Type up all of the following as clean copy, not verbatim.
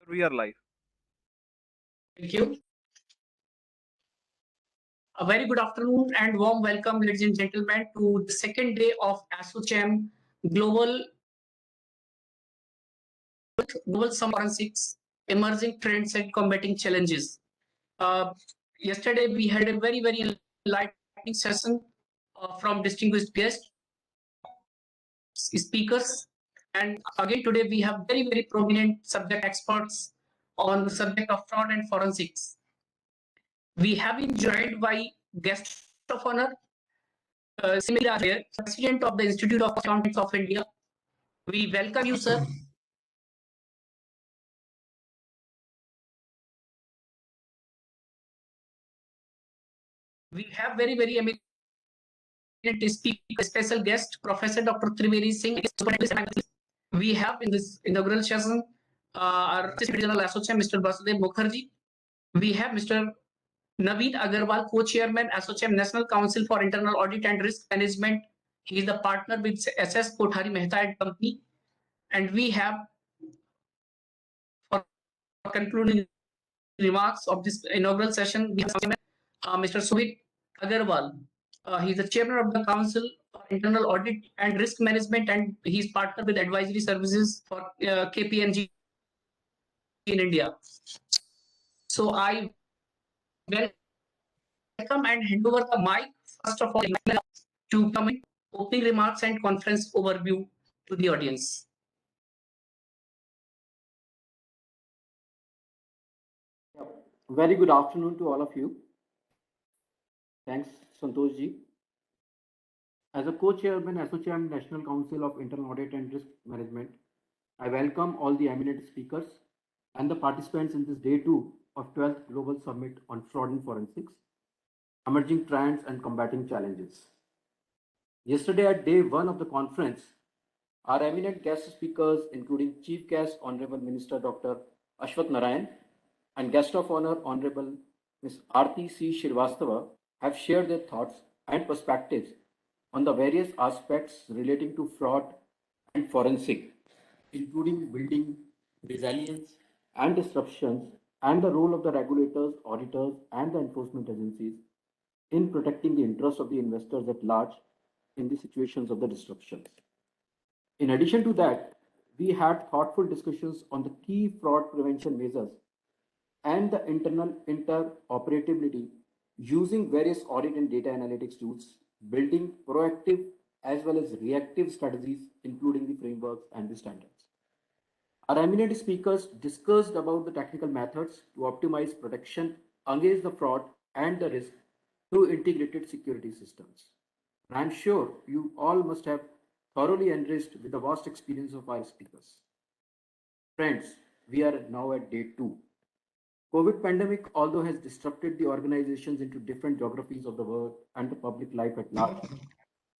We are live. Thank you. A very good afternoon and warm welcome, ladies and gentlemen, to the second day of ASSOCHAM Global Summit Forensics, Emerging Trends and Combating Challenges. Uh, Yesterday, we had a very enlightening session from distinguished guests, speakers, and again today we have very prominent subject experts on the subject of fraud and forensics. We have been joined by guest of honor, Simira here, President of the Institute of Accountants of India. We welcome you, sir. We have very eminent speaker, special guest, Professor Dr. Trivedi Singh. We have in this inaugural session our Assistant General Associate, Mr. Basudev Mukherjee. We have Mr. Naveen Agarwal, Co-Chairman, Associate National Council for Internal Audit and Risk Management. He is the partner with SS Kothari Mehta and Company. And we have, for concluding remarks of this inaugural session, we have Mr. Sumit Agarwal. He is the chairman of the Council for Internal Audit and Risk Management, and he is partnered with advisory services for KPMG in India. So I welcome and hand over the mic first of all to comment, opening remarks and conference overview to the audience. Very good afternoon to all of you. Thanks, Santosh ji. As a co-chairman, ASSOCHAM National Council of Internal Audit and Risk Management, I welcome all the eminent speakers and the participants in this day 2 of 12th Global Summit on Fraud and Forensics, Emerging Trends and Combating Challenges. Yesterday at day 1 of the conference, our eminent guest speakers, including Chief Guest Honorable Minister Dr. Ashwath Narayan and Guest of Honor Honorable Ms. Aarti C. Shrivastava, have shared their thoughts and perspectives on the various aspects relating to fraud and forensic, including building resilience and disruptions, and the role of the regulators, auditors, and the enforcement agencies in protecting the interests of the investors at large in the situations of the disruptions. In addition to that, we had thoughtful discussions on the key fraud prevention measures and the internal interoperability using various audit and data analytics tools, building proactive as well as reactive strategies, including the frameworks and the standards. Our eminent speakers discussed about the technical methods to optimize protection against the fraud and the risk through integrated security systems. I'm sure you all must have thoroughly enriched with the vast experience of our speakers. Friends, we are now at day 2. COVID pandemic, although has disrupted the organizations into different geographies of the world and the public life at large,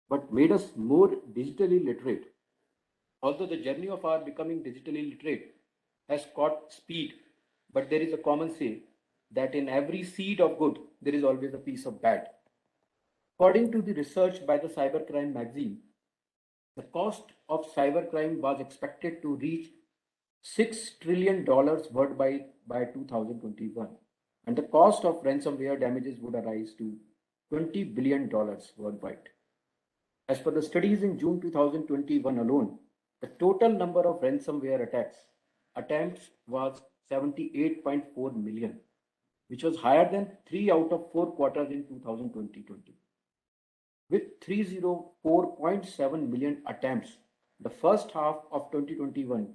but made us more digitally literate. Although the journey of our becoming digitally literate has caught speed, but there is a common say that in every seed of good, there is always a piece of bad. According to the research by the Cybercrime magazine, the cost of cybercrime was expected to reach $6 trillion worldwide by 2021, and the cost of ransomware damages would arise to $20 billion worldwide. As per the studies in June 2021 alone, the total number of ransomware attempts was 78.4 million, which was higher than 3 out of 4 quarters in 2020. With 304.7 million attempts, the first half of 2021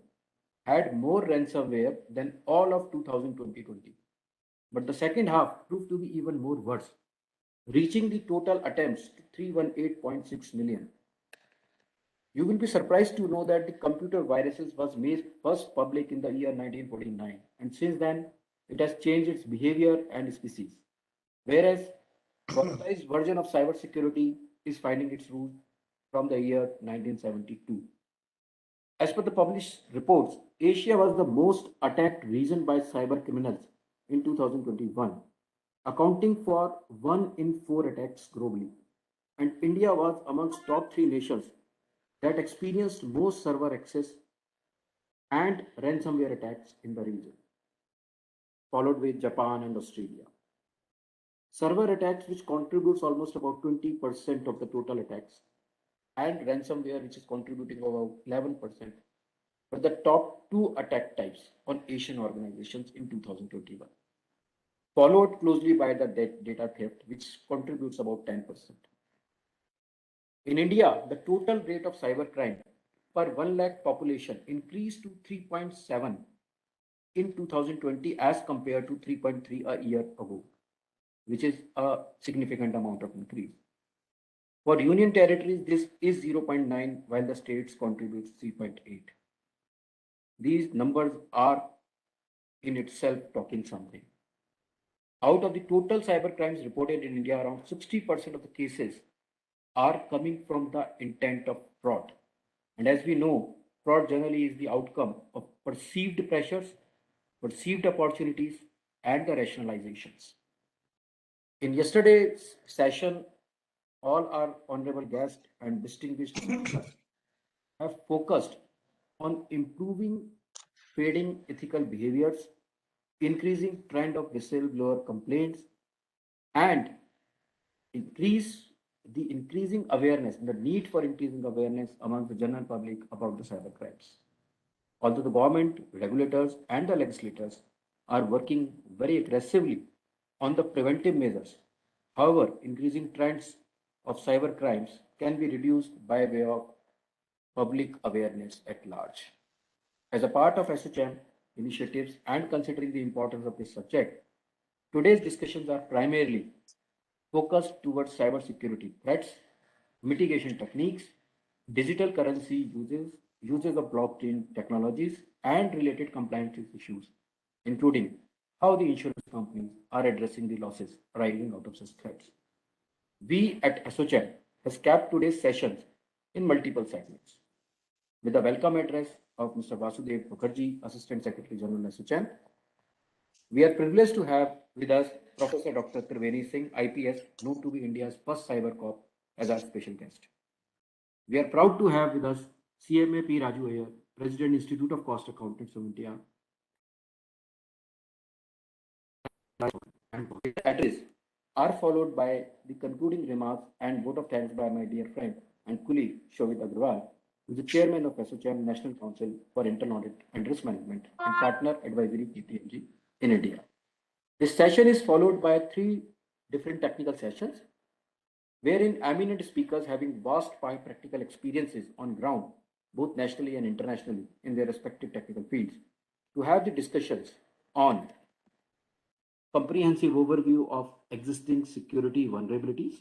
had more ransomware than all of 2020. But the second half proved to be even more worse, reaching the total attempts to 318.6 million. You will be surprised to know that the computer viruses was made first public in the year 1949, and since then it has changed its behavior and species. Whereas modernized version of cybersecurity is finding its roots from the year 1972. As per the published reports, Asia was the most attacked region by cyber criminals in 2021, accounting for 1 in 4 attacks globally. And India was amongst top 3 nations that experienced most server access and ransomware attacks in the region, followed with Japan and Australia. Server attacks, which contributes almost about 20% of the total attacks, and ransomware, which is contributing about 11%, were the top two attack types on Asian organizations in 2021, followed closely by the data theft, which contributes about 10%. In India, the total rate of cybercrime per 1 lakh population increased to 3.7 in 2020 as compared to 3.3 a year ago, which is a significant amount of increase. For union territories, this is 0.9, while the states contributes 3.8. These numbers are in itself talking something. Out of the total cyber crimes reported in India, around 60% of the cases are coming from the intent of fraud. And as we know, fraud generally is the outcome of perceived pressures, perceived opportunities, and the rationalizations. In yesterday's session, all our honorable guests and distinguished speakers have focused on improving fading ethical behaviors, increasing trend of whistleblower complaints, and increasing awareness, the need for increasing awareness among the general public about the cyber crimes. Although the government, regulators, and the legislators are working very aggressively on the preventive measures, however, increasing trends of cyber crimes can be reduced by way of public awareness at large. As a part of SHM initiatives and considering the importance of this subject, today's discussions are primarily focused towards cybersecurity threats, mitigation techniques, digital currency uses of blockchain technologies, and related compliance issues, including how the insurance companies are addressing the losses arising out of such threats. We at SOCHAM has capped today's sessions in multiple segments. With the welcome address of Mr. Vasudev Mukherjee, Assistant Secretary General SOCHAM, we are privileged to have with us Professor Dr. Triveni Singh, IPS, known to be India's first cyber cop, as our special guest. We are proud to have with us CMA P. Raju Iyer, President, Institute of Cost Accountants of India. And address are followed by the concluding remarks and vote of thanks by my dear friend and colleague Shobit Agrawal, who is the chairman of SOCHAM National Council for Internal Audit and Risk Management and Partner Advisory KPMG in India. This session is followed by 3 different technical sessions, wherein eminent speakers having vast practical experiences on ground, both nationally and internationally in their respective technical fields, to have the discussions on comprehensive overview of existing security vulnerabilities,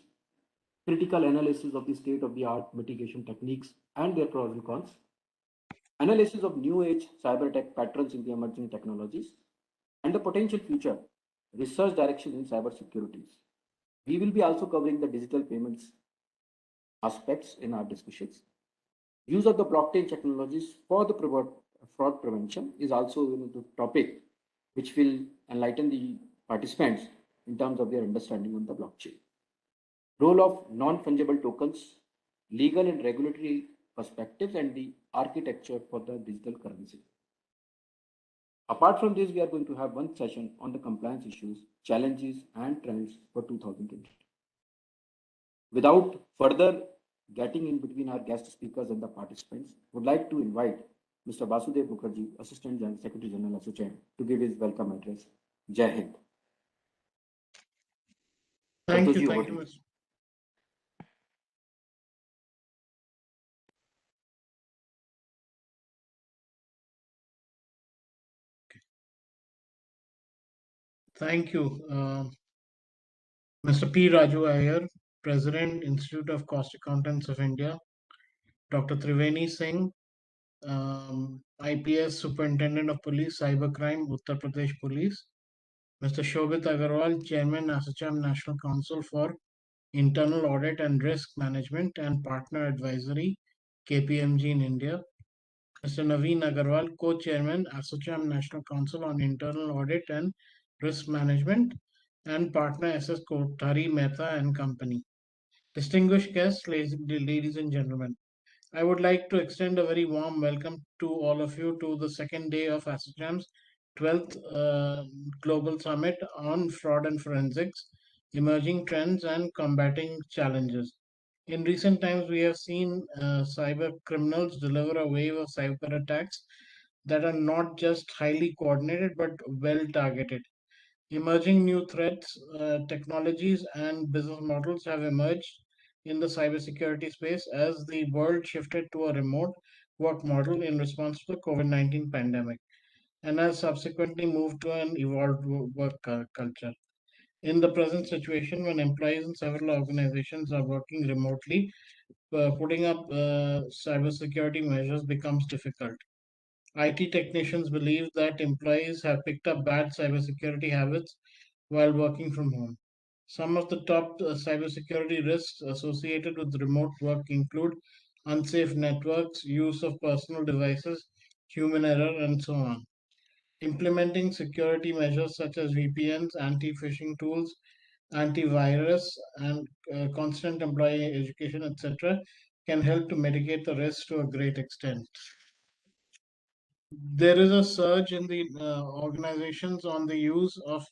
critical analysis of the state-of-the-art mitigation techniques and their pros and cons, analysis of new age cyber attack patterns in the emerging technologies, and the potential future research direction in cyber securities. We will be also covering the digital payments aspects in our discussions. Use of the blockchain technologies for the fraud prevention is also the topic which will enlighten the participants in terms of their understanding on the blockchain. Role of non-fungible tokens, legal and regulatory perspectives, and the architecture for the digital currency. Apart from this, we are going to have one session on the compliance issues, challenges, and trends for 2020. Without further getting in between our guest speakers and the participants, would like to invite Mr. Vasudev Mukherjee, Assistant Secretary General SOCHAM, to give his welcome address. Jai Hind. Thank you, Mr. Thank you, Mr. P. Raju Iyer, President, Institute of Cost Accountants of India, Dr. Triveni Singh, IPS Superintendent of Police, Cybercrime, Uttar Pradesh Police, Mr. Shobit Agrawal, Chairman, ASSOCHAM National Council for Internal Audit and Risk Management and Partner Advisory, KPMG in India, Mr. Naveen Agarwal, Co-Chairman, ASSOCHAM National Council on Internal Audit and Risk Management, and Partner SS Kothari Mehta and Company. Distinguished guests, ladies and gentlemen, I would like to extend a very warm welcome to all of you to the second day of ASSOCHAM's 12th Global Summit on Fraud and Forensics, Emerging Trends and Combating Challenges. In recent times, we have seen cyber criminals deliver a wave of cyber attacks that are not just highly coordinated but well targeted. Emerging new threats, technologies, and business models have emerged in the cybersecurity space as the world shifted to a remote work model in response to the COVID-19 pandemic and has subsequently moved to an evolved work culture. In the present situation, when employees in several organizations are working remotely, putting up cybersecurity measures becomes difficult. IT technicians believe that employees have picked up bad cybersecurity habits while working from home. Some of the top cybersecurity risks associated with remote work include unsafe networks, use of personal devices, human error, and so on. Implementing security measures such as VPNs, anti phishing tools, antivirus, and constant employee education, etc., can help to mitigate the risk to a great extent. There is a surge in the organizations on the use of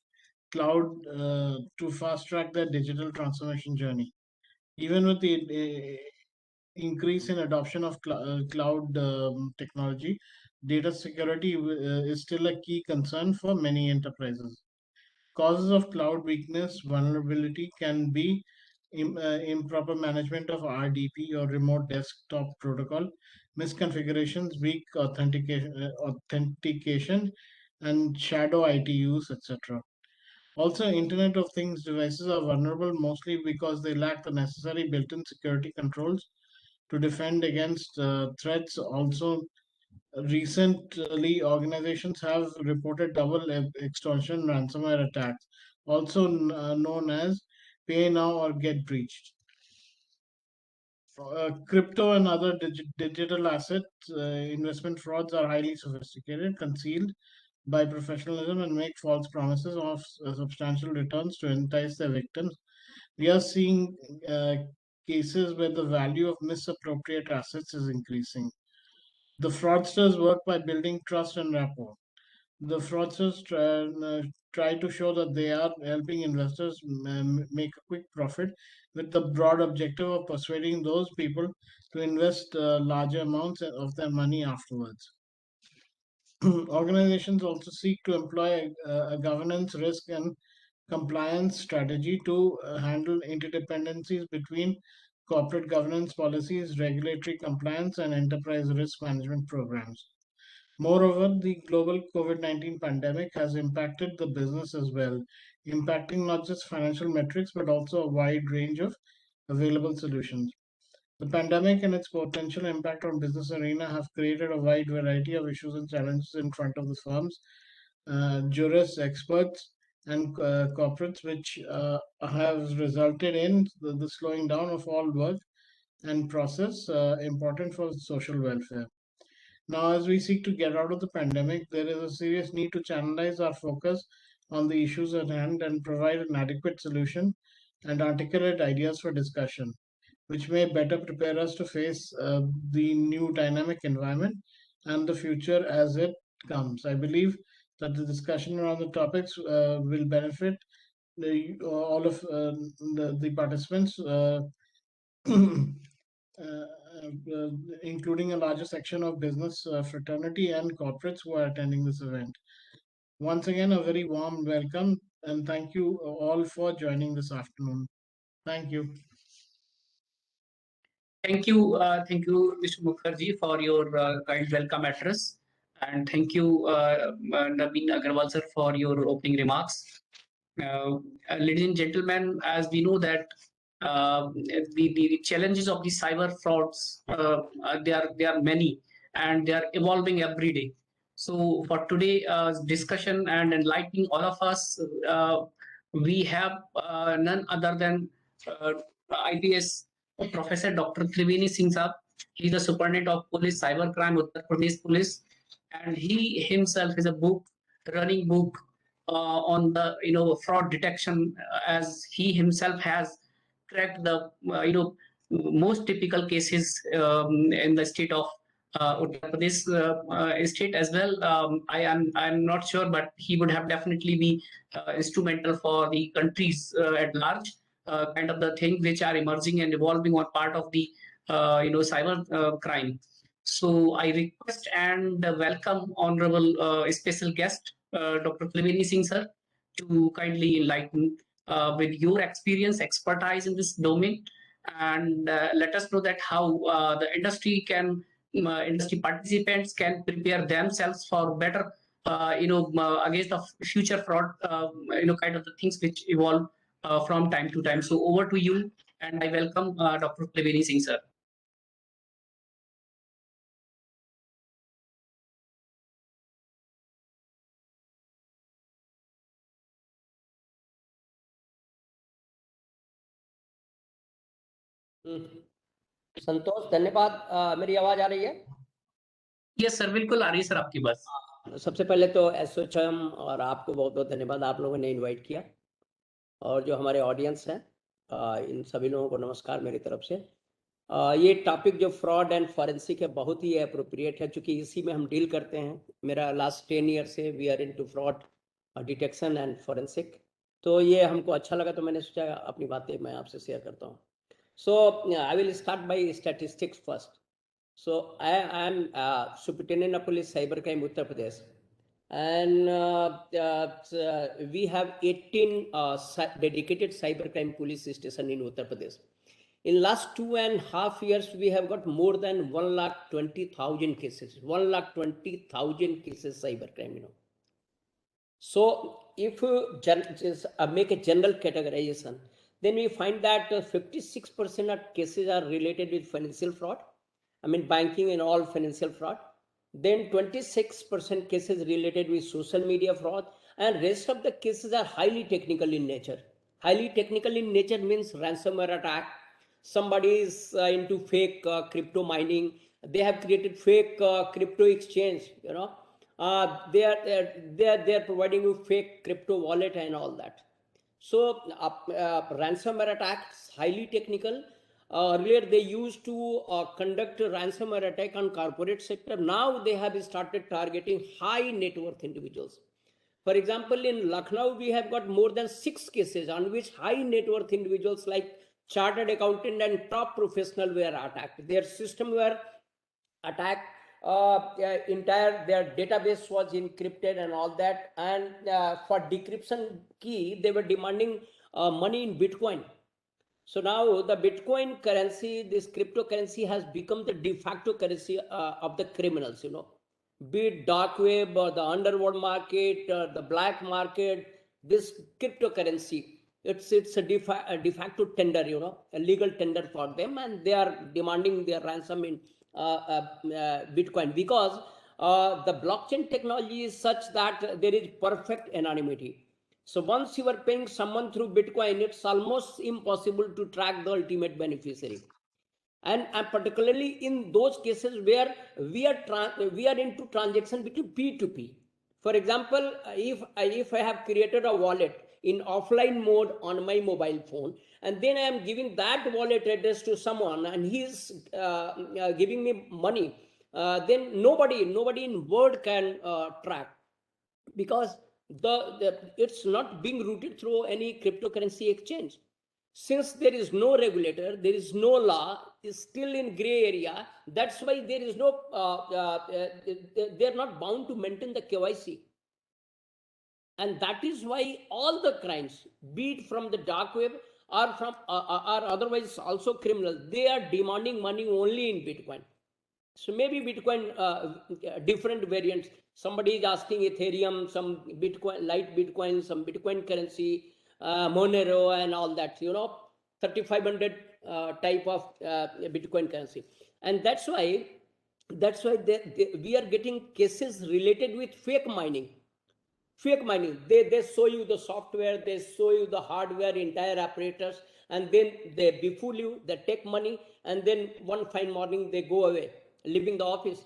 cloud to fast track their digital transformation journey. Even with the increase in adoption of cloud technology, data security is still a key concern for many enterprises. Causes of cloud weakness vulnerability can be improper management of RDP or remote desktop protocol, misconfigurations, weak authentication, and shadow IT use, etc. Also, Internet of Things devices are vulnerable mostly because they lack the necessary built-in security controls to defend against threats. Also, recently, organizations have reported double extortion ransomware attacks, also known as pay now or get breached. Crypto and other digital asset investment frauds are highly sophisticated, concealed by professionalism, and make false promises of substantial returns to entice their victims. We are seeing cases where the value of misappropriate assets is increasing. The fraudsters work by building trust and rapport. The fraudsters try to show that they are helping investors make a quick profit with the broad objective of persuading those people to invest larger amounts of their money afterwards. Organizations also seek to employ a governance, risk, and compliance strategy to handle interdependencies between corporate governance policies, regulatory compliance, and enterprise risk management programs. Moreover, the global COVID-19 pandemic has impacted the business as well, impacting not just financial metrics but also a wide range of available solutions. The pandemic and its potential impact on business arena have created a wide variety of issues and challenges in front of the firms, jurists, experts, and corporates, which have resulted in the slowing down of all work and process important for social welfare. Now, as we seek to get out of the pandemic, there is a serious need to channelize our focus on the issues at hand and provide an adequate solution and articulate ideas for discussion, which may better prepare us to face the new dynamic environment and the future as it comes. I believe that the discussion around the topics will benefit all of the participants. Including a larger section of business fraternity and corporates who are attending this event. Once again, a very warm welcome and thank you all for joining this afternoon. Thank you. Thank you, Mr. Mukherjee, for your kind welcome address, and thank you, Naveen Agarwal sir, for your opening remarks. Ladies and gentlemen, as we know that the challenges of the cyber frauds, they are many and they are evolving every day. So for today discussion and enlightening all of us, we have none other than IPS Professor Dr. Triveni Singh Saab. He's the Superintendent of Police Cybercrime Uttar Pradesh Police, and he himself is a running book on the fraud detection, as he himself has cracked the most typical cases in the state of Uttar Pradesh state as well. I'm not sure, but he would have definitely be instrumental for the countries at large. Kind of the things which are emerging and evolving on part of the cyber crime. So I request and welcome honorable special guest Dr. Triveni Singh sir to kindly enlighten with your experience, expertise in this domain, and let us know that how the industry can, industry participants can prepare themselves for better, against the future fraud, kind of the things which evolve from time to time. So over to you, and I welcome Dr. Triveni Singh sir. संतोष धन्यवाद। मेरी आवाज आ रही है? Yes sir, बिल्कुल आ रही है sir आपकी बात। सबसे पहले तो एसोचैम और आपको बहुत बहुत धन्यवाद, आप लोगों ने इनवाइट किया, और जो हमारे ऑडियंस हैं इन सभी लोगों को नमस्कार मेरी तरफ से। ये टॉपिक जो फ्रॉड एंड फॉरेंसिक है बहुत ही अप्रोप्रिएट है, क्योंकि इसी में हम डील करते हैं। मेरा लास्ट 10 ईयर से we are into fraud detection and forensic, तो ये हमको अच्छा लगा, तो मैंने सोचा अपनी बातें मैं आपसे शेयर करता हूँ। So I will start by statistics first. So I am Superintendent of Police Cybercrime Uttar Pradesh, and we have 18 dedicated cybercrime police stations in Uttar Pradesh. In last 2.5 years, we have got more than 1,20,000 cases. 1,20,000 cases cybercrime. So if just make a general categorization, then we find that 56% of cases are related with financial fraud. I mean banking and all financial fraud. Then 26% cases related with social media fraud, and rest of the cases are highly technical in nature. Highly technical in nature means ransomware attack. Somebody is into fake crypto mining. They have created fake crypto exchange. They are providing you fake crypto wallet and all that. So ransomware attacks, highly technical. Earlier they used to conduct ransomware attack on corporate sector. Now they have started targeting high net worth individuals. For example, in Lucknow, we have got more than 6 cases on which high net worth individuals like chartered accountant and top professional were attacked. Their system were attacked. Entire their database was encrypted and all that, and for decryption key they were demanding money in Bitcoin. So now the Bitcoin currency, this cryptocurrency, has become the de facto currency of the criminals, be it dark web or the underworld market or the black market. This cryptocurrency, it's a de facto tender, a legal tender for them, and they are demanding their ransom in Bitcoin, because the blockchain technology is such that there is perfect anonymity. So once you are paying someone through Bitcoin, it's almost impossible to track the ultimate beneficiary. And particularly in those cases where we are into transaction between P2P. For example, if I have created a wallet in offline mode on my mobile phone, and then I am giving that wallet address to someone, and he is giving me money, then nobody in world can track, because it's not being routed through any cryptocurrency exchange. Since there is no regulator, there is no law, is still in gray area. That's why there is no they're not bound to maintain the KYC. And that is why all the crimes, be it from the dark web or from are otherwise also criminal, they are demanding money only in Bitcoin. So maybe Bitcoin, different variants. Somebody is asking Ethereum, some Bitcoin, light Bitcoin, some Bitcoin currency, Monero and all that, 3,500 type of Bitcoin currency. And that's why we are getting cases related with fake mining. Fake mining, they show you the software, they show you the hardware, entire apparatus, and then they befool you, they take money, and then one fine morning they go away, leaving the office.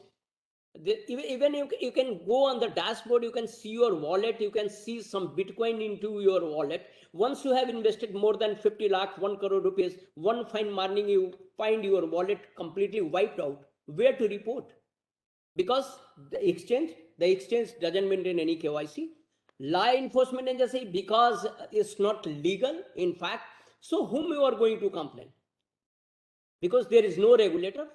Even you can go on the dashboard, you can see your wallet, you can see some Bitcoin into your wallet. Once you have invested more than 50 lakh, 1 crore rupees, one fine morning you find your wallet completely wiped out. Where to report? Because the exchange doesn't maintain any KYC. Law enforcement agency, because it's not legal, in fact. So whom you are going to complain? Because there is no regulator.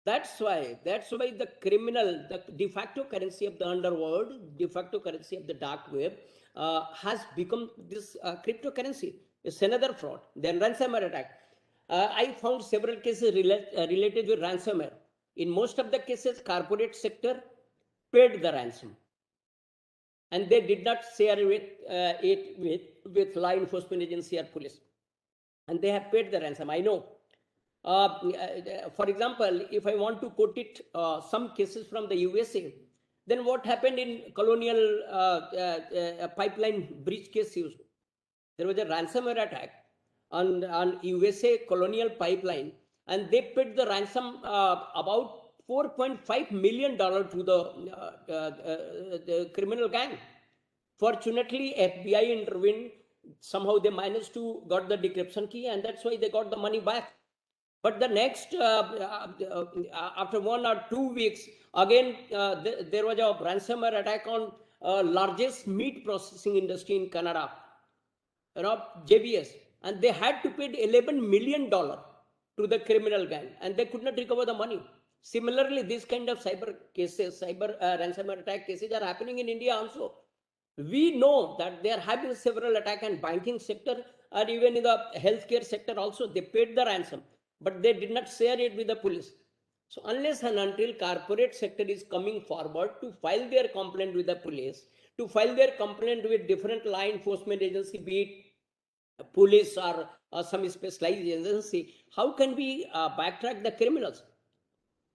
That's why the criminal, the de facto currency of the underworld, de facto currency of the dark web has become this cryptocurrency. It's another fraud. Then ransomware attack. I found several cases related with ransomware. In most of the cases, corporate sector paid the ransom, and they did not share it with law enforcement agency or police, and they have paid the ransom. I know. For example, if I want to quote it, some cases from the USA, then what happened in Colonial pipeline breach case? There was a ransomware attack on USA Colonial pipeline, and they paid the ransom about $4.5 million to the criminal gang. Fortunately, FBI intervened. Somehow they managed to got the decryption key, and that's why they got the money back. But the next, after 1 or 2 weeks, again, there was a ransomware attack on largest meat processing industry in Canada, JBS, and they had to pay $11 million to the criminal gang, and they could not recover the money. Similarly, this kind of cyber cases, ransomware attack cases are happening in India also. We know that there have been several attacks in banking sector, or even in the healthcare sector also. They paid the ransom, but they did not share it with the police. So unless and until corporate sector is coming forward to file their complaint with the police, to file their complaint with different law enforcement agency, be it police or some specialized agency, how can we backtrack the criminals?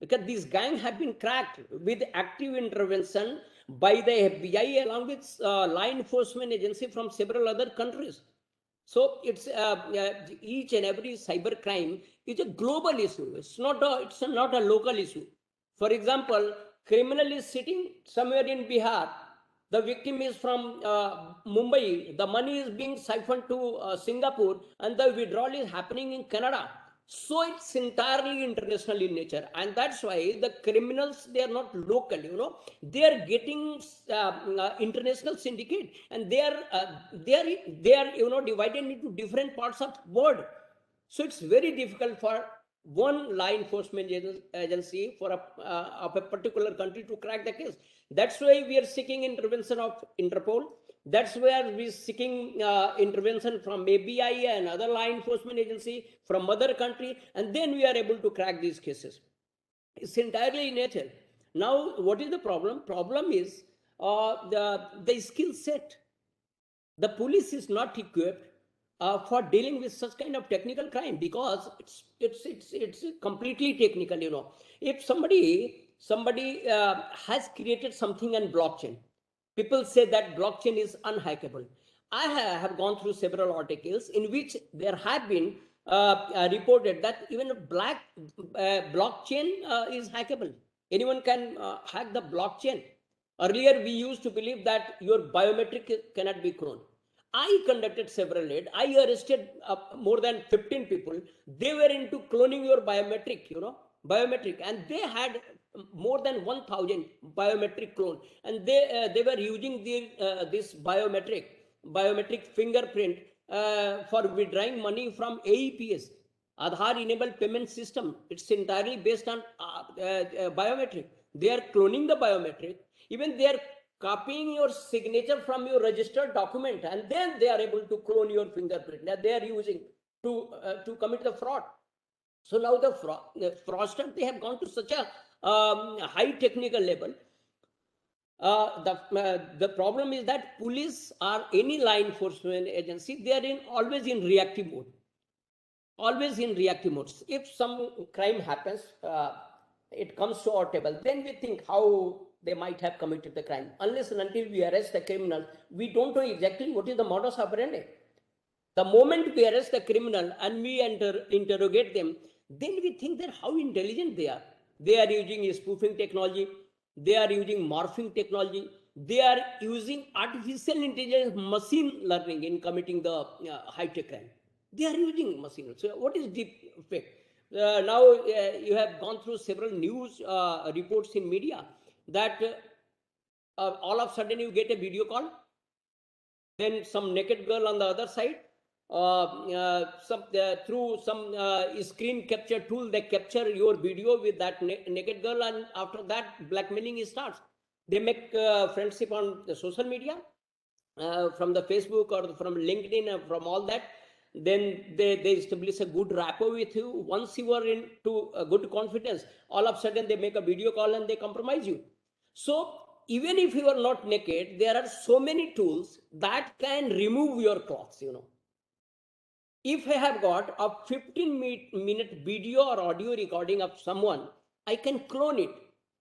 Because these gangs have been cracked with active intervention by the FBI along with law enforcement agency from several other countries. So it's each and every cyber crime is a global issue. It's not a local issue. For example, criminal is sitting somewhere in Bihar. The victim is from Mumbai. The money is being siphoned to Singapore, and the withdrawal is happening in Canada. So it's entirely international in nature, and that's why the criminals, they are not local. They are getting international syndicate, and they are divided into different parts of the world. So it's very difficult for one law enforcement agency of a particular country to crack the case. That's why we are seeking intervention of Interpol. That's where we're seeking intervention from ABI and other law enforcement agency from other country, and then we are able to crack these cases. It's entirely in nature. Now, what is the problem? Problem is the skill set. The police is not equipped for dealing with such kind of technical crime, because it's completely technical. If somebody has created something on blockchain, people say that blockchain is unhackable. I have gone through several articles in which there have been reported that even a blockchain is hackable. Anyone can hack the blockchain. Earlier, we used to believe that your biometric cannot be cloned. I conducted several raids. I arrested more than 15 people. They were into cloning your biometric, and they had more than 1,000 biometric clone, and they were using this biometric fingerprint for withdrawing money from AEPS, Aadhaar enabled payment system. It's entirely based on biometric. They are cloning the biometric. Even they are copying your signature from your registered document, and then they are able to clone your fingerprint that they are using to commit the fraud. So now the fraudsters, they have gone to such a high technical level. The problem is that police or any law enforcement agency, they are always in reactive mode. Always in reactive mode. If some crime happens, it comes to our table, then we think how they might have committed the crime. Unless and until we arrest the criminal, we don't know exactly what is the modus operandi. The moment we arrest the criminal and we interrogate them, then we think that how intelligent they are. they are using spoofing technology, they are using morphing technology, they are using artificial intelligence, machine learning in committing the high-tech crime. They are using machine. So what is deep fake? Now you have gone through several news reports in media that all of a sudden you get a video call, then some naked girl on the other side, through some screen capture tool, they capture your video with that naked girl, and after that blackmailing starts. They make friendship on the social media, from the Facebook or from LinkedIn, from all that. Then they establish a good rapport with you. Once you are into a good confidence, all of a sudden they make a video call and they compromise you. So even if you are not naked, there are so many tools that can remove your clothes, you know. If I have got a 15-minute video or audio recording of someone, I can clone it.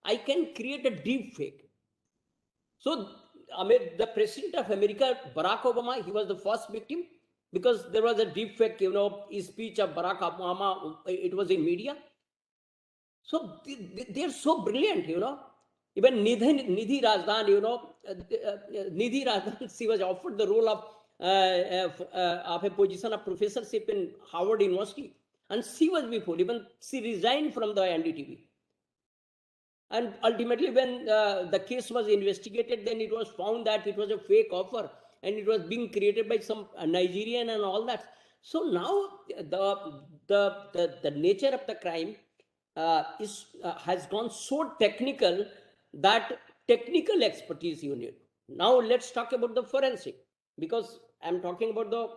I can create a deep fake. So the president of America, Barack Obama, he was the first victim, because there was a deep fake, you know, speech of Barack Obama. It was in media. So they are so brilliant, you know. Even Nidhi Razdan, you know, Nidhi Razdan, she was offered the role of a position of professorship in Harvard University, and she was before, even she resigned from the NDTV. And ultimately, when the case was investigated, then it was found that it was a fake offer, and it was being created by some Nigerian and all that. So now the nature of the crime has gone so technical that technical expertise you need. Now let's talk about the forensic, because I'm talking about the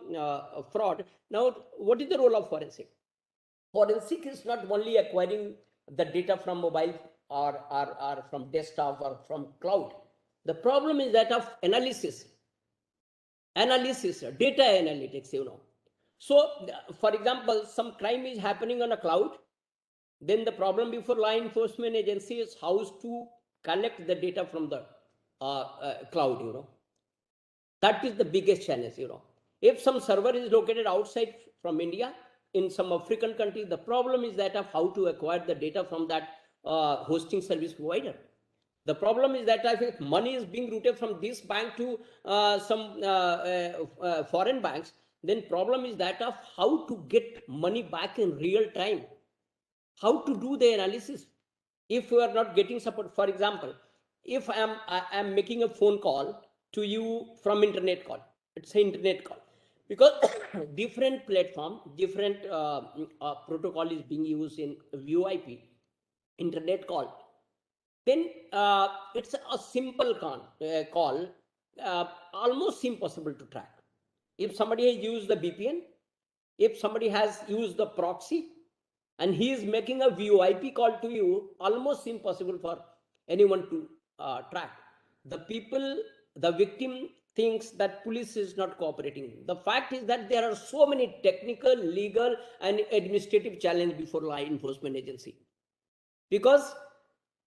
fraud. Now, what is the role of forensic? Forensic is not only acquiring the data from mobile or from desktop or from cloud. The problem is that of analysis, data analytics, you know. So, for example, some crime is happening on a cloud. Then the problem before law enforcement agency is how to collect the data from the cloud, you know. That is the biggest challenge, you know. If some server is located outside from India, in some African country, the problem is that of how to acquire the data from that hosting service provider. The problem is that if money is being routed from this bank to some foreign banks, then problem is that of how to get money back in real time, how to do the analysis. If you are not getting support, for example, if I am making a phone call to you from internet call, it's an internet call, because different platform, different protocol is being used in VoIP, internet call. Then it's a simple call, almost impossible to track. If somebody has used the VPN, if somebody has used the proxy, and he is making a VoIP call to you, almost impossible for anyone to track. The victim thinks that police is not cooperating. The fact is that there are so many technical, legal, and administrative challenges before law enforcement agency. Because,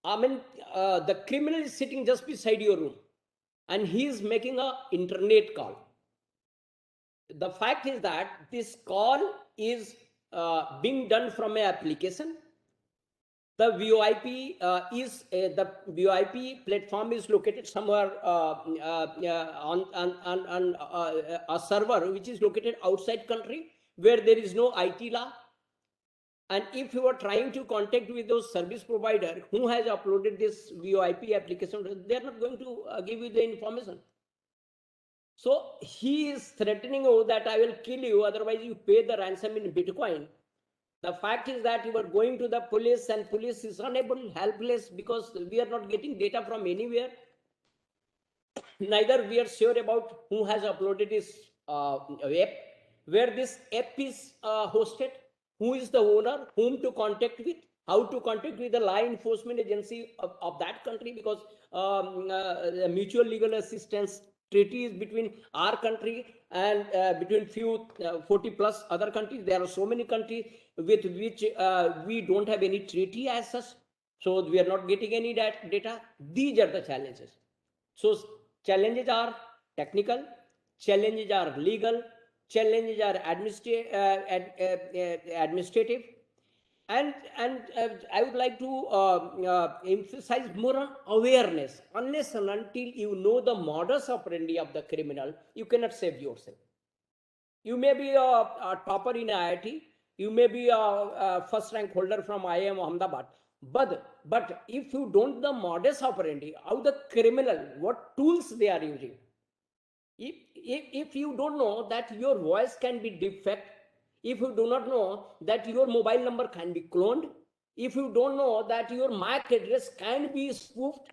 I mean, the criminal is sitting just beside your room, and he is making an internet call. The fact is that this call is being done from an application. The VoIP the VoIP platform is located somewhere on a server which is located outside country, where there is no IT law. And if you are trying to contact with those service provider who has uploaded this VoIP application, they are not going to give you the information. So he is threatening you that I will kill you, otherwise you pay the ransom in Bitcoin. The fact is that you are going to the police, and police is unable, helpless, because we are not getting data from anywhere. Neither we are sure about who has uploaded this app, where this app is hosted, who is the owner, whom to contact with, how to contact with the law enforcement agency of that country, because mutual legal assistance treaty is between our country and between few 40 plus other countries. There are so many countries with which we don't have any treaty as such, so we are not getting any data. These are the challenges. So challenges are technical, challenges are legal, challenges are administrative. and I would like to emphasize more on awareness. Unless and until you know the modus operandi of the criminal, you cannot save yourself. You may be a topper in IIT, you may be a first rank holder from IIM Ahmedabad, but if you don't the modus operandi, how the criminal, what tools they are using, if you don't know that your voice can be defect, if you do not know that your mobile number can be cloned, if you don't know that your MAC address can be spoofed,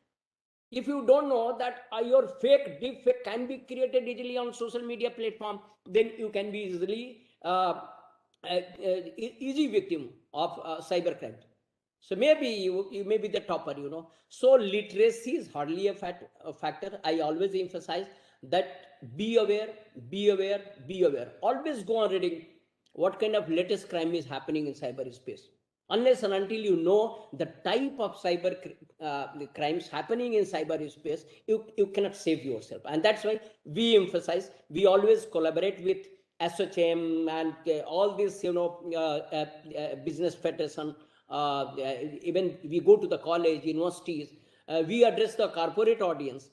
if you don't know that your fake deepfake can be created easily on social media platform, then you can be easily easy victim of cybercrime. So maybe you may be the topper, you know. So literacy is hardly a factor. I always emphasize that be aware, be aware, be aware. Always go on reading what kind of latest crime is happening in cyberspace. Unless and until you know the type of cyber crimes happening in cyberspace, you cannot save yourself. And that's why we emphasize, we always collaborate with SOCM and all these, you know, business federation. Even we go to the college, universities, we address the corporate audience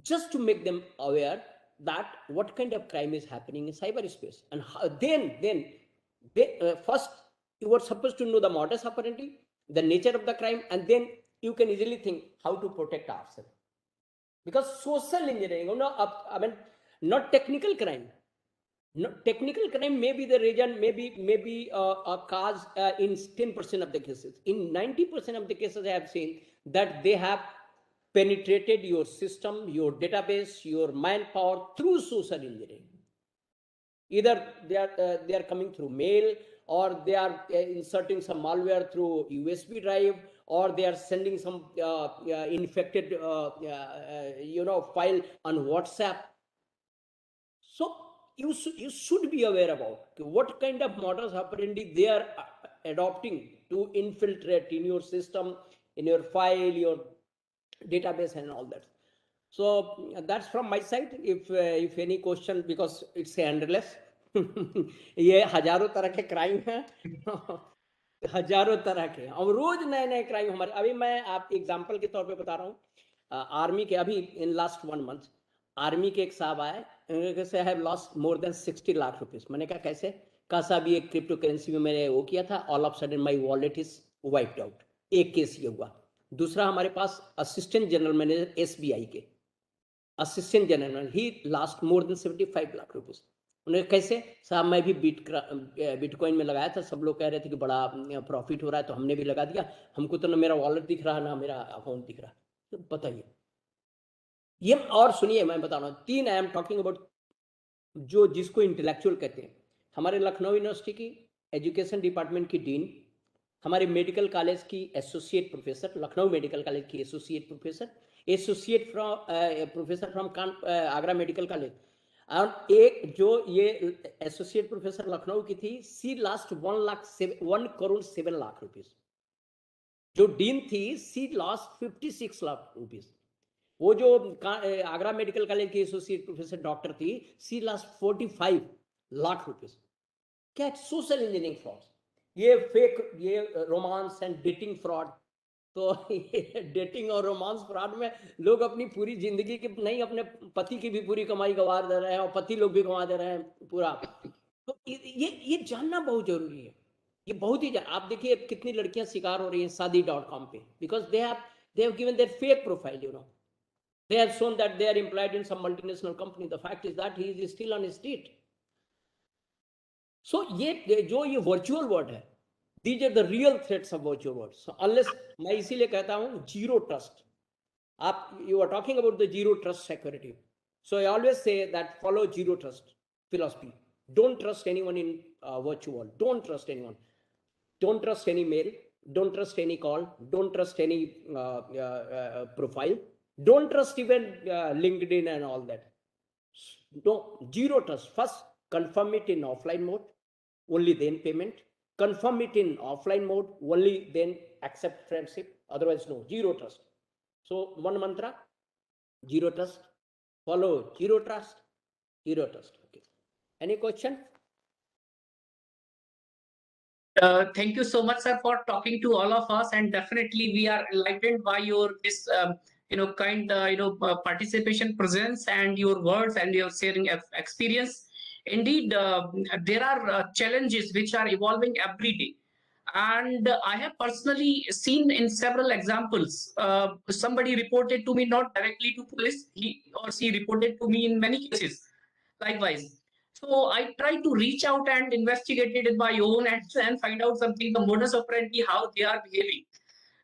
just to make them aware that what kind of crime is happening in cyberspace. And then they, first you were supposed to know the modus operandi, the nature of the crime, and then you can easily think how to protect ourselves. Because social engineering, you know, I mean, not technical crime. No, technical crime may be the reason, maybe a cause in 10% of the cases. In 90% of the cases, I have seen that they have penetrated your system, your database, your manpower through social engineering. Either they are coming through mail, or they are inserting some malware through USB drive, or they are sending some infected you know, file on WhatsApp. So you should be aware about what kind of modus operandi they are adopting to infiltrate in your system, in your file, your database, and all that. So that's from my side. If any question, because it's endless. ये हजारों तरह के crime हैं, हजारों तरह के, और रोज नए नए क्राइम हमारे. अभी मैं आप एग्जांपल के तौर पे बता रहा हूँ, आर्मी के अभी इन लास्ट 1 मंथ आर्मी के एक साहब आए, कैसे have lost more than 60 lakh rupees. मैंने कहा कैसे? कहा साहब ये क्रिप्टो करेंसी में मैंने वो किया था, all of sudden my wallet is wiped out. एक केस ये हुआ. दूसरा हमारे पास असिस्टेंट जनरल मैनेजर SBI के, assistant general, he lost more than 75 lakh rupees. उन्हें कैसे? साहब मैं भी बिटकॉइन में लगाया था, सब लोग कह रहे थे कि बड़ा प्रॉफिट हो रहा है, तो हमने भी लगा दिया. हमको तो ना मेरा वॉलेट दिख रहा, ना मेरा अकाउंट दिख रहा. तो बताइए ये. और सुनिए मैं बता रहा हूँ, 3 आई एम टॉकिंग अबाउट जो जिसको इंटेलेक्चुअल कहते हैं. हमारे लखनऊ यूनिवर्सिटी की एजुकेशन डिपार्टमेंट की डीन, हमारे मेडिकल कॉलेज की associate professor, Lucknow medical college की associate professor, associate professor from Agra medical college, और एक जो ये एसोसिएट प्रोफेसर लखनऊ की थी, she lost 1 crore 7 lakh rupees. जो डीन थी, सी लास्ट 56 लाख रुपीस. वो जो आगरा मेडिकल कॉलेज की एसोसिएट प्रोफेसर डॉक्टर थी, सी लास्ट 45 लाख रुपीस. क्या? सोशल इंजीनियरिंग फ्रॉड, ये फेक, ये रोमांस एंड डेटिंग फ्रॉड. तो डेटिंग और रोमांस फ्रॉड में लोग अपनी पूरी जिंदगी की नहीं, अपने पति की भी पूरी कमाई गंवा दे रहे हैं, और पति लोग भी गंवा दे रहे हैं पूरा. तो ये जानना बहुत जरूरी है. ये बहुत ही, आप देखिए कितनी लड़कियां शिकार हो रही हैं शादी.com पे, because they have given their fake profile, you know. They have shown that they are employed in some multinational company. The fact is that he is still on his street. So ये जो ये virtual world है, these are the real threats of virtual world. So unless, मैं इसीलिए कहता हूँ zero trust. आप, you are talking about the zero trust security. So I always say that follow zero trust philosophy. Don't trust anyone in virtual world. Don't trust anyone. Don't trust any mail. Don't trust any call. Don't trust any profile. Don't trust even LinkedIn and all that. No, zero trust. First, confirm it in offline mode, only then payment. Confirm it in offline mode, only then accept friendship. Otherwise, no, zero trust. So, one mantra, zero trust. Follow zero trust, zero trust. Okay. Any question? Thank you so much, sir, for talking to all of us. And definitely, we are enlightened by your this participation, presence, and your words and your sharing experience. Indeed, there are challenges which are evolving every day. And I have personally seen in several examples. Somebody reported to me, not directly to police, he or she reported to me in many cases. Likewise. So I tried to reach out and investigate it in my own and find out something, the modus operandi, how they are behaving.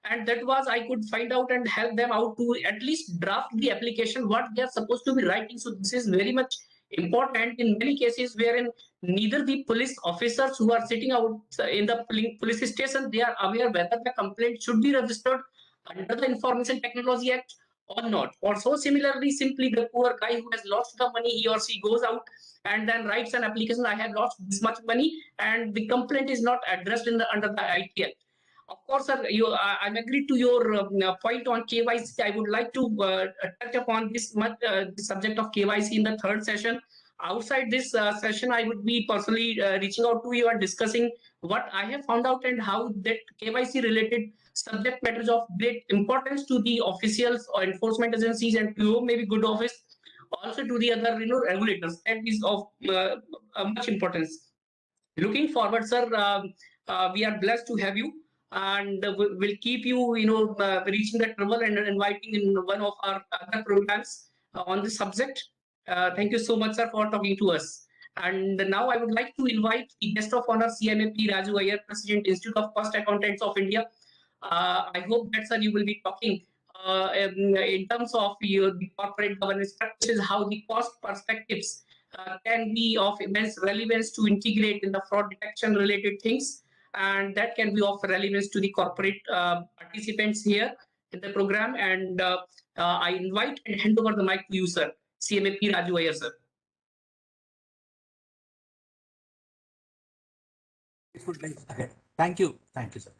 And that was I could find out and help them out to at least draft the application, what they are supposed to be writing. So this is very much important in many cases wherein neither the police officers who are sitting out in the police station, they are aware whether the complaint should be registered under the Information Technology Act or not. Or so similarly, simply the poor guy who has lost the money, he or she goes out and then writes an application, I have lost this much money, and the complaint is not addressed in the under the IT Act. Of course, sir, I'm agreed to your point on KYC. I would like to touch upon this the subject of KYC in the third session. Outside this session, I would be personally reaching out to you and discussing what I have found out and how that KYC related subject matters of great importance to the officials or enforcement agencies and to you, maybe good office, also to the other regulators. That is of much importance. Looking forward, sir, we are blessed to have you, and we'll keep you, reaching that level and inviting in one of our other programs on this subject. Thank you so much, sir, for talking to us. And now I would like to invite the guest of honor, CMAP Raju Iyer, President, Institute of Cost Accountants of India. I hope that, sir, you will be talking in terms of the corporate governance practices, how the cost perspectives can be of immense relevance to integrate in the fraud detection related things, and that can be of relevance to the corporate participants here in the program. And I invite and hand over the mic to you, sir. CMAP Raju Iyer, sir. Thank you, sir.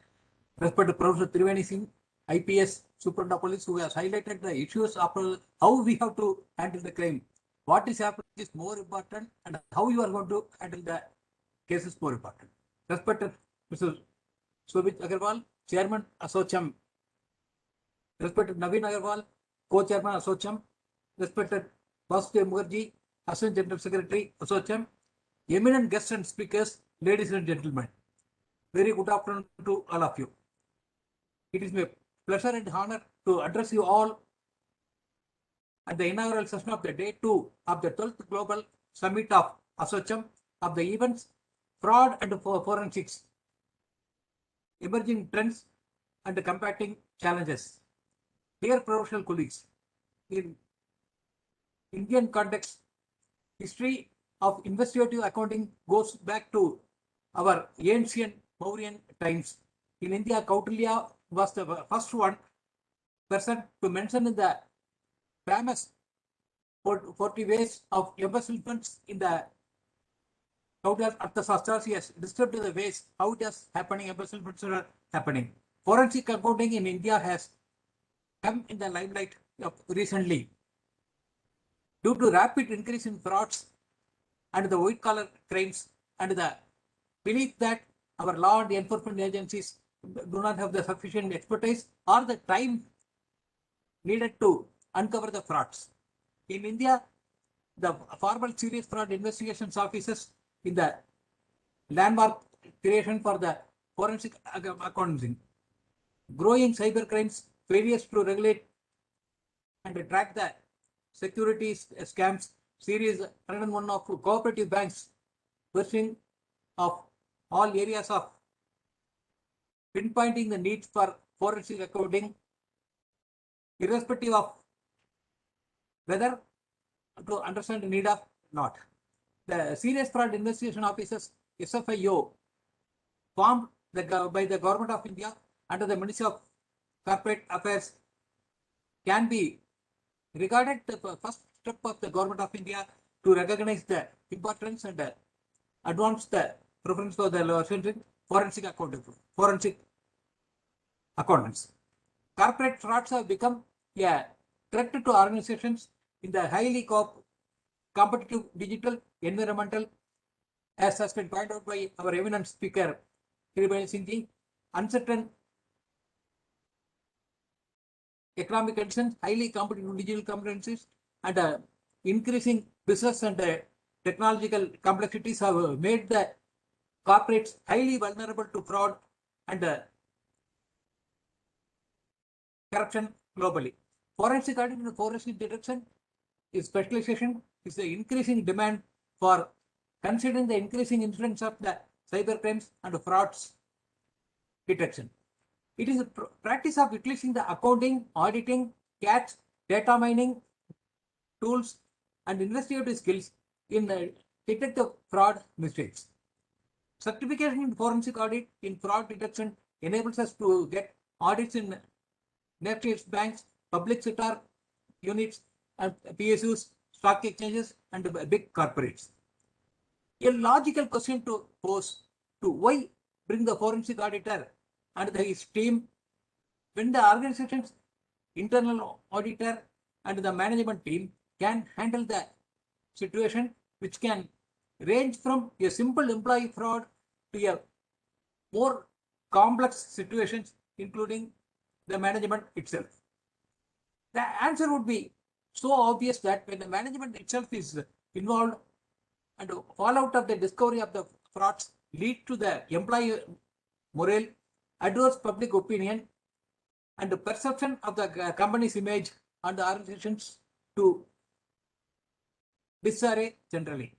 Respected Professor Triveni Singh, IPS Superintendent of Police, who has highlighted the issues of how we have to handle the crime. What is happening is more important, and how you are going to handle the case is more important. Respected Mr. Shobhit Agarwal, Chairman ASSOCHAM. Respected Naveen Agarwal, Co-Chairman ASSOCHAM. Respected Vasudev Mukherjee, Assistant General Secretary ASSOCHAM. Eminent guests and speakers, ladies and gentlemen, very good afternoon to all of you. It is my pleasure and honor to address you all at the inaugural session of the day 2 of the 12th Global Summit of ASSOCHAM of the events Fraud and Forensics, Emerging Trends and Combating Challenges. Dear professional colleagues, in Indian context, history of investigative accounting goes back to our ancient Mauryan times. In India, Kautilya was the first person to mention in the famous 40 ways of embezzlement in the Kautilya Arthashastras. He has described the ways how it is happening, embezzlements are happening. Forensic accounting in India has come in the limelight recently due to rapid increase in frauds and the white collar crimes, and the belief that our law and enforcement agencies do not have the sufficient expertise or the time needed to uncover the frauds. In India, the formal serious fraud investigations offices in the landmark creation for the forensic accounting, growing cyber crimes, failures to regulate and track the securities scams, series 101 of cooperative banks, pursuing of all areas of pinpointing the need for forensic accounting, irrespective of whether to understand the need of not. The Serious Fraud Investigation Officers, SFIO, formed by the Government of India under the Ministry of Corporate Affairs, can be regarded the first step of the Government of India to recognize the importance and advance the preference for the forensic accountants. Corporate frauds have become a threat to organizations in the highly competitive digital environmental, as has been pointed out by our eminent speaker, realizing the uncertain economic conditions, highly competitive digital competencies, and increasing business and technological complexities have made the corporates highly vulnerable to fraud and corruption globally. Forensic audit and forensic detection is specialization is the increasing demand for considering the increasing influence of the cyber crimes and frauds detection. It is a practice of utilizing the accounting, auditing, catch, data mining tools and investigative skills in detective fraud mistakes. Certification in forensic audit in fraud detection enables us to get audits in national banks, public sector units, and PSUs, stock exchanges, and big corporates. A logical question to pose to why bring the forensic auditor and his team when the organization's internal auditor and the management team can handle the situation, which can range from a simple employee fraud to a more complex situations, including the management itself. The answer would be so obvious that when the management itself is involved and fallout of the discovery of the frauds lead to the employee morale, adverse public opinion, and the perception of the company's image and the organizations to disarray generally.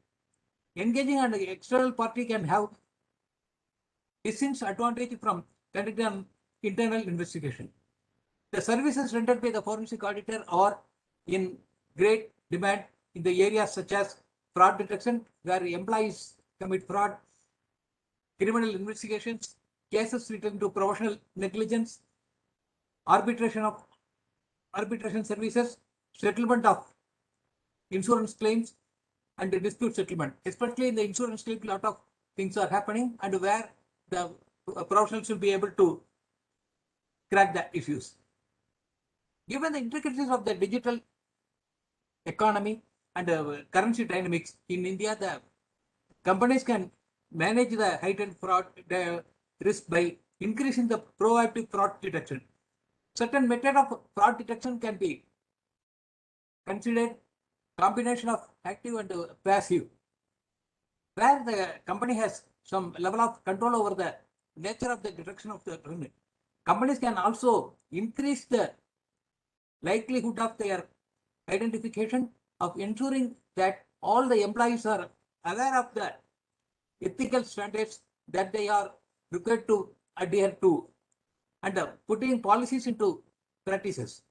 Engaging an external party can have distinct advantage from conducting an internal investigation. The services rendered by the forensic auditor are in great demand in the areas such as fraud detection, where employees commit fraud, criminal investigations, cases related to professional negligence, arbitration services, settlement of insurance claims, and the dispute settlement. Especially in the insurance claim, a lot of things are happening, and where the professionals will be able to crack the issues. Given the intricacies of the digital economy and currency dynamics in India, the companies can manage the heightened fraud risk by increasing the proactive fraud detection. Certain method of fraud detection can be considered combination of active and passive, where the company has some level of control over the nature of the detection of the criminal. Companies can also increase the likelihood of their identification of ensuring that all the employees are aware of the ethical standards that they are required to adhere to and putting policies into practices.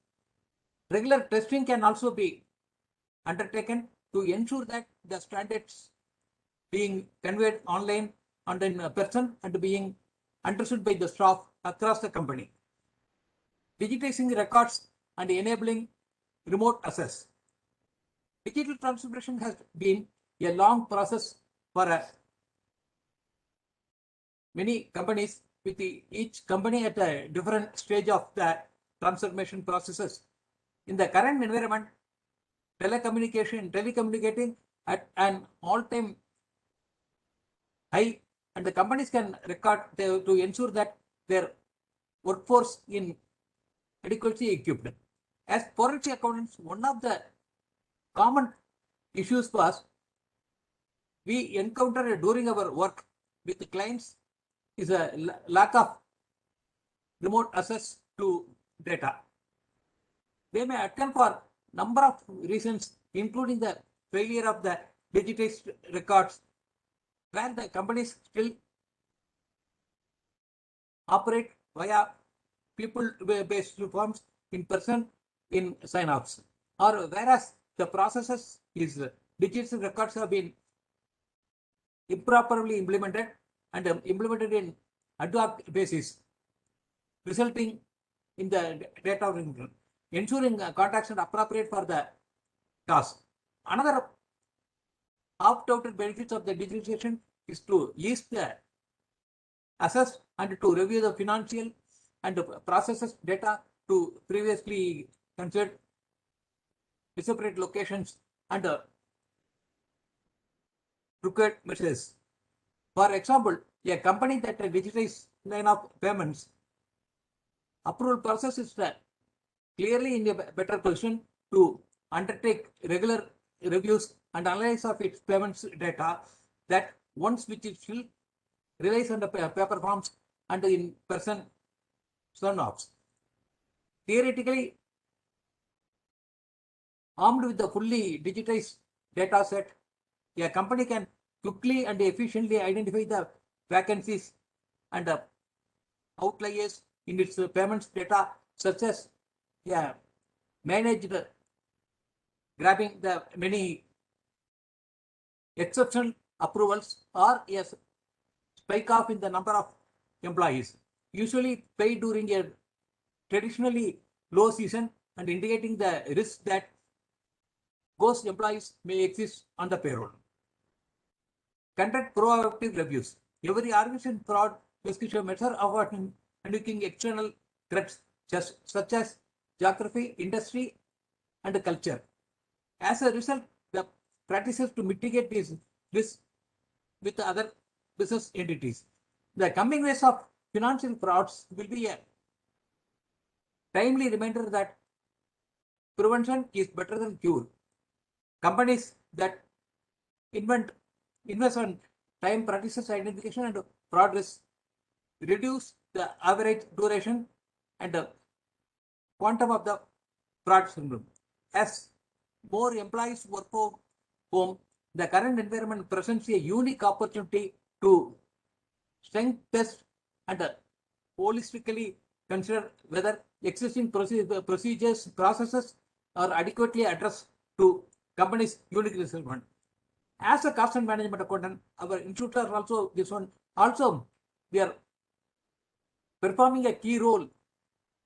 Regular testing can also be undertaken to ensure that the standards being conveyed online and in person and being understood by the staff across the company. Digitizing records and enabling remote access. Digital transformation has been a long process for many companies, with each company at a different stage of the transformation processes. In the current environment, telecommunicating at an all-time high, and the companies can record to ensure that their workforce in adequately equipped. As forensic accountants, one of the common issues was we encountered during our work with the clients is a lack of remote access to data. They may account for number of reasons, including the failure of the digitized records, where the companies still operate via people-based forms in person in sign-offs, or whereas the processes is digital records have been improperly implemented and implemented in ad hoc basis, resulting in the data ensuring contacts are appropriate for the task. Another opt-out benefits of the digitalization is to ease the assess and to review the financial and processes data to previously considered separate locations and required measures. For example, a company that digitizes line of payments, approval process is clearly in a better position to undertake regular reviews and analysis of its payments data that once which it still relies on the paper forms and in person sign-offs. Theoretically, armed with the fully digitized data set, a company can quickly and efficiently identify the vacancies and outliers in its payments data, such as managed grabbing the many exceptional approvals or a spike off in the number of employees, usually paid during a traditionally low season and indicating the risk that ghost employees may exist on the payroll. Conduct proactive reviews. Every organization fraud risk should measure avoiding and looking external threats such as geography, industry, and culture. As a result, the practices to mitigate these risks with other business entities. The coming ways of financial frauds will be a timely reminder that prevention is better than cure. Companies that invest on time practices identification and fraud risk reduce the average duration and the quantum of the fraud syndrome. As more employees work from home, the current environment presents a unique opportunity to strength test and holistically consider whether existing procedures, processes are adequately addressed to companies' unique requirement. As a cost and management accountant, our institute are also this one. Also, we are performing a key role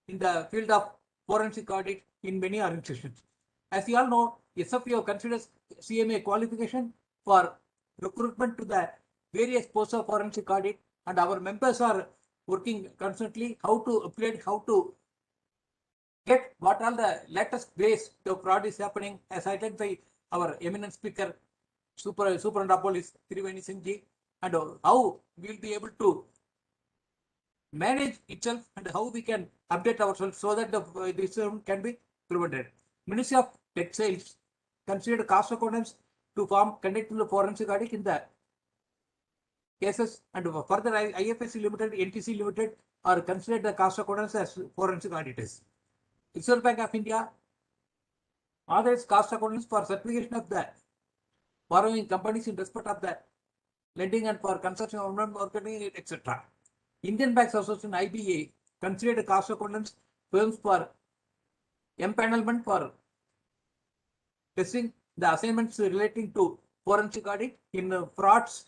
in the field of forensic audit in many organizations. As you all know, SFPO considers CMA qualification for recruitment to the various posts of forensic audit, and our members are working constantly how to upgrade, how to get what all the latest ways the fraud is happening, as cited by our eminent speaker, Superintendent of Police Triveni Singh ji, and how we will be able to manage itself and how we can update ourselves so that this can be prevented. Ministry of Textiles considered cost accountants to form conducting the forensic audit in the cases, and further IFSC Limited, NTC Limited are considered the cost accountants as forensic auditors. Reserve Bank of India authorized cost accountants for certification of the borrowing companies in respect of the lending and for construction, marketing, etc. Indian Banks Association IBA considered cost accountants firms for empanelment for testing the assignments relating to forensic audit in frauds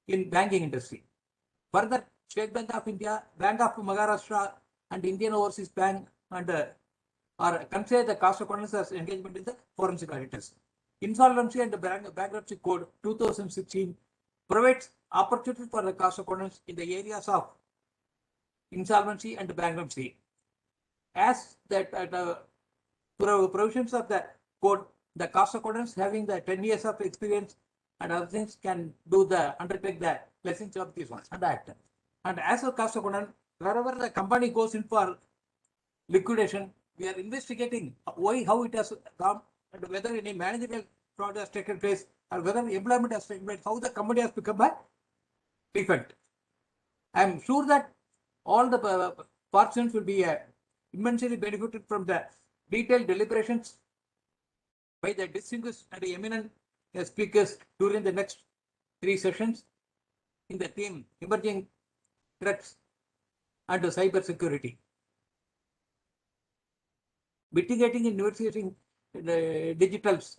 in banking industry. Further, State Bank of India, Bank of Maharashtra, and Indian Overseas Bank and are considered the cost accountants as engagement in the forensic auditors. Insolvency and Bankruptcy Code 2016 provides opportunity for the cost accountants in the areas of insolvency and bankruptcy. As that provisions of the code, the cost accountants having the 10 years of experience and other things can undertake the lessons of this one and act. And as a cost accountant, wherever the company goes in for liquidation, we are investigating how it has come and whether any managerial fraud has taken place or whether employment has taken place, how the company has become a defect. I am sure that all the participants will be immensely benefited from the detailed deliberations by the distinguished and eminent speakers during the next 3 sessions in the theme Emerging Threats and Cyber Security. Mitigating and investigating digitals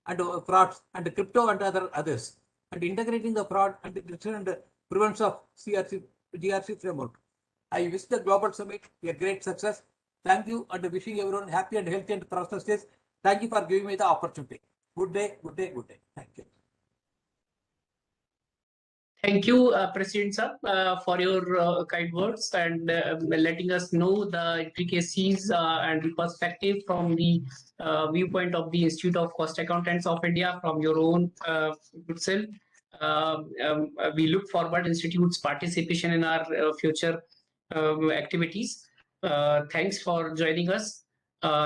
and frauds and crypto and others, and integrating the fraud and detection and prevention of GRC framework. I wish the Global Summit a great success. Thank you, and wishing everyone happy and healthy and prosperous days. Thank you for giving me the opportunity. Good day, good day, good day. Thank you. Thank you, President sir, for your kind words and letting us know the intricacies and the perspective from the viewpoint of the Institute of Cost Accountants of India from your own good self. We look forward Institute's participation in our future activities. Thanks for joining us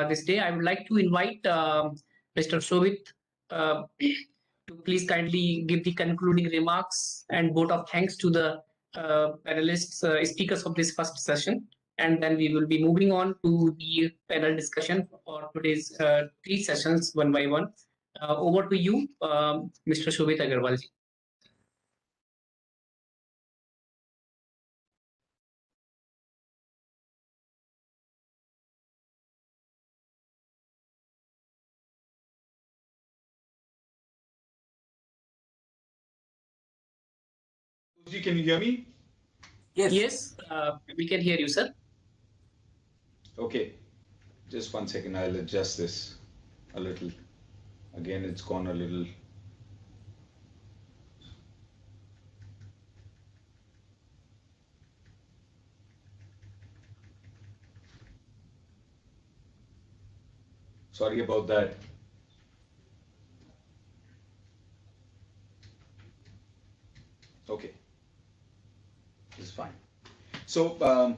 this day. I would like to invite Mr. Shobit to please kindly give the concluding remarks and vote of thanks to the panelists, speakers of this first session. And then we will be moving on to the panel discussion for today's 3 sessions one by one. Over to you, Mr. Shobit Agarwal. Can you hear me? Yes. Yes, we can hear you, sir. Okay, just 1 second. I'll adjust this a little. Again, it's gone a little. Sorry about that. Okay, this is fine. So,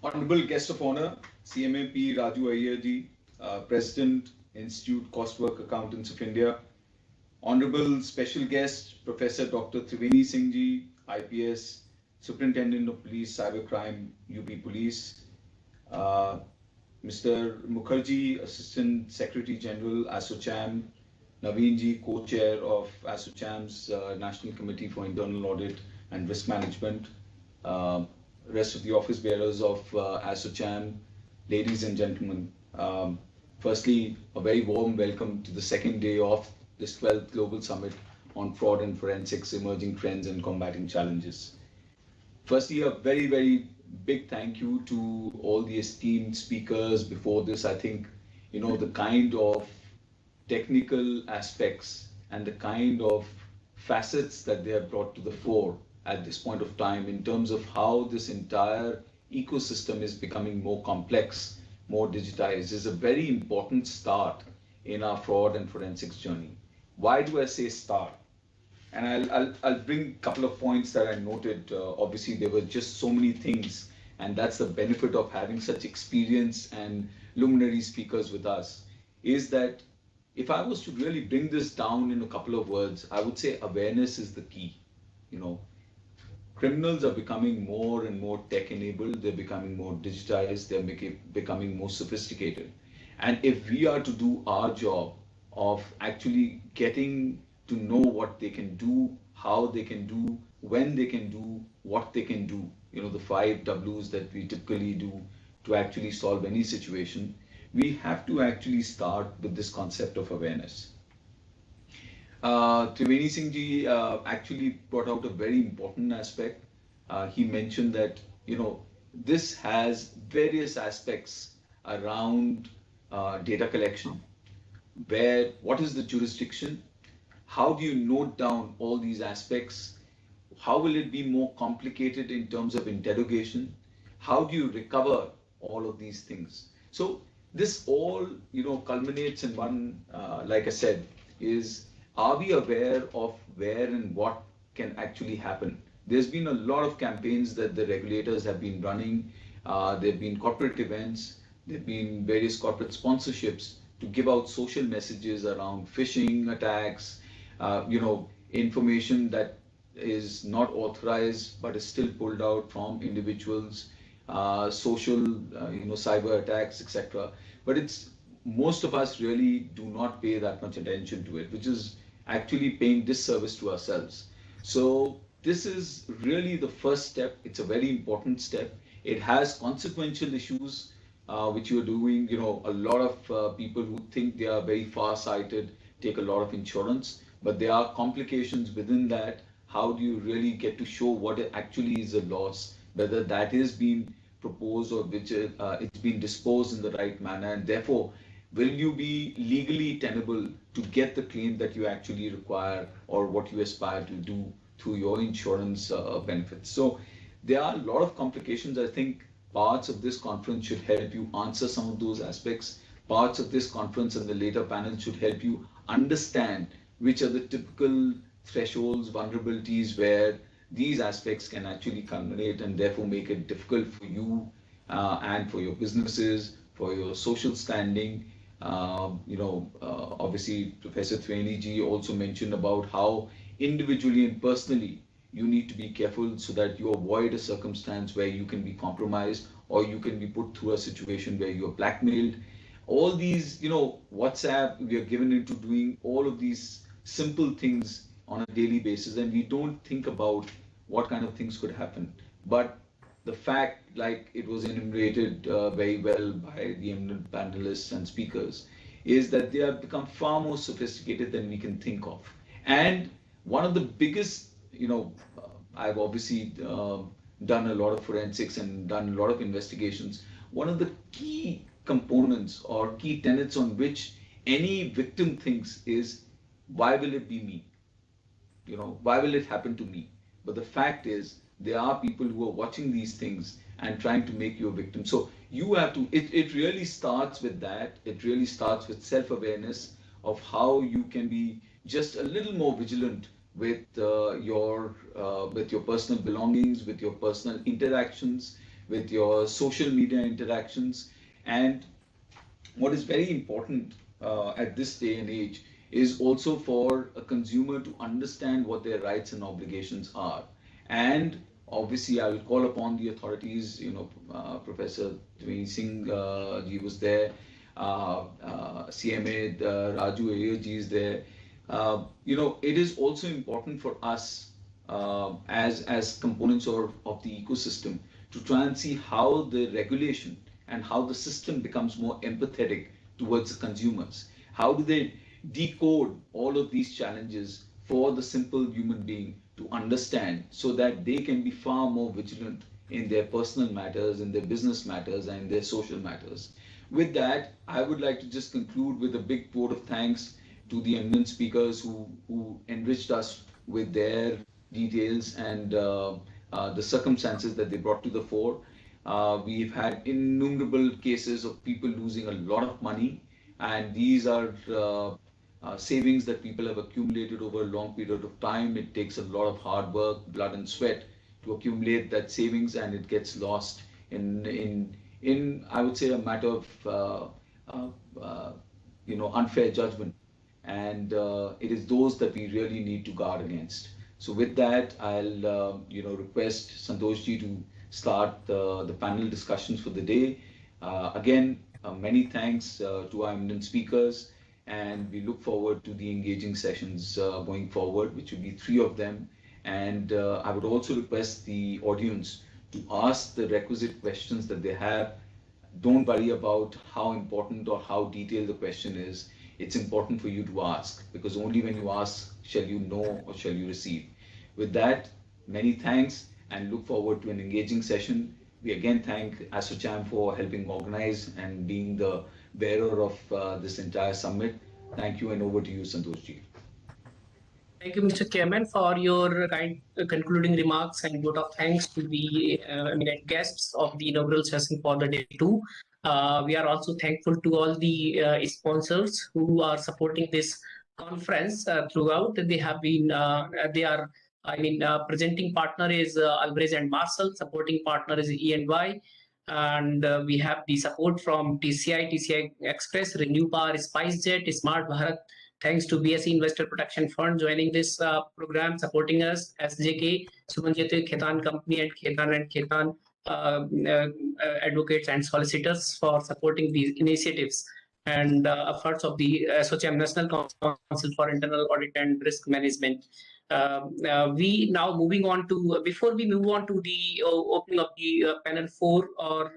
Honorable Guest of Honor, CMA P. Raju Iyer ji, President, Institute Costwork Accountants of India, Honorable Special Guest, Professor Dr. Triveni Singh ji, IPS, Superintendent of Police, Cybercrime, UP Police, Mr. Mukherjee, Assistant Secretary General, ASSOCHAM, Naveen ji, Co-Chair of ASSOCHAM's National Committee for Internal Audit and Risk Management, rest of the office bearers of ASSOCHAM, ladies and gentlemen. Firstly, a very warm welcome to the second day of this 12th Global Summit on Fraud and Forensics, Emerging Trends and Combating Challenges. Firstly, a very, very big thank you to all the esteemed speakers before this. I think, the kind of technical aspects and the kind of facets that they have brought to the fore at this point of time in terms of how this entire ecosystem is becoming more complex, more digitized, is a very important start in our fraud and forensics journey. Why do I say start? And I'll bring a couple of points that I noted. Obviously, there were just so many things, and that's the benefit of having such experience and luminary speakers with us, is that if I was to really bring this down in a couple of words, I would say awareness is the key. Criminals are becoming more and more tech-enabled, they're becoming more digitized, they're becoming more sophisticated. And if we are to do our job of actually getting to know what they can do, how they can do, when they can do, what they can do, the 5 Ws that we typically do to actually solve any situation, we have to actually start with this concept of awareness. Triveni Singh ji actually brought out a very important aspect. He mentioned that, this has various aspects around data collection, what is the jurisdiction, how do you note down all these aspects, how will it be more complicated in terms of interrogation, how do you recover all of these things. So this all, culminates in one, like I said, is, are we aware of where and what can actually happen? There's been a lot of campaigns that the regulators have been running. There have been corporate events, there have been various corporate sponsorships to give out social messages around phishing attacks, information that is not authorized but is still pulled out from individuals, social, cyber attacks, etc. But most of us really do not pay that much attention to it, which is actually paying disservice to ourselves. So this is really the first step. It's a very important step. It has consequential issues, which you're doing. A lot of people who think they are very far-sighted take a lot of insurance, but there are complications within that. How do you really get to show what actually is a loss, whether that is being proposed or which it's been disposed in the right manner, and therefore will you be legally tenable to get the claim that you actually require or what you aspire to do through your insurance benefits. So there are a lot of complications. I think parts of this conference should help you answer some of those aspects. Parts of this conference and the later panel should help you understand which are the typical thresholds, vulnerabilities where these aspects can actually culminate and therefore make it difficult for you and for your businesses, for your social standing. Obviously, Professor Trivedi ji also mentioned about how individually and personally you need to be careful so that you avoid a circumstance where you can be compromised or you can be put through a situation where you are blackmailed. All these, WhatsApp, we are given into doing all of these simple things on a daily basis, and we don't think about what kind of things could happen. But the fact, like it was enumerated very well by the eminent panelists and speakers, is that they have become far more sophisticated than we can think of. And one of the biggest, I've obviously done a lot of forensics and done a lot of investigations. One of the key components or key tenets on which any victim thinks is, why will it be me? Why will it happen to me? But the fact is, there are people who are watching these things and trying to make you a victim. So you have to, it really starts with that. It really starts with self-awareness of how you can be just a little more vigilant with your personal belongings, with your personal interactions, with your social media interactions. And what is very important at this day and age is also for a consumer to understand what their rights and obligations are. And obviously, I will call upon the authorities. Professor Trivedi Singh ji was there, CMA Raju Iyer ji is there. It is also important for us as components of the ecosystem to try and see how the regulation and how the system becomes more empathetic towards the consumers. How do they decode all of these challenges for the simple human being to understand, so that they can be far more vigilant in their personal matters, in their business matters, and in their social matters. With that, I would like to just conclude with a big vote of thanks to the eminent speakers who enriched us with their details and the circumstances that they brought to the fore. We've had innumerable cases of people losing a lot of money, and these are savings that people have accumulated over a long period of time. It takes a lot of hard work, blood and sweat to accumulate that savings, and it gets lost in I would say a matter of unfair judgment. And it is those that we really need to guard against. So with that, I'll request Santosh ji to start the panel discussions for the day. Again, many thanks to our eminent speakers, and we look forward to the engaging sessions going forward, which will be 3 of them. And I would also request the audience to ask the requisite questions that they have. Don't worry about how important or how detailed the question is. It's important for you to ask, because only when you ask shall you know or shall you receive. With that, many thanks, and look forward to an engaging session. We again thank ASSOCHAM for helping organize and being the bearer of this entire summit. Thank you, and over to you, Santosh ji. Thank you, Mr. Chairman, for your kind concluding remarks, and vote of thanks to the eminent guests of the inaugural session for the day 2. We are also thankful to all the sponsors who are supporting this conference throughout. They have been, presenting partner is Alvarez and Marshall, supporting partner is E&Y, and we have the support from TCI Express, Renew Power, SpiceJet, Smart Bharat. Thanks to BSE Investor Protection Fund joining this program, supporting us, SJK, Sumanjit Khetan Company, and Khetan advocates and solicitors for supporting these initiatives and efforts of the ASSOCHAM National Council for Internal Audit and Risk Management. We now moving on to, before we move on to the opening of the panel 4 of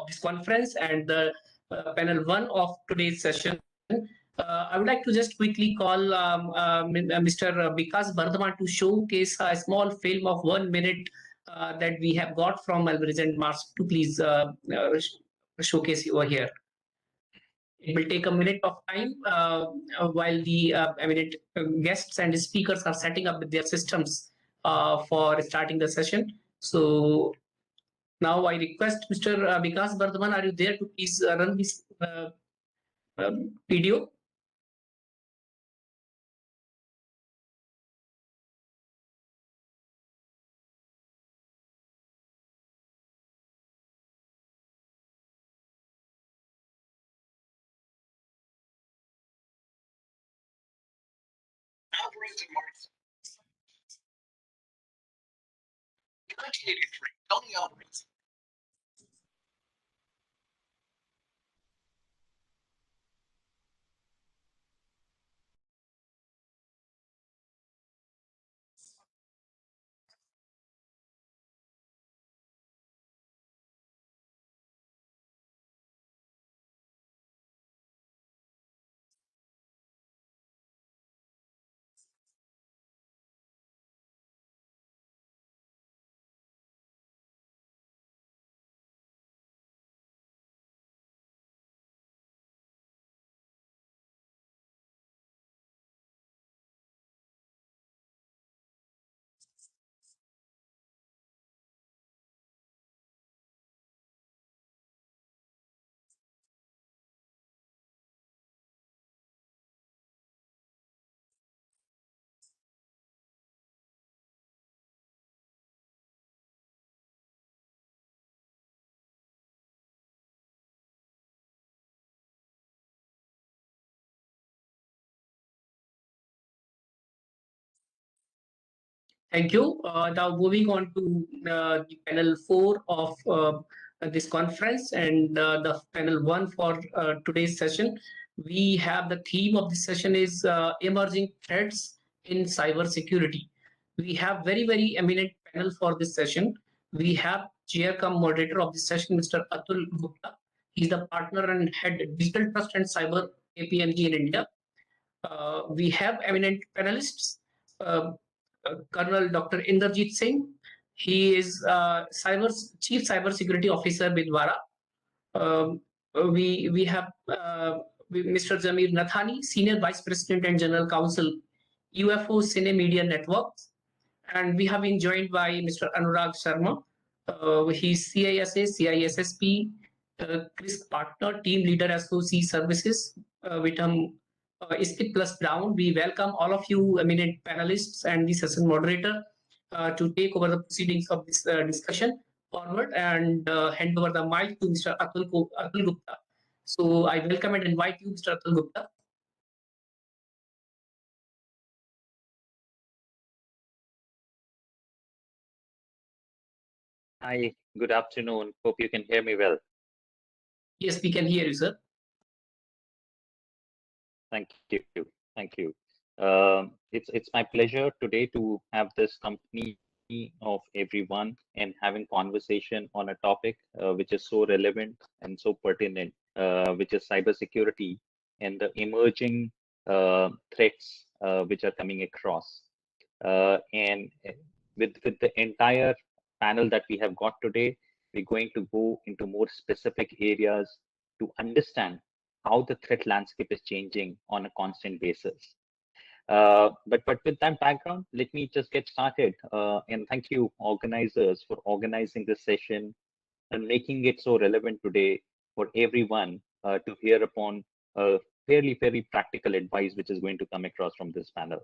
this conference and the panel 1 of today's session, I would like to just quickly call Mr. Vikas Bardhaman to showcase a small film of 1 minute that we have got from Alvarez and Marshall to please showcase over here. It will take a minute of time while the eminent guests and speakers are setting up with their systems for starting the session. So now I request Mr. Vikas Bardhaman, are you there to please run this video? operating market. In 1983, Tony Alvarez. Thank you. Now moving on to the panel 4 of this conference and the panel 1 for today's session. We have the theme of this session is emerging threats in cyber security. We have very eminent panel for this session. We have chair cum moderator of this session, Mr. Atul Gupta. He's the partner and head digital trust and cyber KPMG in India. We have eminent panelists. Colonel Dr. Inderjeet Singh. He is Chief Cybersecurity Officer with Vara. We have Mr. Jamir Nathani, Senior Vice President and General Counsel, UFO Cine Media Networks. And we have been joined by Mr. Anurag Sharma. He's CISA, CISSP, CRISP Partner, Team Leader SOC Services, with Spit Plus Brown. We welcome all of you eminent panelists and the session moderator to take over the proceedings of this discussion forward and hand over the mic to Mr. Atul Gupta. So I welcome and invite you, Mr. Atul Gupta. Hi, good afternoon. Hope you can hear me well. Yes, we can hear you, sir. Thank you. Thank you. It's my pleasure today to have this company of everyone and having conversation on a topic which is so relevant and so pertinent, which is cybersecurity and the emerging threats which are coming across. And with the entire panel that we have got today, we're going to go into more specific areas to understand how the threat landscape is changing on a constant basis. But with that background, let me just get started. And thank you, organizers, for organizing this session and making it so relevant today for everyone to hear upon fairly practical advice which is going to come across from this panel.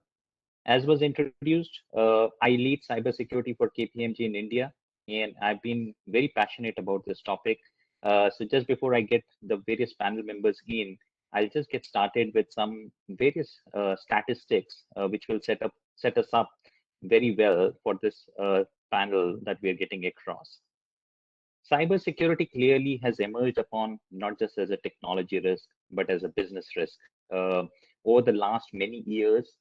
As was introduced, I lead cybersecurity for KPMG in India, and I've been very passionate about this topic. So just before I get the various panel members in, I'll just get started with some various statistics which will set us up very well for this panel that we are getting across. Cybersecurity clearly has emerged upon not just as a technology risk, but as a business risk. Over the last many years,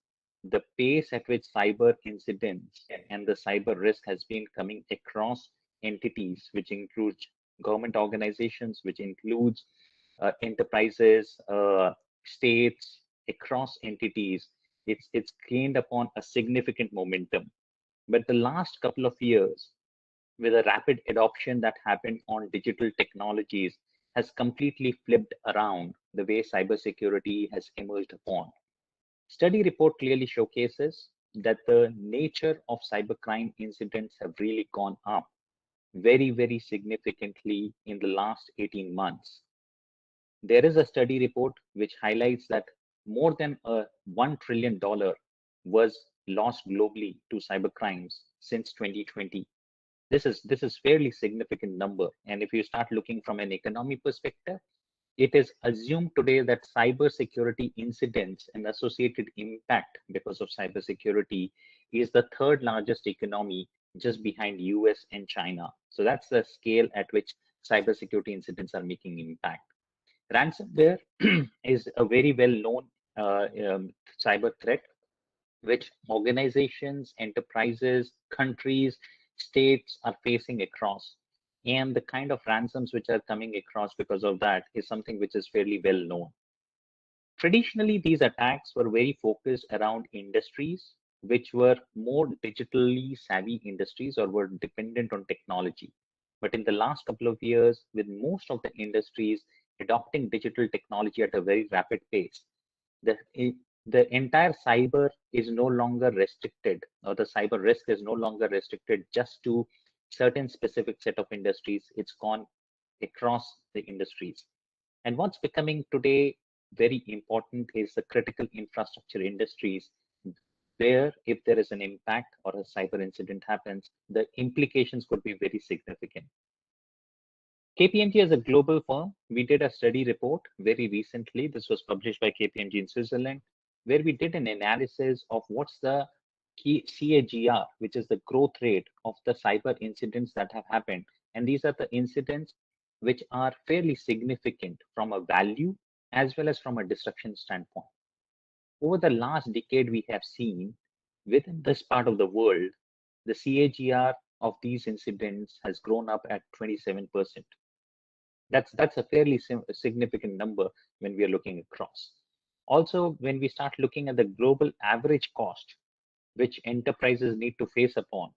the pace at which cyber incidents and the cyber risk has been coming across entities, which includes government organizations, which includes enterprises, states, across entities, it's gained upon a significant momentum. But the last couple of years, with a rapid adoption that happened on digital technologies, has completely flipped around the way cybersecurity has emerged upon. Study report clearly showcases that the nature of cybercrime incidents have really gone up very significantly in the last 18 months. There is a study report which highlights that more than $1 trillion was lost globally to cybercrimes since 2020. This is fairly significant number. And if you start looking from an economy perspective, it is assumed today that cybersecurity incidents and associated impact because of cybersecurity is the third largest economy just behind US and China. So that's the scale at which cybersecurity incidents are making impact. Ransomware is a very well-known cyber threat which organizations, enterprises, countries, states are facing across. And the kind of ransoms which are coming across because of that is something which is fairly well known. Traditionally, these attacks were very focused around industries which were more digitally savvy industries or were dependent on technology. But in the last couple of years, with most of the industries adopting digital technology at a very rapid pace, the the entire cyber is no longer restricted, or the cyber risk is no longer restricted just to certain specific set of industries. It's gone across the industries. And what's becoming today very important is the critical infrastructure industries, where if there is an impact or a cyber incident happens, the implications could be very significant. KPMG as a global firm, we did a study report very recently. This was published by KPMG in Switzerland, where we did an analysis of what's the key CAGR, which is the growth rate of the cyber incidents that have happened. And these are the incidents which are fairly significant from a value as well as from a disruption standpoint. Over the last decade, we have seen within this part of the world, the CAGR of these incidents has grown up at 27%. That's a fairly significant number when we are looking across. Also, when we start looking at the global average cost, which enterprises need to face upon,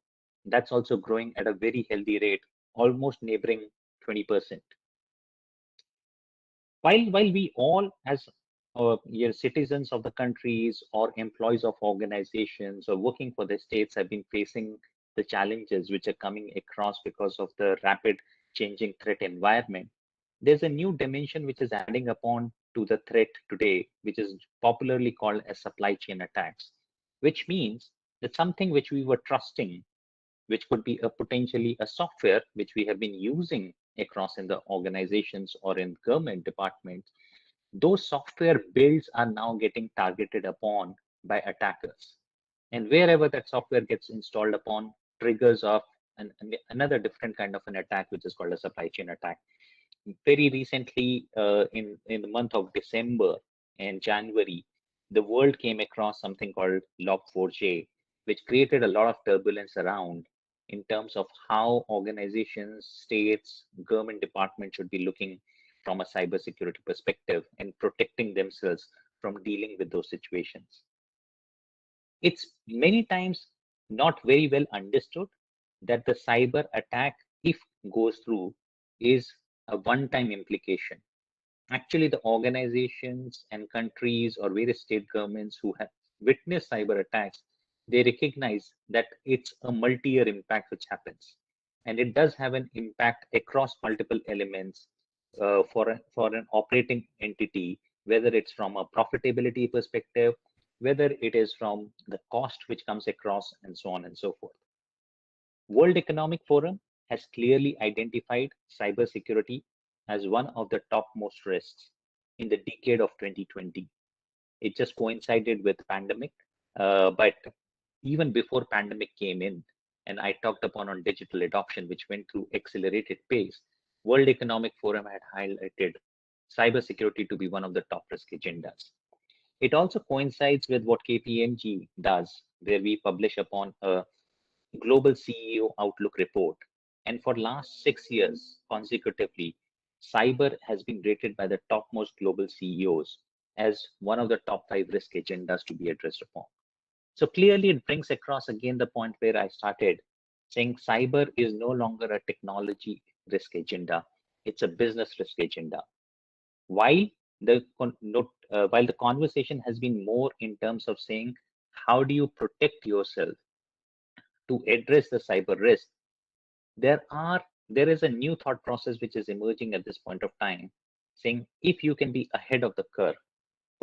that's also growing at a very healthy rate, almost neighboring 20%. While we all as citizens of the countries or employees of organizations or working for the states have been facing the challenges which are coming across because of the rapid changing threat environment, there's a new dimension which is adding upon to the threat today, which is popularly called as supply chain attacks, which means that something which we were trusting, which could be a potentially a software which we have been using across in the organizations or in government departments, those software builds are now getting targeted upon by attackers. And wherever that software gets installed upon, triggers off another different kind of an attack, which is called a supply chain attack. Very recently, in the month of December and January, the world came across something called Log4j, which created a lot of turbulence around in terms of how organizations, states, government departments should be looking from a cybersecurity perspective and protecting themselves from dealing with those situations. It's many times not very well understood that the cyber attack, if goes through, is a one-time implication. Actually, the organizations and countries or various state governments who have witnessed cyber attacks, they recognize that it's a multi-year impact which happens. And it does have an impact across multiple elements for an operating entity, whether it's from a profitability perspective, whether it is from the cost which comes across, and so on and so forth. World Economic Forum has clearly identified cybersecurity as one of the topmost risks in the decade of 2020. It just coincided with pandemic, but even before pandemic came in, and I talked upon on digital adoption, which went through accelerated pace, World Economic Forum had highlighted cybersecurity to be one of the top risk agendas. It also coincides with what KPMG does, where we publish upon a global CEO Outlook report. And for last 6 years consecutively, cyber has been rated by the topmost global CEOs as one of the top 5 risk agendas to be addressed upon. So clearly it brings across again the point where I started saying cyber is no longer a technology risk agenda. It's a business risk agenda. While the conversation has been more in terms of saying, how do you protect yourself to address the cyber risk? There is a new thought process which is emerging at this point of time, saying if you can be ahead of the curve,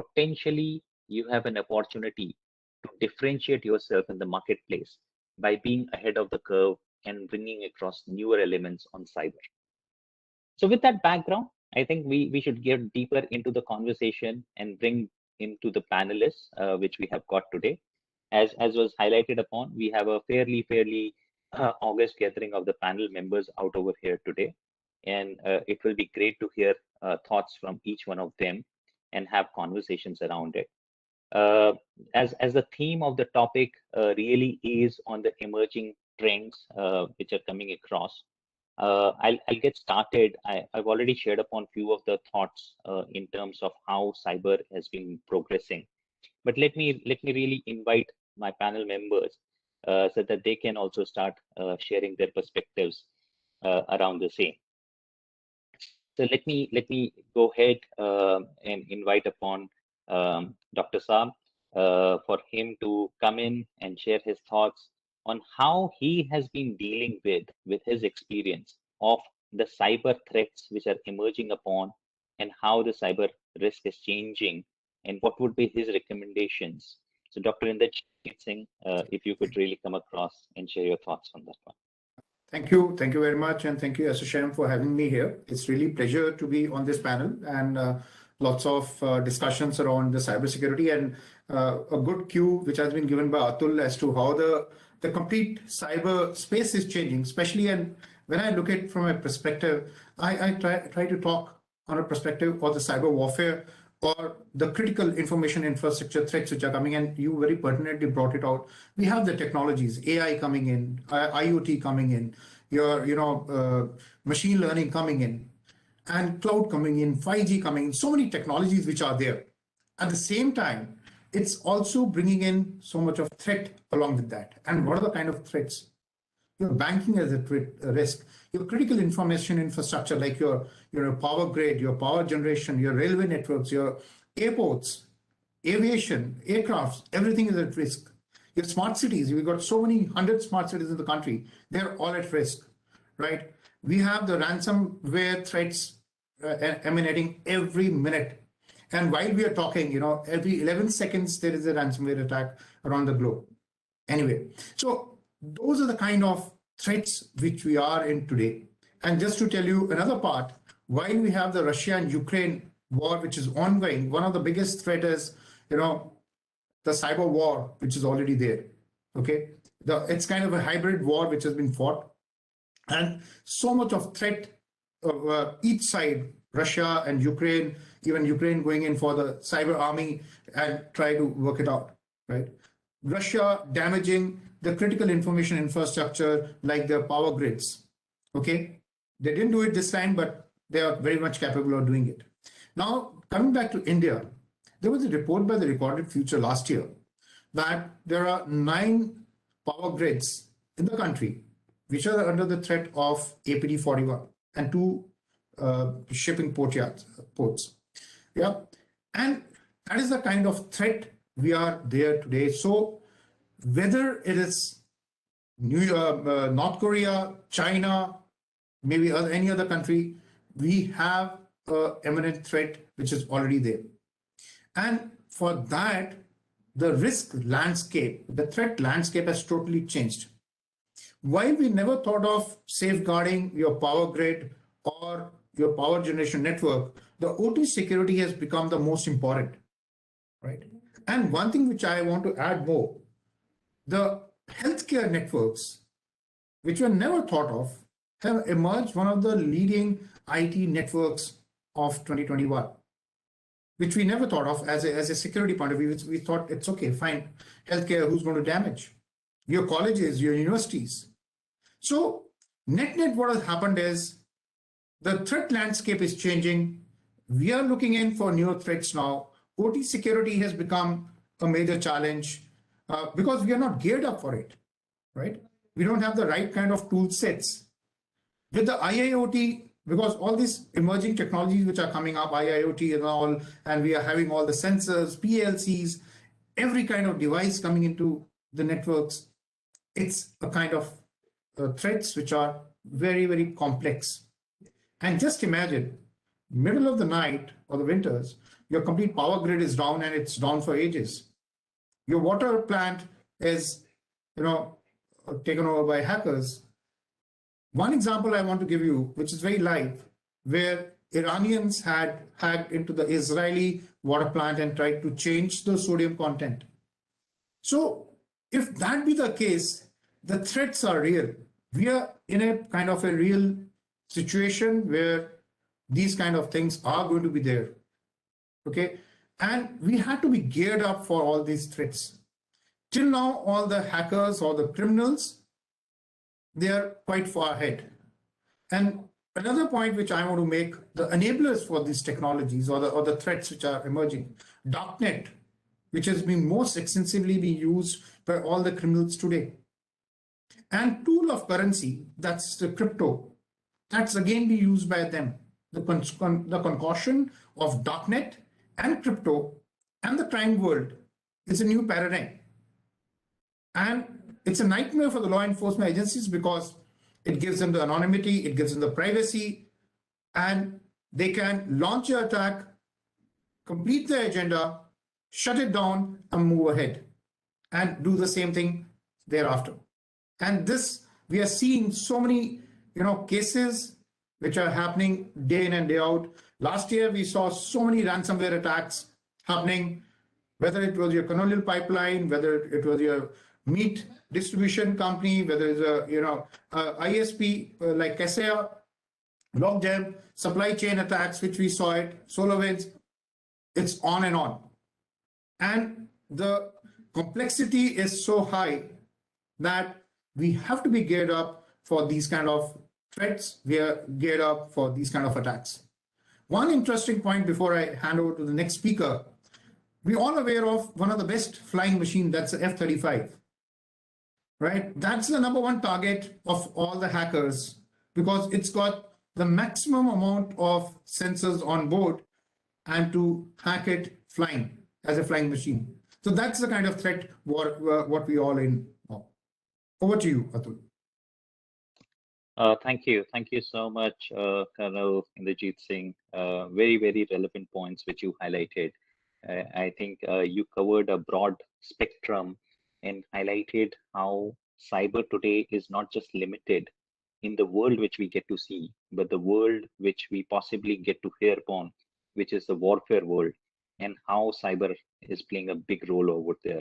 potentially you have an opportunity to differentiate yourself in the marketplace by being ahead of the curve and bringing across newer elements on cyber. So with that background, I think we should get deeper into the conversation and bring into the panelists, which we have got today. As was highlighted upon, we have a fairly august gathering of the panel members out over here today. And it will be great to hear thoughts from each one of them and have conversations around it. As the theme of the topic really is on the emerging trends which are coming across, I'll get started. I've already shared upon few of the thoughts in terms of how cyber has been progressing. But let me really invite my panel members so that they can also start sharing their perspectives around the same. So let me go ahead and invite upon Dr. Saab for him to come in and share his thoughts on how he has been dealing with his experience of the cyber threats which are emerging upon, and how the cyber risk is changing, and what would be his recommendations. So Dr. Inderjeet Singh, if you could really come across and share your thoughts on that one. Thank you very much, and thank you, ASSOCHAM, for having me here. It's really a pleasure to be on this panel, and lots of discussions around the cybersecurity, and a good cue which has been given by Atul as to how the complete cyber space is changing, especially. And when I look at it from a perspective, I try to talk on a perspective of the cyber warfare or the critical information infrastructure threats which are coming, and you very pertinently brought it out. We have the technologies, AI coming in, IoT coming in, machine learning coming in, and cloud coming in, 5G coming in, so many technologies which are there. At the same time, it's also bringing in so much of threat along with that. And what are the kind of threats? Your banking as a risk, your critical information infrastructure like your power grid, your power generation, your railway networks, your airports, aviation, aircrafts, everything is at risk. Your smart cities, we've got so many 100 smart cities in the country, they're all at risk, right? We have the ransomware threats emanating every minute. And while we are talking, every 11 seconds, there is a ransomware attack around the globe. Anyway, so those are the kind of threats which we are in today. And just to tell you another part, while we have the Russia and Ukraine war, which is ongoing, one of the biggest threat is, the cyber war, which is already there. Okay, it's kind of a hybrid war which has been fought, and so much of threat of each side, Russia and Ukraine, even Ukraine going in for the cyber army and try to work it out, right? Russia damaging the critical information infrastructure like their power grids. Okay, they didn't do it this time, but they are very much capable of doing it. Now, coming back to India, there was a report by the Recorded Future last year that there are 9 power grids in the country which are under the threat of APT 41 and 2 shipping ports. Yeah, and that is the kind of threat we are there today. So whether it is North Korea, China, maybe any other country, we have an imminent threat which is already there. And for that, the risk landscape, the threat landscape has totally changed. While we never thought of safeguarding your power grid or your power generation network, the OT security has become the most important, right? And one thing which I want to add more, the healthcare networks, which were never thought of, have emerged one of the leading IT networks of 2021, which we never thought of as a security point of view. We thought it's okay, fine, healthcare, who's going to damage? Your colleges, your universities. So net, what has happened is the threat landscape is changing. We are looking in for newer threats now. OT security has become a major challenge because we are not geared up for it, right? We don't have the right kind of tool sets. With the IIoT, because all these emerging technologies which are coming up, IIoT and all, and we are having all the sensors, PLCs, every kind of device coming into the networks, it's a kind of threats which are very, very complex. And just imagine, middle of the night or the winters, your complete power grid is down and it's down for ages. Your water plant is, taken over by hackers. One example I want to give you, which is very live, where Iranians had hacked into the Israeli water plant and tried to change the sodium content. So if that be the case, the threats are real. We are in a kind of a real situation where these kind of things are going to be there. Okay. And we had to be geared up for all these threats. Till now, all the hackers or the criminals, they are quite far ahead. And another point which I want to make, the enablers for these technologies or the threats which are emerging, darknet, which has been most extensively being used by all the criminals today. And tool of currency, that's the crypto, that's again be used by them. The concoction of darknet and crypto and the crime world is a new paradigm. And it's a nightmare for the law enforcement agencies because it gives them the anonymity, it gives them the privacy, and they can launch an attack, complete their agenda, shut it down, and move ahead and do the same thing thereafter. And this, we are seeing so many, cases which are happening day in and day out. Last year, we saw so many ransomware attacks happening, whether it was your colonial pipeline, whether it was your meat distribution company, whether it's a ISP like Kaseya, Logjam, supply chain attacks, which we saw it, SolarWinds, it's on and on. And the complexity is so high that we have to be geared up for these kind of threats. We are geared up for these kind of attacks. One interesting point before I hand over to the next speaker, we're all aware of one of the best flying machines, that's the F-35. Right? That's the number one target of all the hackers because it's got the maximum amount of sensors on board and to hack it flying as a flying machine. So that's the kind of threat what we all in now. Over to you, Atul. Thank you. Thank you so much, Colonel Inderjeet Singh. Very, very relevant points which you highlighted. I think you covered a broad spectrum and highlighted how cyber today is not just limited in the world which we get to see, but the world which we possibly get to hear upon, which is the warfare world, and how cyber is playing a big role over there.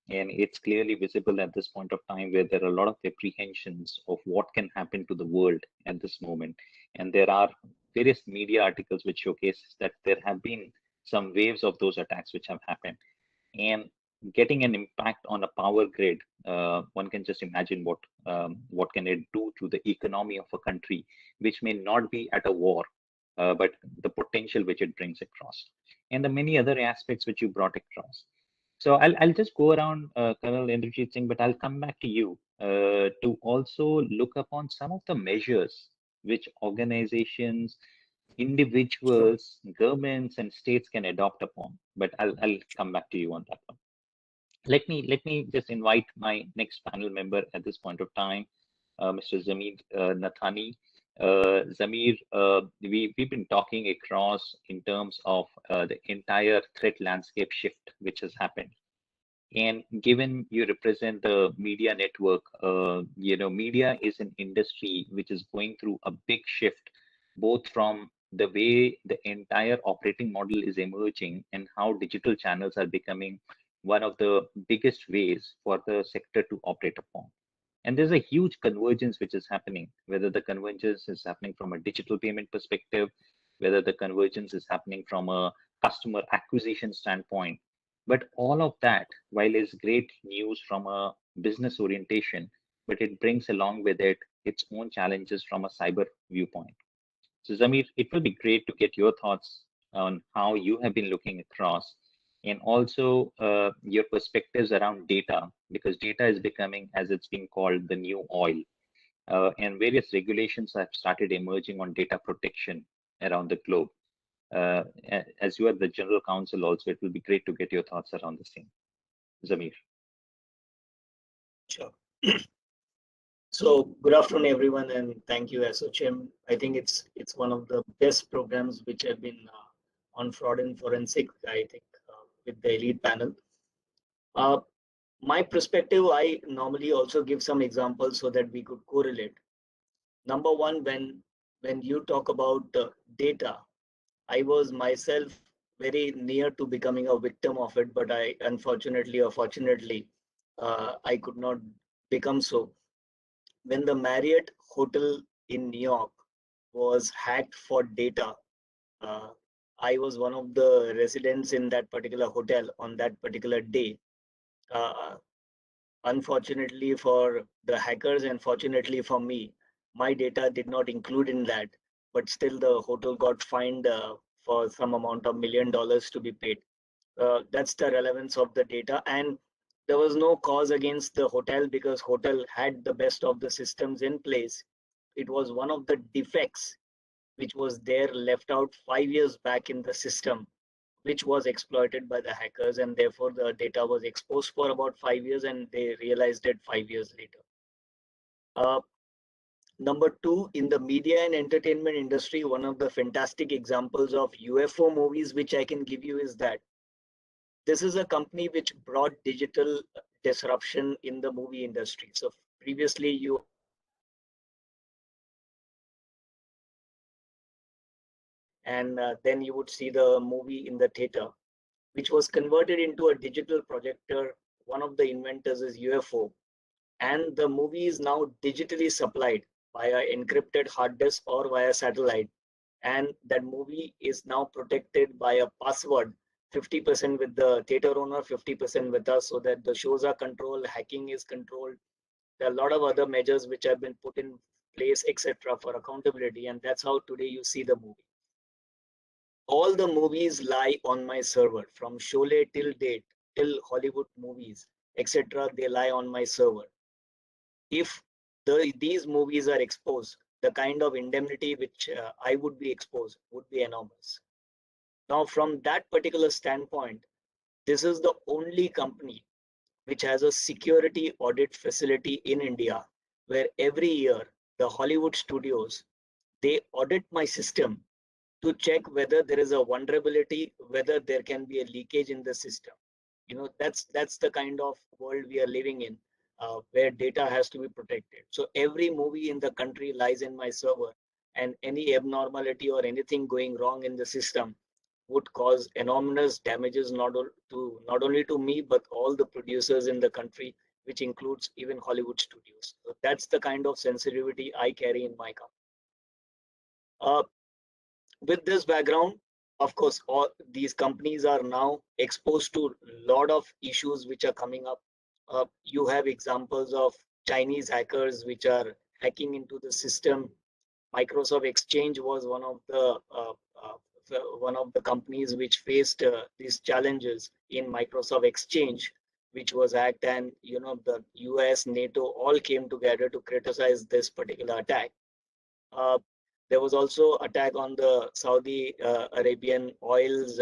And it's clearly visible at this point of time where there are a lot of apprehensions of what can happen to the world at this moment. And there are various media articles which showcase that there have been some waves of those attacks which have happened. And getting an impact on a power grid, one can just imagine what can it do to the economy of a country, which may not be at a war, but the potential which it brings across, and the many other aspects which you brought across. So I'll just go around, Colonel Inderjeet Singh, but I'll come back to you to also look upon some of the measures which organizations, individuals, governments, and states can adopt upon. But I'll come back to you on that one. Let me just invite my next panel member at this point of time, Mr. Zamir Nathani. Zamir, we've been talking across in terms of the entire threat landscape shift which has happened. And given you represent the media network, media is an industry which is going through a big shift, both from the way the entire operating model is emerging and how digital channels are becoming one of the biggest ways for the sector to operate upon. And there's a huge convergence which is happening, whether the convergence is happening from a digital payment perspective, whether the convergence is happening from a customer acquisition standpoint. But all of that, while is great news from a business orientation, but it brings along with it its own challenges from a cyber viewpoint. So Zamir, it will be great to get your thoughts on how you have been looking across, and also your perspectives around data, because data is becoming, as it's being called, the new oil. And various regulations have started emerging on data protection around the globe. As you are the General Counsel also, it will be great to get your thoughts around the same. Zamir. Sure. So good afternoon, everyone, and thank you, ASSOCHAM. I think it's one of the best programs which have been on fraud and forensic, I think, with the elite panel. My perspective, I normally also give some examples so that we could correlate. Number one, when when you talk about data, I was myself very near to becoming a victim of it, but I unfortunately or fortunately, I could not become so. When the Marriott Hotel in New York was hacked for data, I was one of the residents in that particular hotel on that particular day. Unfortunately for the hackers and fortunately for me, my data did not include in that, but still the hotel got fined for some amount of $1 million to be paid. That's the relevance of the data. And there was no cause against the hotel because hotel had the best of the systems in place. It was one of the defects which was there left out 5 years back in the system, which was exploited by the hackers, and therefore the data was exposed for about 5 years and they realized it 5 years later. Number two, in the media and entertainment industry, one of the fantastic examples of UFO movies which I can give you is that this is a company which brought digital disruption in the movie industry. So previously you and then you would see the movie in the theater, which was converted into a digital projector. One of the inventors is UFO, and the movie is now digitally supplied via encrypted hard disk or via satellite, and that movie is now protected by a password, 50% with the theater owner, 50% with us, so that the shows are controlled, hacking is controlled. There are a lot of other measures which have been put in place, etc., for accountability, and that's how today you see the movie. All the movies lie on my server, from Sholay till date, till Hollywood movies, etc. They lie on my server. If these movies are exposed, the kind of indemnity which I would be exposed would be enormous. Now, from that particular standpoint, this is the only company which has a security audit facility in India, where every year the Hollywood studios, they audit my system to check whether there is a vulnerability, whether there can be a leakage in the system. You know, that's the kind of world we are living in, where data has to be protected. So every movie in the country lies in my server, and any abnormality or anything going wrong in the system would cause enormous damages not only to me but all the producers in the country, which includes even Hollywood studios. So that's the kind of sensitivity I carry in my company. With this background, of course, all these companies are now exposed to a lot of issues which are coming up. You have examples of Chinese hackers which are hacking into the system. Microsoft Exchange was one of the companies which faced these challenges in Microsoft Exchange, which was hacked, and you know the US, NATO all came together to criticize this particular attack. There was also attack on the Saudi Arabian oil's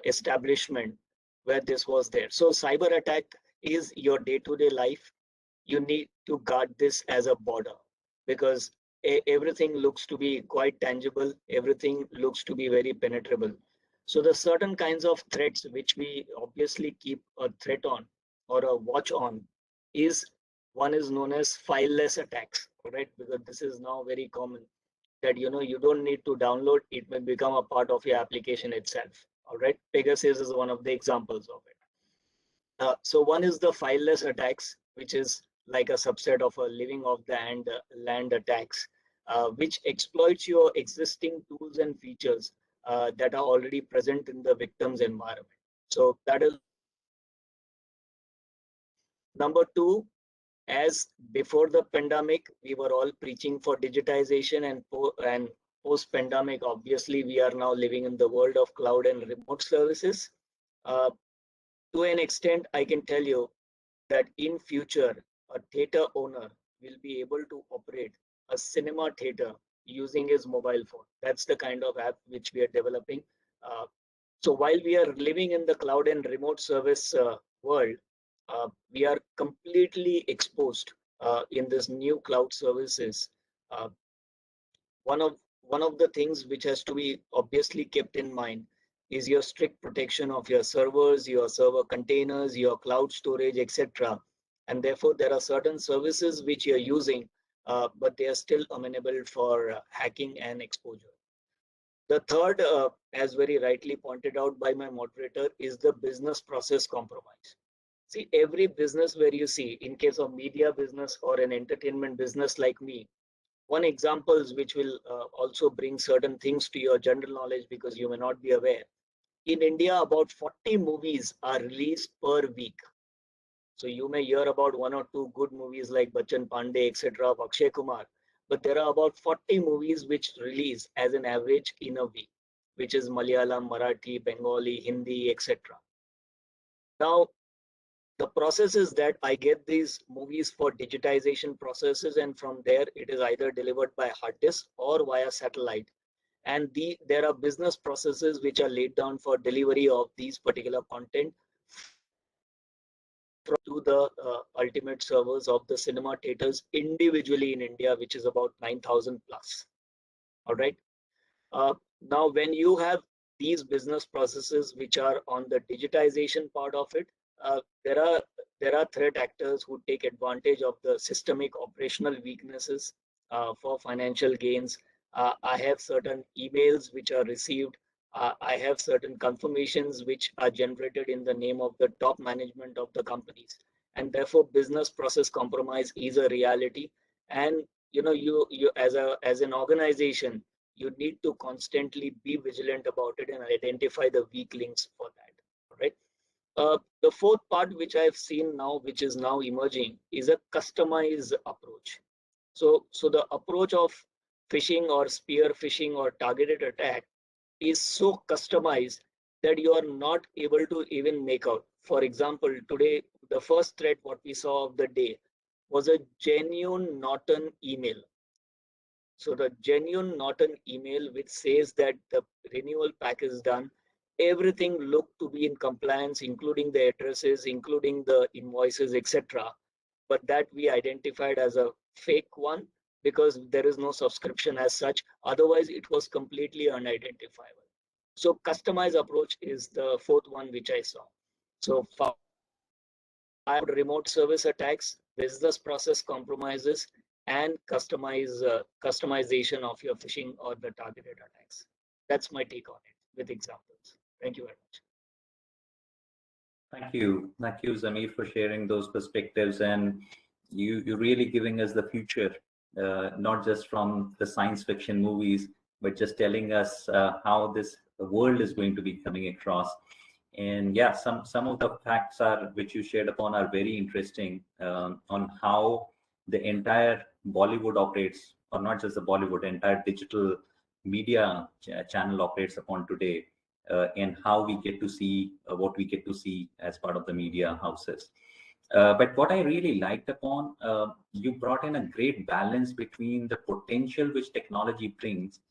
establishment where this was there. So cyber attack is your day-to-day life. You need to guard this as a border because everything looks to be quite tangible. Everything looks to be very penetrable. So the certain kinds of threats which we obviously keep a threat on or a watch on is one is known as fileless attacks, right? Because this is now very common that you don't need to download, it may become a part of your application itself. All right, Pegasus is one of the examples of it. So one is the fileless attacks, which is like a subset of a living off the land attacks, which exploits your existing tools and features that are already present in the victim's environment. So that is number two. As before the pandemic, we were all preaching for digitization, and post-pandemic, obviously, we are now living in the world of cloud and remote services. To an extent, I can tell you that in future, a theater owner will be able to operate a cinema theater using his mobile phone. That's the kind of app which we are developing. So while we are living in the cloud and remote service world, we are completely exposed in this new cloud services. One of the things which has to be obviously kept in mind is your strict protection of your servers, your server containers, your cloud storage, etc. And therefore, there are certain services which you're using but they are still amenable for hacking and exposure. The third, as very rightly pointed out by my moderator, is the business process compromise. See, every business where you see, in case of media business or an entertainment business like me, one examples which will also bring certain things to your general knowledge because you may not be aware. In India, about 40 movies are released per week. So you may hear about one or two good movies like Bachchan Pandey, etc. of Akshay Kumar, but there are about 40 movies which release as an average in a week, which is Malayalam, Marathi, Bengali, Hindi, etc. Now, the process is that I get these movies for digitization processes, and from there it is either delivered by hard disk or via satellite. And there are business processes which are laid down for delivery of these particular content to the ultimate servers of the cinema theaters individually in India, which is about 9,000 plus. All right. Now, when you have these business processes which are on the digitization part of it, there are threat actors who take advantage of the systemic operational weaknesses for financial gains. I have certain emails which are received. I have certain confirmations which are generated in the name of the top management of the companies, and therefore business process compromise is a reality. And you as an organization, you need to constantly be vigilant about it and identify the weak links for that. All right. The fourth part, which I've seen now, which is now emerging, is a customized approach. So the approach of phishing or spear phishing or targeted attack is so customized that you are not able to even make out. For example, today, the first threat what we saw of the day was a genuine Norton email. So the genuine Norton email which says that the renewal pack is done, everything looked to be in compliance, including the addresses, including the invoices, etc. But that we identified as a fake one because there is no subscription as such. Otherwise, it was completely unidentifiable. So customized approach is the fourth one which I saw. So I have remote service attacks, business process compromises, and customization of your phishing or the targeted attacks. That's my take on it with examples. Thank you very much. Thank you, Zamir, for sharing those perspectives, and you really giving us the future, not just from the science fiction movies, but just telling us how this world is going to be coming across. And yeah, some of the facts which you shared upon are very interesting on how the entire Bollywood operates, or not just the Bollywood, entire digital media channel operates upon today, and how we get to see what we get to see as part of the media houses. But what I really liked upon, you brought in a great balance between the potential which technology brings,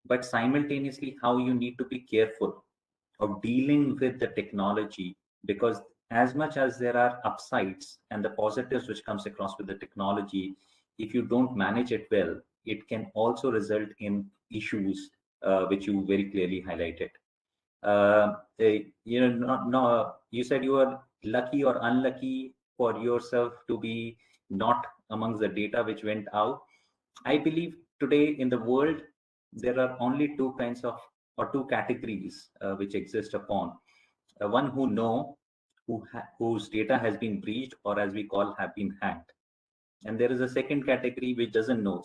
but simultaneously how you need to be careful of dealing with the technology, because as much as there are upsides and the positives which comes across with the technology, if you don't manage it well, it can also result in issues which you very clearly highlighted. You said you were lucky or unlucky for yourself to be not amongst the data which went out. I believe today in the world, there are only two kinds of, or two categories which exist upon. One who know whose data has been breached, or as we call, have been hacked. And there is a second category which doesn't know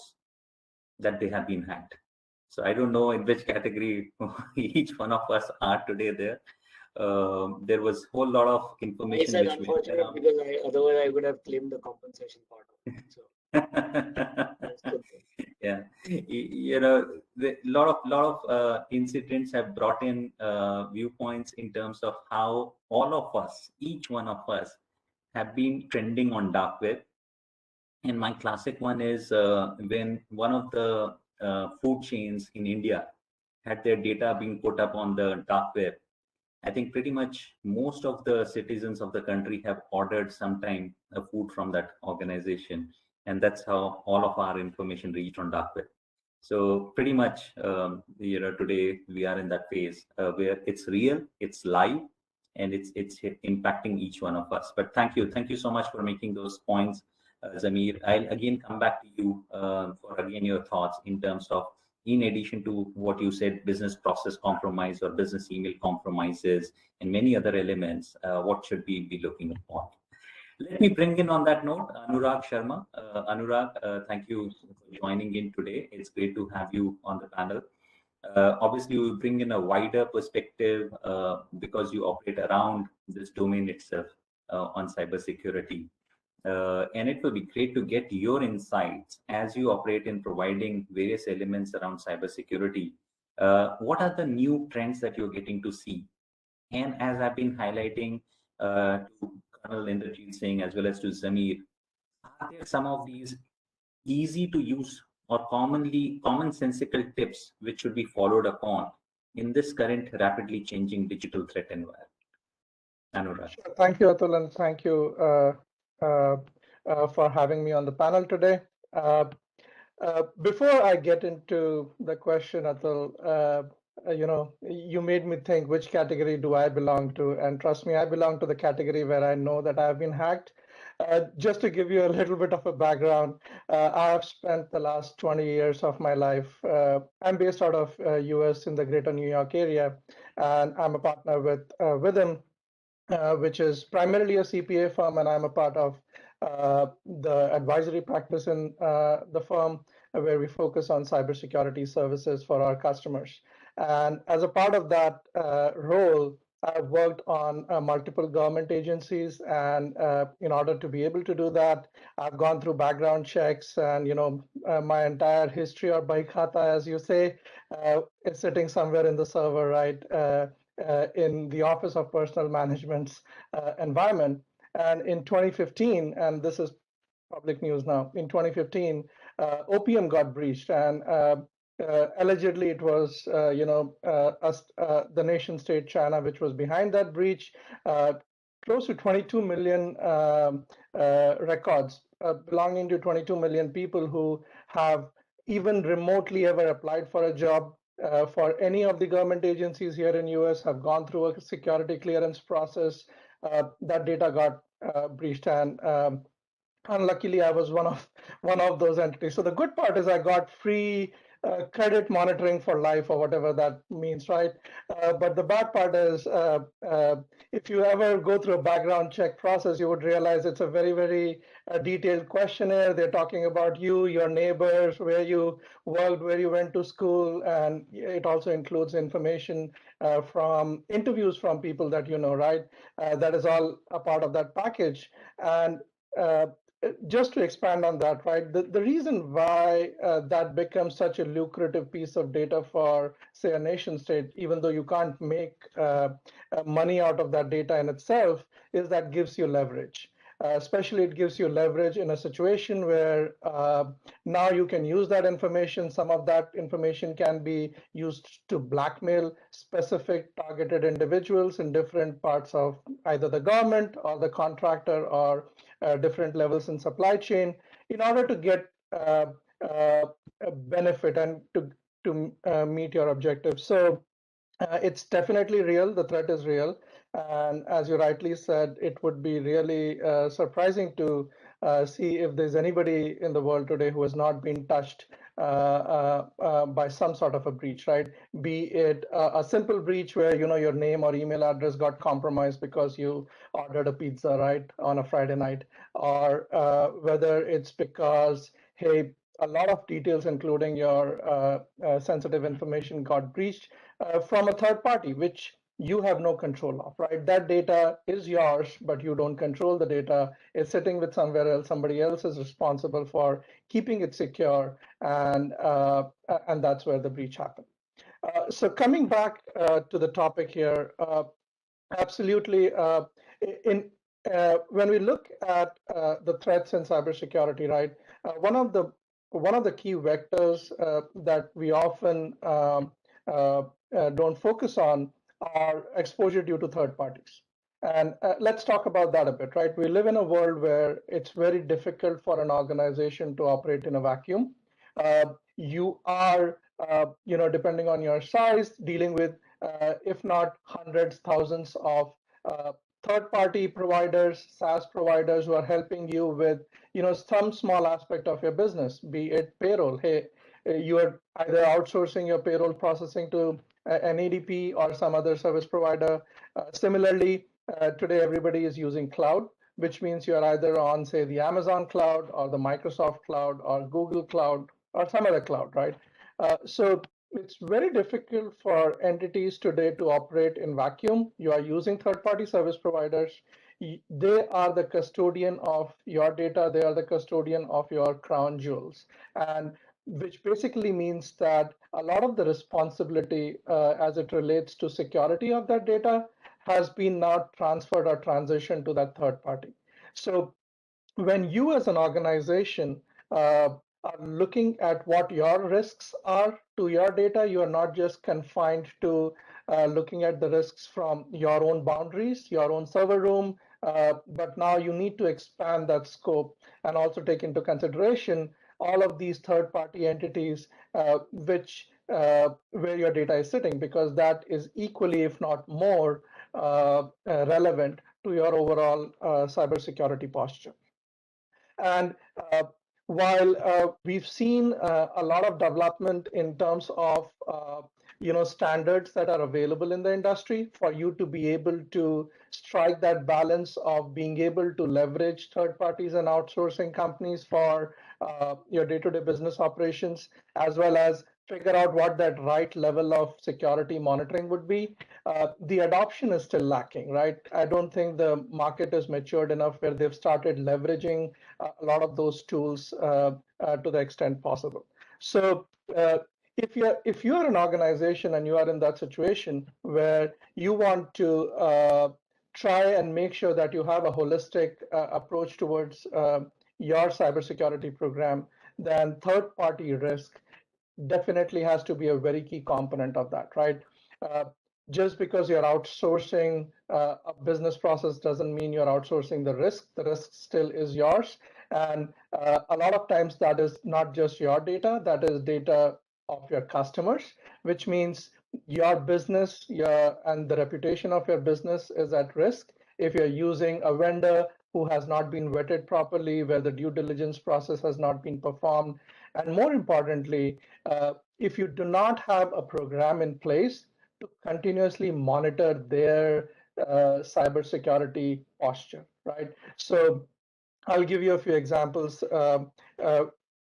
that they have been hacked. So I don't know in which category each one of us are today there. There was a whole lot of information. I said unfortunate because otherwise I would have claimed the compensation part of it. So. Yeah, a lot of incidents have brought in viewpoints in terms of how all of us, each one of us, have been trending on dark web. And my classic one is when one of the food chains in India had their data being put up on the dark web. I think pretty much most of the citizens of the country have ordered sometime a food from that organization. And that's how all of our information reached on dark web. So pretty much, today we are in that phase where it's real, it's live, and it's impacting each one of us. But thank you so much for making those points. Zamir, I'll again come back to you for again your thoughts in terms of, in addition to what you said, business process compromise or business email compromises and many other elements, what should we be looking upon? Let me bring in on that note Anurag Sharma. Anurag, thank you for joining in today. It's great to have you on the panel. Obviously, you bring in a wider perspective because you operate around this domain itself on cybersecurity. And it will be great to get your insights as you operate in providing various elements around cybersecurity. What are the new trends that you're getting to see? And as I've been highlighting to Colonel Inderjeet Singh as well as to Zamir, are there some of these easy to use or commonsensical tips which should be followed upon in this current rapidly changing digital threat environment? Anurag. Sure. Thank you, Atul, and thank you for having me on the panel today. Before I get into the question, Atul, you made me think, which category do I belong to? And trust me, I belong to the category where I know that I've been hacked. Just to give you a little bit of a background, I have spent the last 20 years of my life. I'm based out of US in the greater New York area, and I'm a partner with Witham, which is primarily a CPA firm, and I'm a part of the advisory practice in the firm, where we focus on cybersecurity services for our customers. And as a part of that role, I've worked on multiple government agencies, and in order to be able to do that, I've gone through background checks, and my entire history, or baikata, as you say, is sitting somewhere in the server, right, in the Office of Personnel Management's environment. And in 2015, and this is public news now, in 2015, OPM got breached, and allegedly it was the nation state China which was behind that breach. Close to 22 million records belonging to 22 million people who have even remotely ever applied for a job for any of the government agencies here in US have gone through a security clearance process. That data got breached, and unluckily I was one of those entities. So the good part is I got free credit monitoring for life, or whatever that means, right? But the bad part is if you ever go through a background check process, you would realize it's a very, very detailed questionnaire. They're talking about you, your neighbors, where you worked, where you went to school, and it also includes information from interviews from people that you know, right? That is all a part of that package. And just to expand on that, right, the reason why that becomes such a lucrative piece of data for, say, a nation state, even though you can't make money out of that data in itself, is that gives you leverage. Especially it gives you leverage in a situation where now you can use that information. Some of that information can be used to blackmail specific targeted individuals in different parts of either the government or the contractor or different levels in supply chain in order to get a benefit and to meet your objectives. So it's definitely real. The threat is real. And as you rightly said, it would be really surprising to see if there's anybody in the world today who has not been touched by some sort of a breach, right? Be it a simple breach where your name or email address got compromised because you ordered a pizza, right, on a Friday night, or whether it's because, hey, a lot of details, including your sensitive information, got breached from a third party, which you have no control of, right? That data is yours, but you don't control the data. It's sitting with somewhere else. Somebody else is responsible for keeping it secure, and that's where the breach happened. So coming back to the topic here, absolutely. When we look at the threats in cybersecurity, right, one of the key vectors that we often don't focus on are exposure due to third parties. And let's talk about that a bit, right? We live in a world where it's very difficult for an organization to operate in a vacuum. You are, depending on your size, dealing with, if not hundreds, thousands of third-party providers, SaaS providers who are helping you with, some small aspect of your business, be it payroll. Hey, you are either outsourcing your payroll processing to an ADP or some other service provider. Similarly, today everybody is using cloud, which means you're either on, say, the Amazon cloud or the Microsoft cloud or Google cloud or some other cloud, right? So it's very difficult for entities today to operate in vacuum. You are using third-party service providers. They are the custodian of your data. They are the custodian of your crown jewels, and which basically means that a lot of the responsibility as it relates to security of that data has been now transferred or transitioned to that third party. So when you as an organization are looking at what your risks are to your data, you are not just confined to looking at the risks from your own boundaries, your own server room, but now you need to expand that scope and also take into consideration all of these third-party entities where your data is sitting, because that is equally, if not more, relevant to your overall cybersecurity posture. And while we've seen a lot of development in terms of standards that are available in the industry for you to be able to strike that balance of being able to leverage third parties and outsourcing companies for your day-to-day business operations, as well as figure out what that right level of security monitoring would be, the adoption is still lacking, right? I don't think the market is matured enough where they've started leveraging a lot of those tools to the extent possible. So if you're an organization and you are in that situation where you want to try and make sure that you have a holistic approach towards your cybersecurity program, then third-party risk definitely has to be a very key component of that, right? Just because you're outsourcing a business process doesn't mean you're outsourcing the risk. The risk still is yours. And a lot of times that is not just your data, that is data of your customers, which means your business and the reputation of your business is at risk if you're using a vendor who has not been vetted properly, where the due diligence process has not been performed. And more importantly, if you do not have a program in place to continuously monitor their cybersecurity posture, right? So I'll give you a few examples,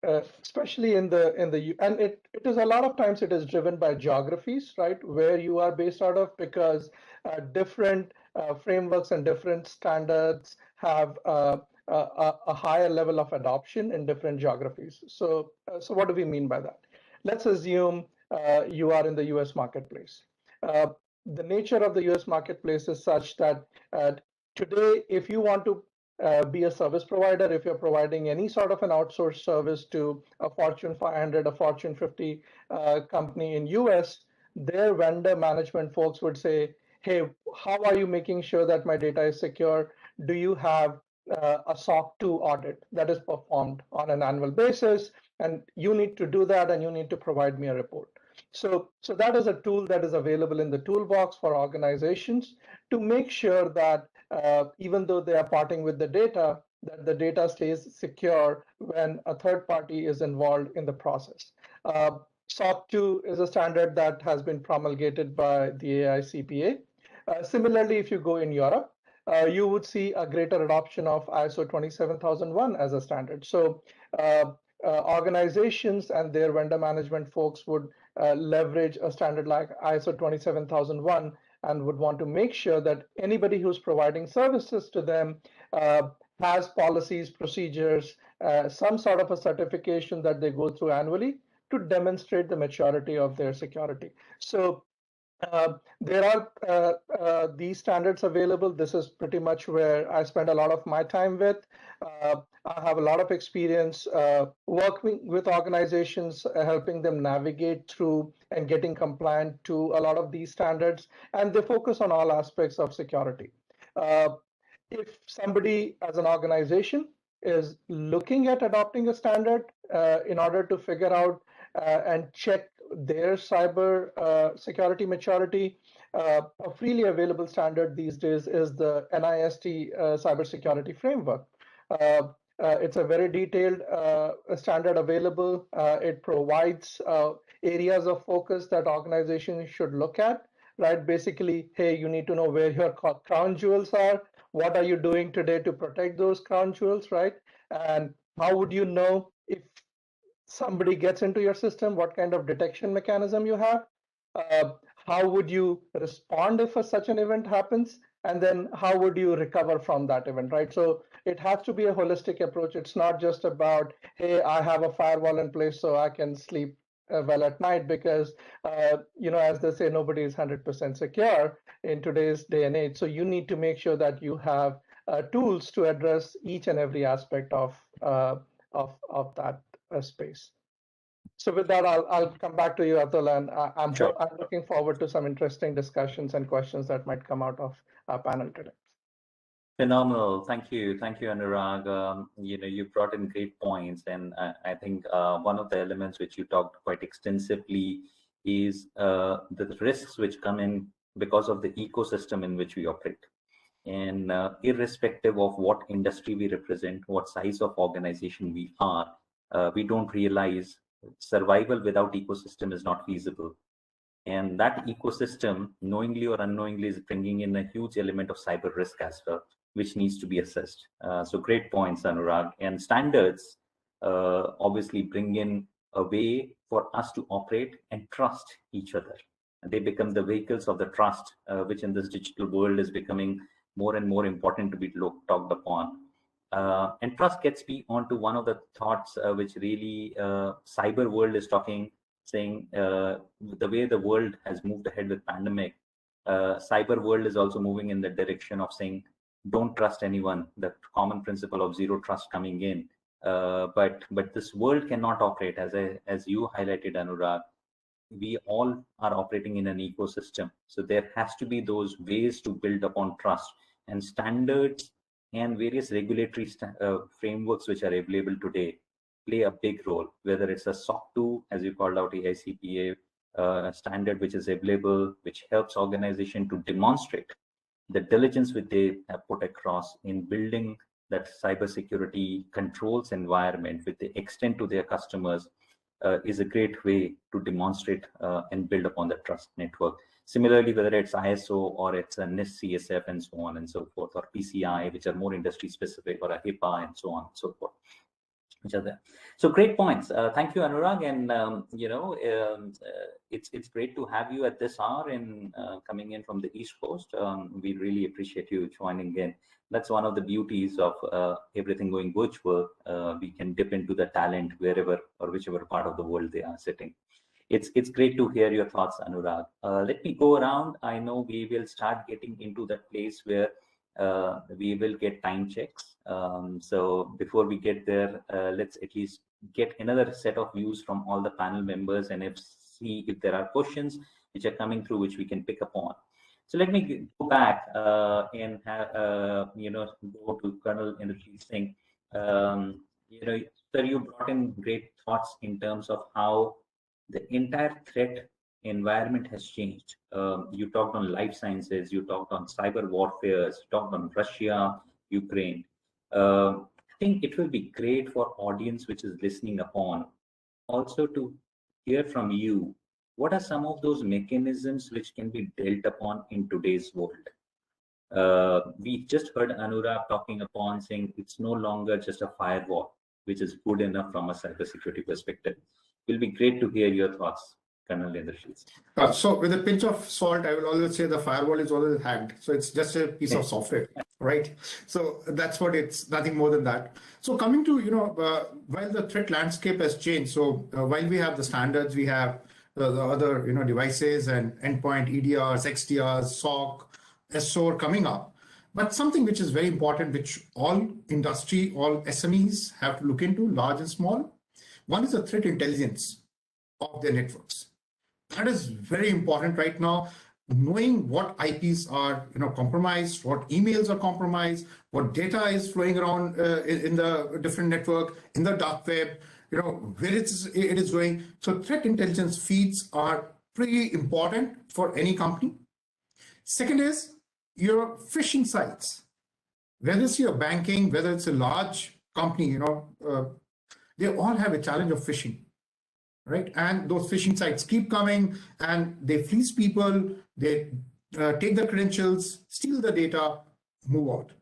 especially and it is a lot of times it is driven by geographies, right, where you are based out of, because different frameworks and different standards have a higher level of adoption in different geographies. So what do we mean by that? Let's assume you are in the US marketplace. The nature of the US marketplace is such that today, if you want to be a service provider, if you're providing any sort of an outsourced service to a Fortune 500, a Fortune 50 company in US, their vendor management folks would say, hey, how are you making sure that my data is secure? Do you have a SOC 2 audit that is performed on an annual basis? And you need to do that, and you need to provide me a report. So that is a tool that is available in the toolbox for organizations to make sure that even though they are parting with the data, that the data stays secure when a third party is involved in the process. SOC 2 is a standard that has been promulgated by the AICPA. Similarly, if you go in Europe, you would see a greater adoption of ISO 27001 as a standard. So organizations and their vendor management folks would leverage a standard like ISO 27001 and would want to make sure that anybody who's providing services to them has policies, procedures, some sort of a certification that they go through annually to demonstrate the maturity of their security. So there are these standards available. This is pretty much where I spend a lot of my time with. I have a lot of experience working with organizations, helping them navigate through and getting compliant to a lot of these standards, and they focus on all aspects of security. If somebody as an organization is looking at adopting a standard in order to figure out and check their cyber security maturity, a freely available standard these days is the NIST cybersecurity framework. It's a very detailed standard available. It provides areas of focus that organizations should look at, right? Basically, hey, you need to know where your crown jewels are. What are you doing today to protect those crown jewels, right? And how would you know if somebody gets into your system, what kind of detection mechanism you have? How would you respond if such an event happens? And then how would you recover from that event, right? So it has to be a holistic approach. It's not just about, hey, I have a firewall in place so I can sleep well at night, because, as they say, nobody is 100% secure in today's day and age. So you need to make sure that you have tools to address each and every aspect of that space. So with that, I'll come back to you, Atul, and I'm looking forward to some interesting discussions and questions that might come out of our panel today. Phenomenal. Thank you, Anurag. You brought in great points, and I think one of the elements which you talked quite extensively is the risks which come in because of the ecosystem in which we operate. And irrespective of what industry we represent, what size of organization we are, we don't realize survival without ecosystem is not feasible. And that ecosystem, knowingly or unknowingly, is bringing in a huge element of cyber risk as well, which needs to be assessed. So great points, Anurag. And standards obviously bring in a way for us to operate and trust each other. And they become the vehicles of the trust, which in this digital world is becoming more and more important to be talked upon. And trust gets me onto one of the thoughts which really cyber world is saying the way the world has moved ahead with pandemic, cyber world is also moving in the direction of saying, don't trust anyone, the common principle of zero trust coming in. But this world cannot operate, as you highlighted, Anurag. We all are operating in an ecosystem. So there has to be those ways to build upon trust, and standards and various regulatory frameworks which are available today play a big role, whether it's a SOC 2, as you called out, AICPA standard, which is available, which helps organization to demonstrate the diligence which they have put across in building that cybersecurity controls environment with the extent to their customers, is a great way to demonstrate and build upon the trust network. Similarly, whether it's ISO or it's a NIST CSF and so on and so forth, or PCI, which are more industry specific, or a HIPAA and so on and so forth, which are there. So great points. Thank you, Anurag. And, it's great to have you at this hour in coming in from the East Coast. We really appreciate you joining in. That's one of the beauties of everything going virtual. We can dip into the talent wherever or whichever part of the world they are sitting. It's great to hear your thoughts, Anurag. Let me go around. I know we will start getting into that place where we will get time checks. So before we get there, let's at least get another set of views from all the panel members, and see if there are questions which are coming through which we can pick up on. So let me go back and have, go to Colonel Inderjeet Singh. Sir, you brought in great thoughts in terms of how the entire threat environment has changed. You talked on life sciences, you talked on cyber warfare, you talked on Russia, Ukraine. I think it will be great for audience which is listening upon also to hear from you. What are some of those mechanisms which can be dealt upon in today's world? We just heard Anurag talking upon saying it's no longer just a firewall, which is good enough from a cybersecurity perspective. It will be great to hear your thoughts, Colonel Inderjeet. So with a pinch of salt, I will always say the firewall is always hacked. So it's just a piece of software, right? So that's what it's, nothing more than that. So coming to, while the threat landscape has changed, so while we have the standards, we have the other, devices and endpoint, EDRs, XDRs, SOC, SOAR coming up. But something which is very important, which all industry, all SMEs have to look into, large and small. One is the threat intelligence of their networks. That is very important right now. Knowing what IPs are, compromised, what emails are compromised, what data is flowing around in the different network, in the dark web, where it is going. So threat intelligence feeds are pretty important for any company. Second is your phishing sites. Whether it's your banking, whether it's a large company, they all have a challenge of phishing, right? And those phishing sites keep coming and they fleece people, they take the credentials, steal the data, move out.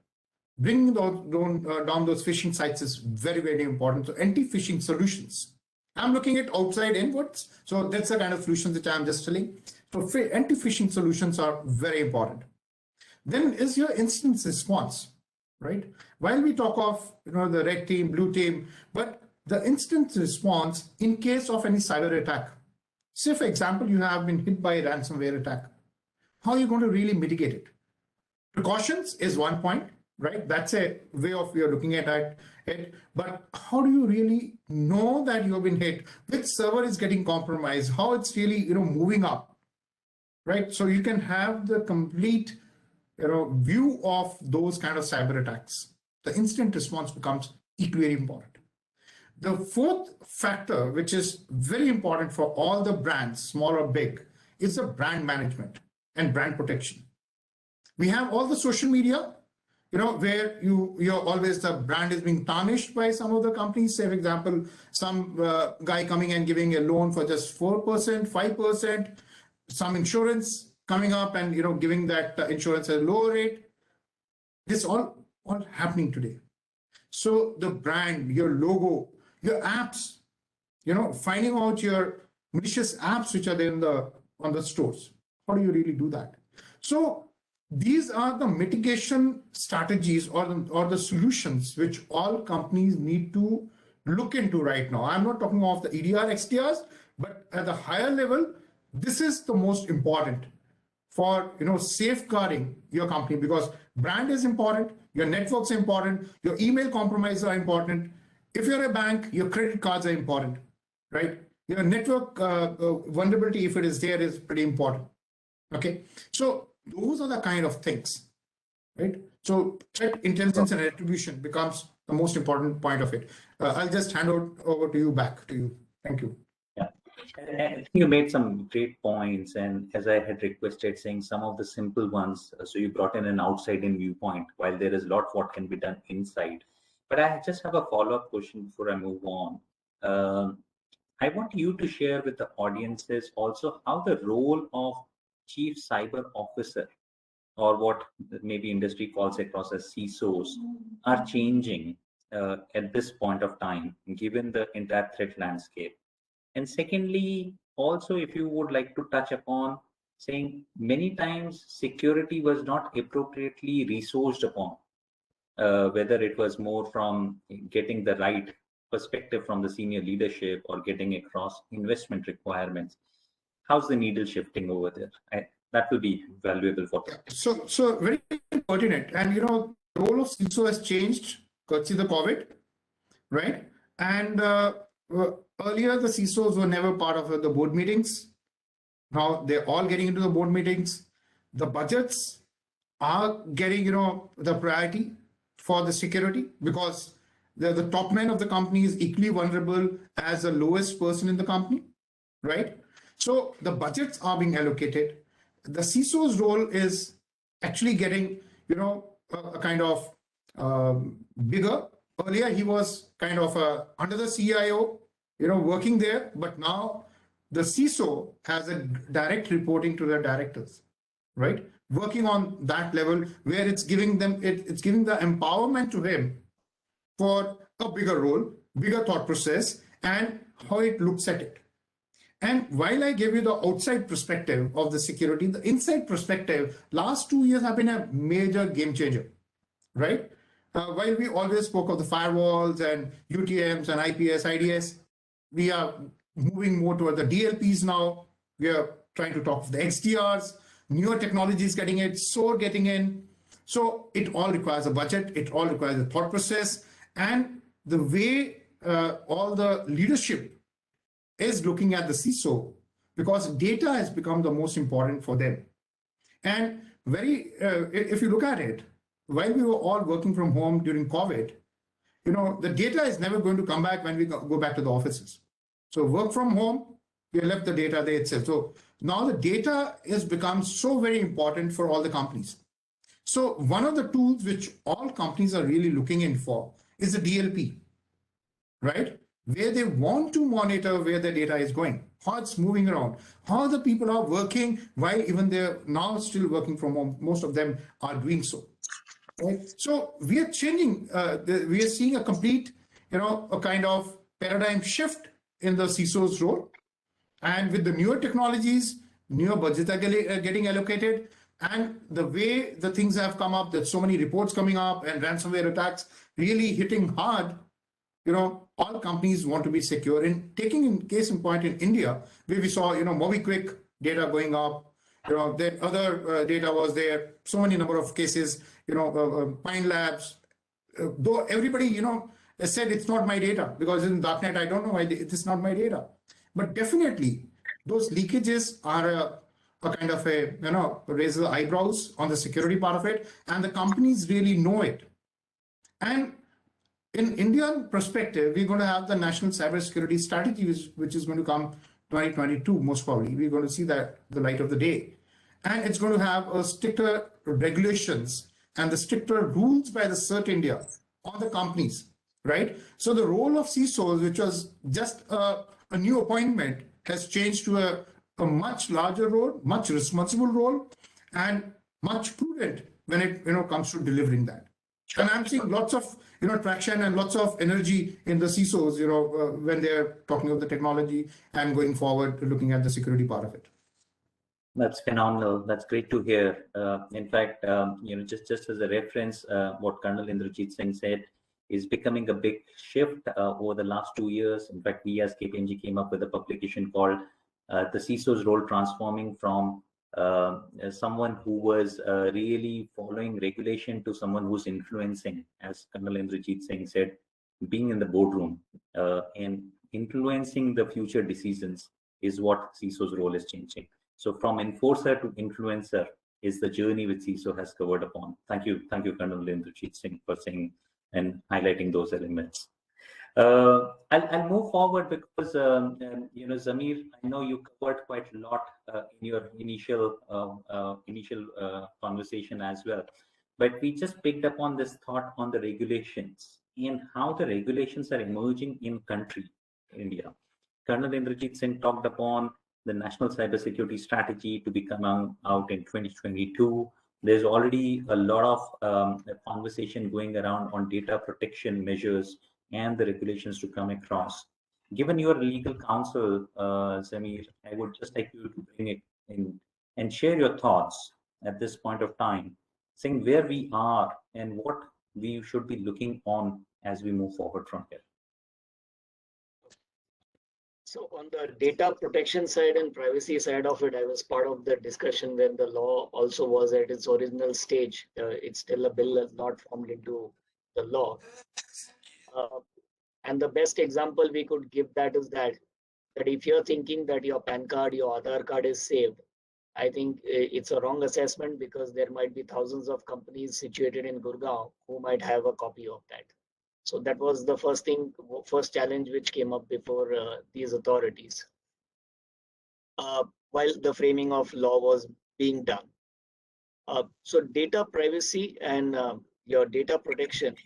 Bringing down those phishing sites is very, very important. So anti-phishing solutions. I'm looking at outside inwards. So that's the kind of solutions that I'm just telling. So anti-phishing solutions are very important. Then is your incident response, right? While we talk of the red team, blue team, but the incident response in case of any cyber attack. Say, for example, you have been hit by a ransomware attack. How are you going to really mitigate it? Precautions is one point, right? That's a way of you're looking at it. But how do you really know that you have been hit? Which server is getting compromised? How it's really moving up, right? So you can have the complete view of those kind of cyber attacks. The incident response becomes equally important. The fourth factor, which is very important for all the brands, small or big, is the brand management and brand protection. We have all the social media, where you're always, the brand is being tarnished by some of the companies. Say, for example, some guy coming and giving a loan for just 4%, 5%, some insurance coming up and giving that insurance at a lower rate. This all happening today. So the brand, your logo, your apps, finding out your malicious apps which are there on the stores. How do you really do that? So these are the mitigation strategies or the solutions which all companies need to look into right now. I'm not talking of the EDR, XDRs, but at the higher level, this is the most important for safeguarding your company, because brand is important, your network's important, your email compromises are important. If you're a bank, your credit cards are important, right? Your network vulnerability, if it is there, is pretty important. Okay, so those are the kind of things, right? So threat intelligence and attribution becomes the most important point of it. I'll just hand over to you, back to you. Thank you. Yeah, and I think you made some great points, and as I had requested, saying some of the simple ones. So you brought in an outside-in viewpoint, while there is a lot what can be done inside. But I just have a follow-up question before I move on. I want you to share with the audiences also how the role of Chief Cyber Officer, or what maybe industry calls across as CISOs, are changing at this point of time, given the entire threat landscape. And secondly, also, if you would like to touch upon saying many times security was not appropriately resourced upon, whether it was more from getting the right perspective from the senior leadership or getting across investment requirements. How's the needle shifting over there? That will be valuable for them. So very pertinent. And the role of CISO has changed courtesy the COVID, right? And earlier the CISOs were never part of the board meetings. Now they're all getting into the board meetings. The budgets are getting the priority for the security, because the top man of the company is equally vulnerable as the lowest person in the company, right? So the budgets are being allocated. The CISO's role is actually getting, a kind of bigger. Earlier, he was kind of under the CIO, working there. But now the CISO has a direct reporting to the directors, right? Working on that level where it's giving them, it's giving the empowerment to him for a bigger role, bigger thought process, and how it looks at it. And while I gave you the outside perspective of the security, the inside perspective, last 2 years have been a major game changer, right? While we always spoke of the firewalls and UTMs and IPS, IDS, we are moving more toward the DLPs now. We are trying to talk of the XDRs, newer technologies getting it, SOAR getting in. So it all requires a budget. It all requires a thought process. And the way all the leadership is looking at the CISO, because data has become the most important for them. And if you look at it, while we were all working from home during COVID, the data is never going to come back when we go back to the offices. So work from home we have left the data there itself. So now the data has become so very important for all the companies. So one of the tools which all companies are really looking in for is the DLP, right? Where they want to monitor where the data is going, how it's moving around, how the people are working while even they're now still working from home. Most of them are doing so, right? So we are changing, we are seeing a complete, a kind of paradigm shift in the CISO's role. And with the newer technologies, newer budgets are getting allocated. And the way the things have come up, there's so many reports coming up and ransomware attacks really hitting hard. All companies want to be secure. And taking in case in point in India, where we saw, MobiKwik data going up, the other data was there, so many number of cases, Pine Labs, though everybody, said it's not my data because in .NET, I don't know why it's not my data. But definitely those leakages are a kind of raise the eyebrows on the security part of it, and the companies really know it. And in Indian perspective, we're going to have the National Cybersecurity Strategy, which is going to come 2022, most probably. We're going to see that the light of the day. And it's going to have a stricter regulations and the stricter rules by the CERT India on the companies, right? So the role of CISOs, which was just a new appointment, has changed to a much larger role, much responsible role, and much prudent when it comes to delivering that. And I'm seeing lots of traction and lots of energy in the CISOs, when they're talking of the technology and going forward to looking at the security part of it. That's phenomenal. That's great to hear. In fact, just as a reference, what Colonel Indrajit Singh said is becoming a big shift over the last 2 years. In fact, we as KPMG came up with a publication called The CISO's Role Transforming from someone who was really following regulation to someone who's influencing, as Colonel Indrajit Singh said, being in the boardroom and influencing the future decisions is what CISO's role is changing. So from enforcer to influencer is the journey which CISO has covered upon. Thank you, Colonel Indrajit Singh, for saying and highlighting those elements. I'll move forward because Zamir, I know you covered quite a lot in your initial conversation as well, but we just picked up on this thought on the regulations and how the regulations are emerging in country India. Colonel Indrajit Singh talked upon the National Cybersecurity Strategy to be coming out in 2022. There's already a lot of conversation going around on data protection measures and the regulations to come across. Given your legal counsel, Zamir, I would just like you to bring it in and share your thoughts at this point of time, saying where we are and what we should be looking on as we move forward from here. So on the data protection side and privacy side of it, I was part of the discussion when the law also was at its original stage. It's still a bill not formed into the law. And the best example we could give that is that if you're thinking that your PAN card, your Aadhaar card is saved, I think it's a wrong assessment because there might be thousands of companies situated in Gurgaon who might have a copy of that. So that was the first challenge which came up before these authorities while the framing of law was being done. So data privacy and your data protection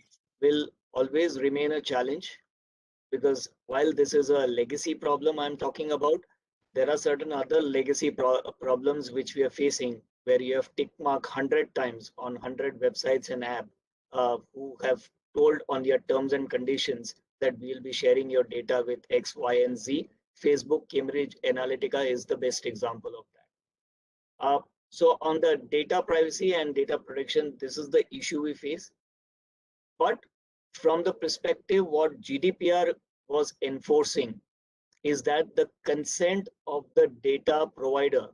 will always remain a challenge, because while this is a legacy problem I'm talking about, there are certain other legacy problems which we are facing where you have tick mark 100 times on 100 websites and apps who have told on their terms and conditions that we'll be sharing your data with X, Y, and Z. Facebook, Cambridge Analytica is the best example of that. So on the data privacy and data protection, this is the issue we face. But from the perspective what GDPR was enforcing is that the consent of the data provider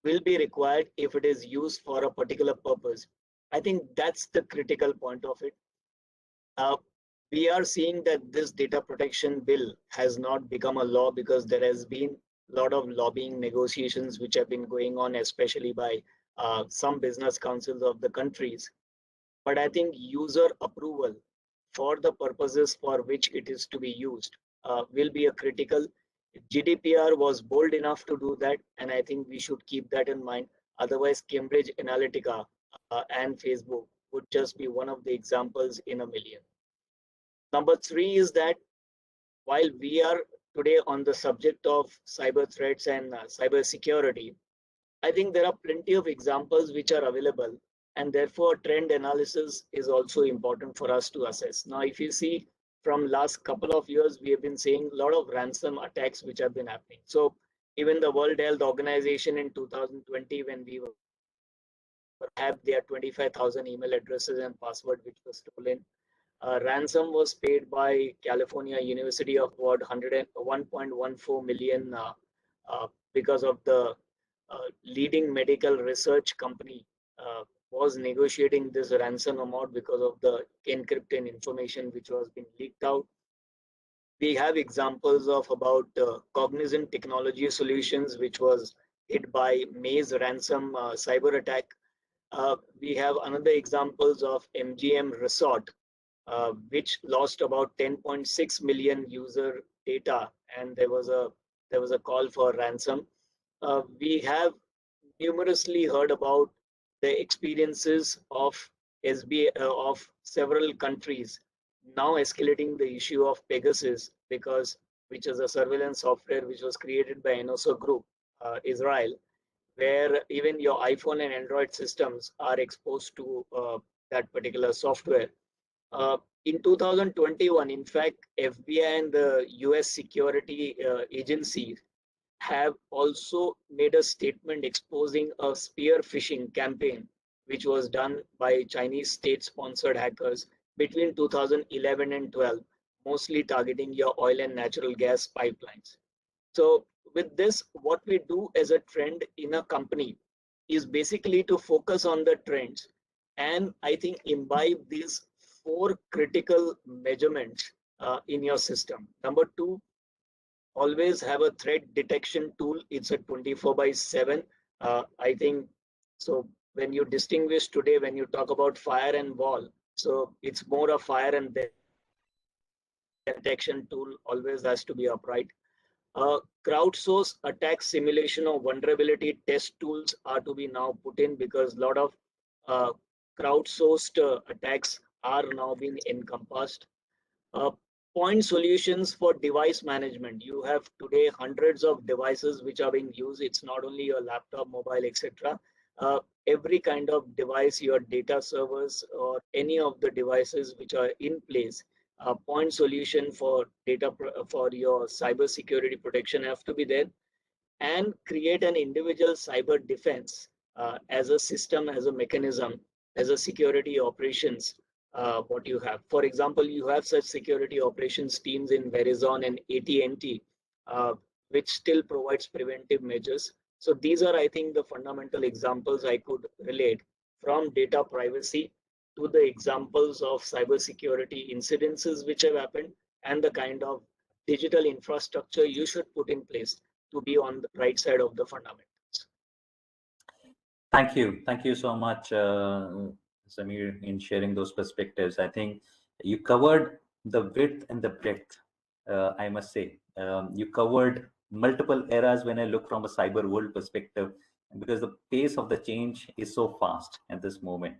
will be required if it is used for a particular purpose. I think that's the critical point of it. We are seeing that this data protection bill has not become a law because there has been a lot of lobbying negotiations which have been going on, especially by some business councils of the countries. But I think user approval for the purposes for which it is to be used will be a critical. GDPR was bold enough to do that, and I think we should keep that in mind. Otherwise, Cambridge Analytica and Facebook would just be one of the examples in a million. Number three is that while we are today on the subject of cyber threats and cyber security, I think there are plenty of examples which are available, and therefore trend analysis is also important for us to assess. Now, if you see from last couple of years, we have been seeing a lot of ransom attacks which have been happening. So even the World Health Organization in 2020, when we have their 25,000 email addresses and password which was stolen, ransom was paid by California University of about 1.14 million because of the leading medical research company was negotiating this ransom amount because of the encrypted information which was being leaked out. We have examples of about Cognizant Technology Solutions, which was hit by Maze ransom cyber attack. We have another examples of MGM Resort, which lost about 10.6 million user data, and there was a call for ransom. We have numerously heard about the experiences of SBA of several countries now escalating the issue of Pegasus, because which is a surveillance software which was created by Enoso Group, Israel, where even your iPhone and Android systems are exposed to that particular software. In 2021, in fact, FBI and the US security agencies have also made a statement exposing a spear phishing campaign, which was done by Chinese state-sponsored hackers between 2011 and 12, mostly targeting your oil and natural gas pipelines. So with this, what we do as a trend in a company is basically to focus on the trends, and I think imbibe these 4 critical measurements in your system. Number 2, always have a threat detection tool. It's a 24/7. I think so. When you distinguish today, when you talk about fire and wall, so it's more a fire and detection tool always has to be upright. Crowdsource attack simulation or vulnerability test tools are to be now put in, because a lot of crowdsourced attacks are now being encompassed. Point solutions for device management. You have today hundreds of devices which are being used. It's not only your laptop, mobile, etc. Every kind of device, your data servers or any of the devices which are in place, point solution for data for your cyber security protection have to be there, and create an individual cyber defense as a system, as a mechanism, as a security operations. What you have, for example, you have such security operations teams in Verizon and AT&T, which still provides preventive measures. So these are, I think, the fundamental examples I could relate, from data privacy to the examples of cybersecurity incidences which have happened, and the kind of digital infrastructure you should put in place to be on the right side of the fundamentals. Thank you so much, Samir, in sharing those perspectives. I think you covered the width and the breadth, I must say. You covered multiple eras when I look from a cyber world perspective, because the pace of the change is so fast at this moment.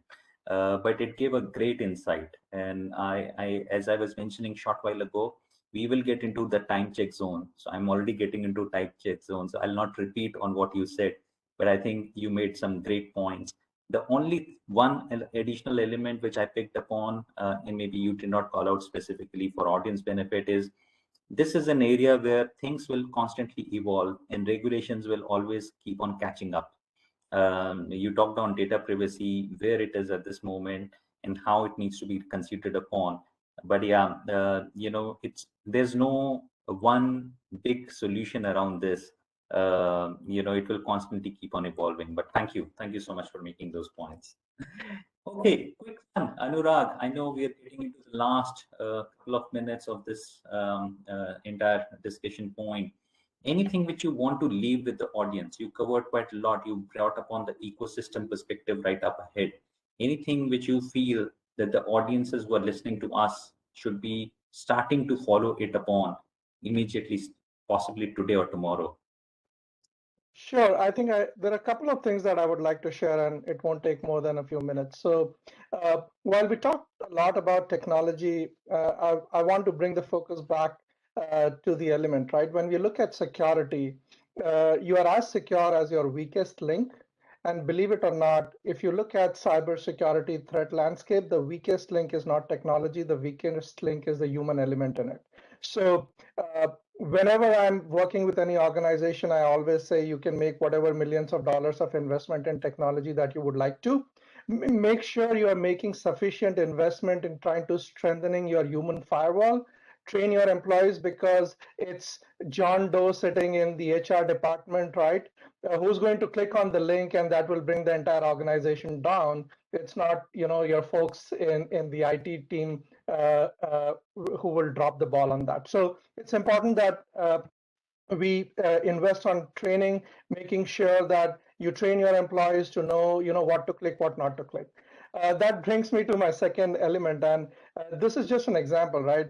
But it gave a great insight. And I, as I was mentioning short while ago, we will get into the time check zone. So I'm already getting into time check zone. So I'll not repeat on what you said, but I think you made some great points. The only one additional element which I picked upon, and maybe you did not call out specifically for audience benefit, is this is an area where things will constantly evolve and regulations will always keep on catching up. You talked on data privacy, where it is at this moment and how it needs to be considered upon. But yeah, there's no one big solution around this. It will constantly keep on evolving. But thank you so much for making those points. Okay, quick one, Anurag. I know we are getting into the last couple of minutes of this entire discussion point. Anything which you want to leave with the audience? You covered quite a lot. You brought upon the ecosystem perspective right up ahead. Anything which you feel that the audiences who are listening to us should be starting to follow it upon immediately possibly today or tomorrow? Sure. I think there are a couple of things that I would like to share, and it won't take more than a few minutes. So while we talked a lot about technology, I want to bring the focus back to the element, right? When we look at security, you are as secure as your weakest link. And believe it or not, if you look at cybersecurity threat landscape, the weakest link is not technology. The weakest link is the human element in it. So whenever I'm working with any organization, I always say you can make whatever millions of dollars of investment in technology that you would like to. Make sure you are making sufficient investment in trying to strengthening your human firewall. Train your employees, because it's John Doe sitting in the HR department, right? Who's going to click on the link, and that will bring the entire organization down. It's not, your folks in the IT team who will drop the ball on that. So it's important that we invest on training, making sure that you train your employees to know, what to click, what not to click. That brings me to my second element, and this is just an example, right?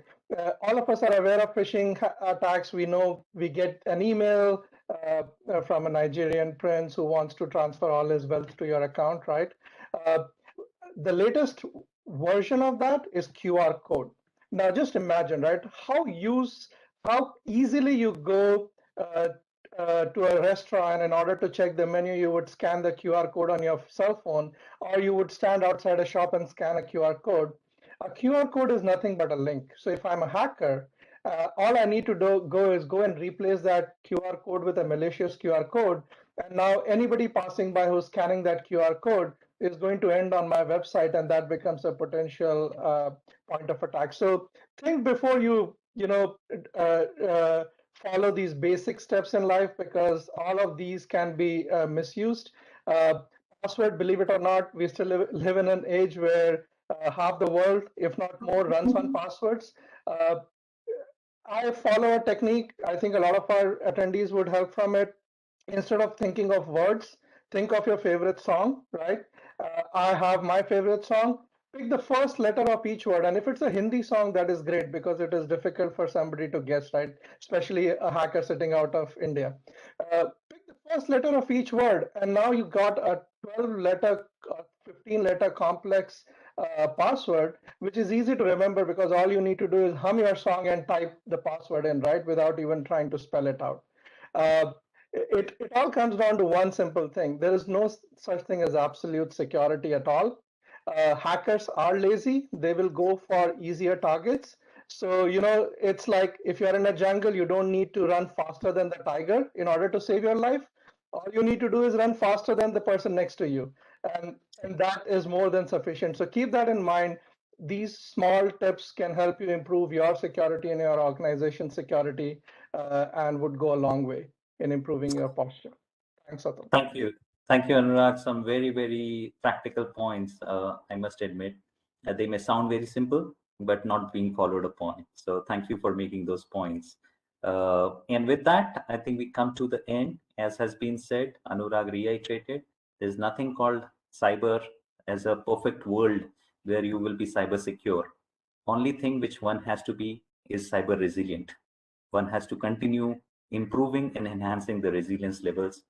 All of us are aware of phishing attacks. We know we get an email from a Nigerian prince who wants to transfer all his wealth to your account, right? The latest version of that is QR code. Now, just imagine, right? How easily you go to a restaurant. In order to check the menu, you would scan the QR code on your cell phone, or you would stand outside a shop and scan a QR code. A QR code is nothing but a link. So if I'm a hacker, all I need to go and replace that QR code with a malicious QR code. And now anybody passing by who's scanning that QR code is going to end on my website, and that becomes a potential point of attack. So think before you follow these basic steps in life, because all of these can be misused. Password, believe it or not, we still live in an age where half the world, if not more, runs on passwords. I follow a technique. I think a lot of our attendees would help from it. Instead of thinking of words, think of your favorite song, right? I have my favorite song. Pick the first letter of each word. And if it's a Hindi song, that is great, because it is difficult for somebody to guess, right? Especially a hacker sitting out of India. Pick the first letter of each word. And now you got a 12-letter, 15-letter complex password, which is easy to remember, because all you need to do is hum your song and type the password in, right? Without even trying to spell it out. It all comes down to one simple thing. There is no such thing as absolute security at all. Hackers are lazy. They will go for easier targets. So, it's like if you're in a jungle, you don't need to run faster than the tiger in order to save your life. All you need to do is run faster than the person next to you. And that is more than sufficient. So keep that in mind. These small tips can help you improve your security and your organization's security, and would go a long way in improving your posture. Thanks, Atul. Thank you. Thank you, Anurag. Some very, very practical points, I must admit. They may sound very simple, but not being followed upon. So thank you for making those points. And with that, I think we come to the end. As has been said, Anurag reiterated, there's nothing called cyber as a perfect world where you will be cyber secure. Only thing which one has to be is cyber resilient. One has to continue improving and enhancing the resilience levels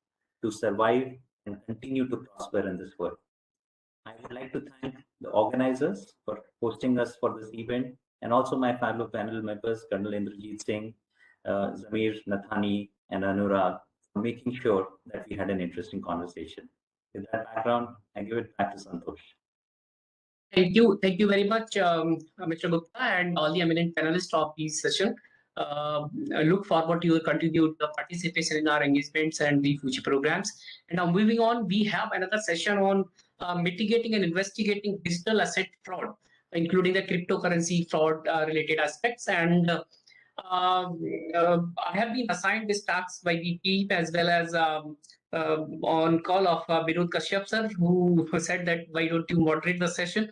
to survive and continue to prosper in this world. I would like to thank the organizers for hosting us for this event, and also my fellow panel members, Colonel Indrajit Singh, Zamir Nathani, and Anurag, for making sure that we had an interesting conversation. With that background, I give it back to Santosh. Thank you very much, Mr. Gupta, and all the eminent panelists of this session. I look forward to your continued participation in our engagements and the future programs. And now moving on, we have another session on mitigating and investigating digital asset fraud, including the cryptocurrency fraud related aspects. And I have been assigned this task by the team, as well as on call of Binod Kashyap sir, who said that why don't you moderate the session.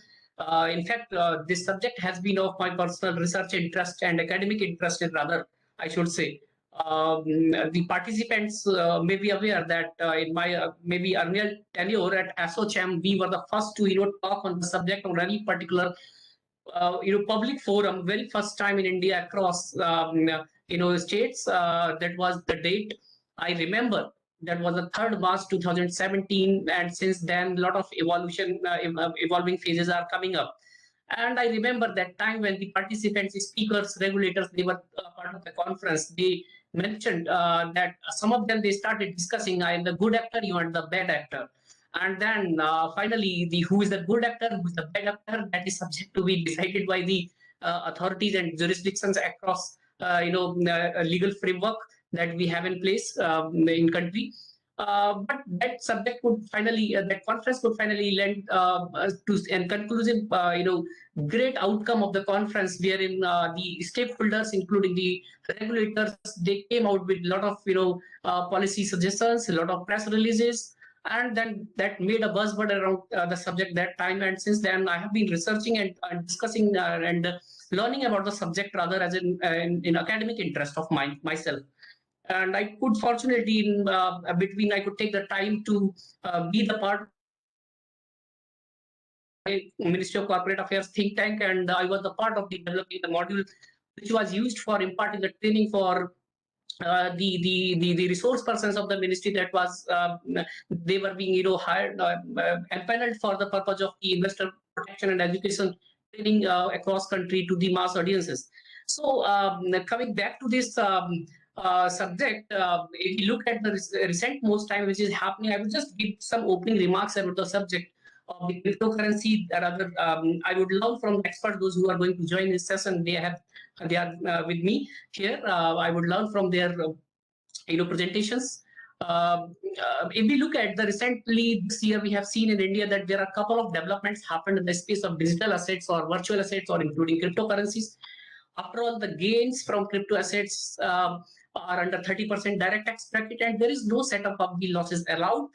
In fact, this subject has been of my personal research interest and academic interest, rather, I should say. The participants may be aware that in my maybe earlier tenure at ASSOCHAM, we were the first to talk on the subject on any particular public forum, very first time in India across states. That was the date. I remember that was the 3rd March 2017, and since then, a lot of evolving phases are coming up. And I remember that time when the participants, speakers, regulators, they were part of the conference. They mentioned that some of them, they started discussing, I am the good actor, you are the bad actor. And then finally, who is the good actor, who is the bad actor, that is subject to be decided by the authorities and jurisdictions across legal framework that we have in place in country. But that subject would finally, that conference would finally lend to a conclusive, great outcome of the conference, wherein the stakeholders, including the regulators, they came out with a lot of, policy suggestions, a lot of press releases, and then that made a buzzword around the subject that time. And since then, I have been researching and discussing and learning about the subject rather as in academic interest of myself. And I could fortunately in between, I could take the time to be the part of Ministry of Corporate Affairs think tank, and I was the part of the developing the module which was used for imparting the training for the resource persons of the ministry that was they were being hired empaneled for the purpose of the investor protection and education training across country to the mass audiences. So coming back to this subject, if you look at the recent most time which is happening, I will just give some opening remarks about the subject of the cryptocurrency. Rather, I would love from experts, those who are going to join this session, they are with me here. I would learn from their presentations. If we look at the recently this year, we have seen in India that there are a couple of developments happened in the space of digital assets or virtual assets or including cryptocurrencies. After all, the gains from crypto assets are under 30% direct tax bracket, and there is no setup of the losses allowed.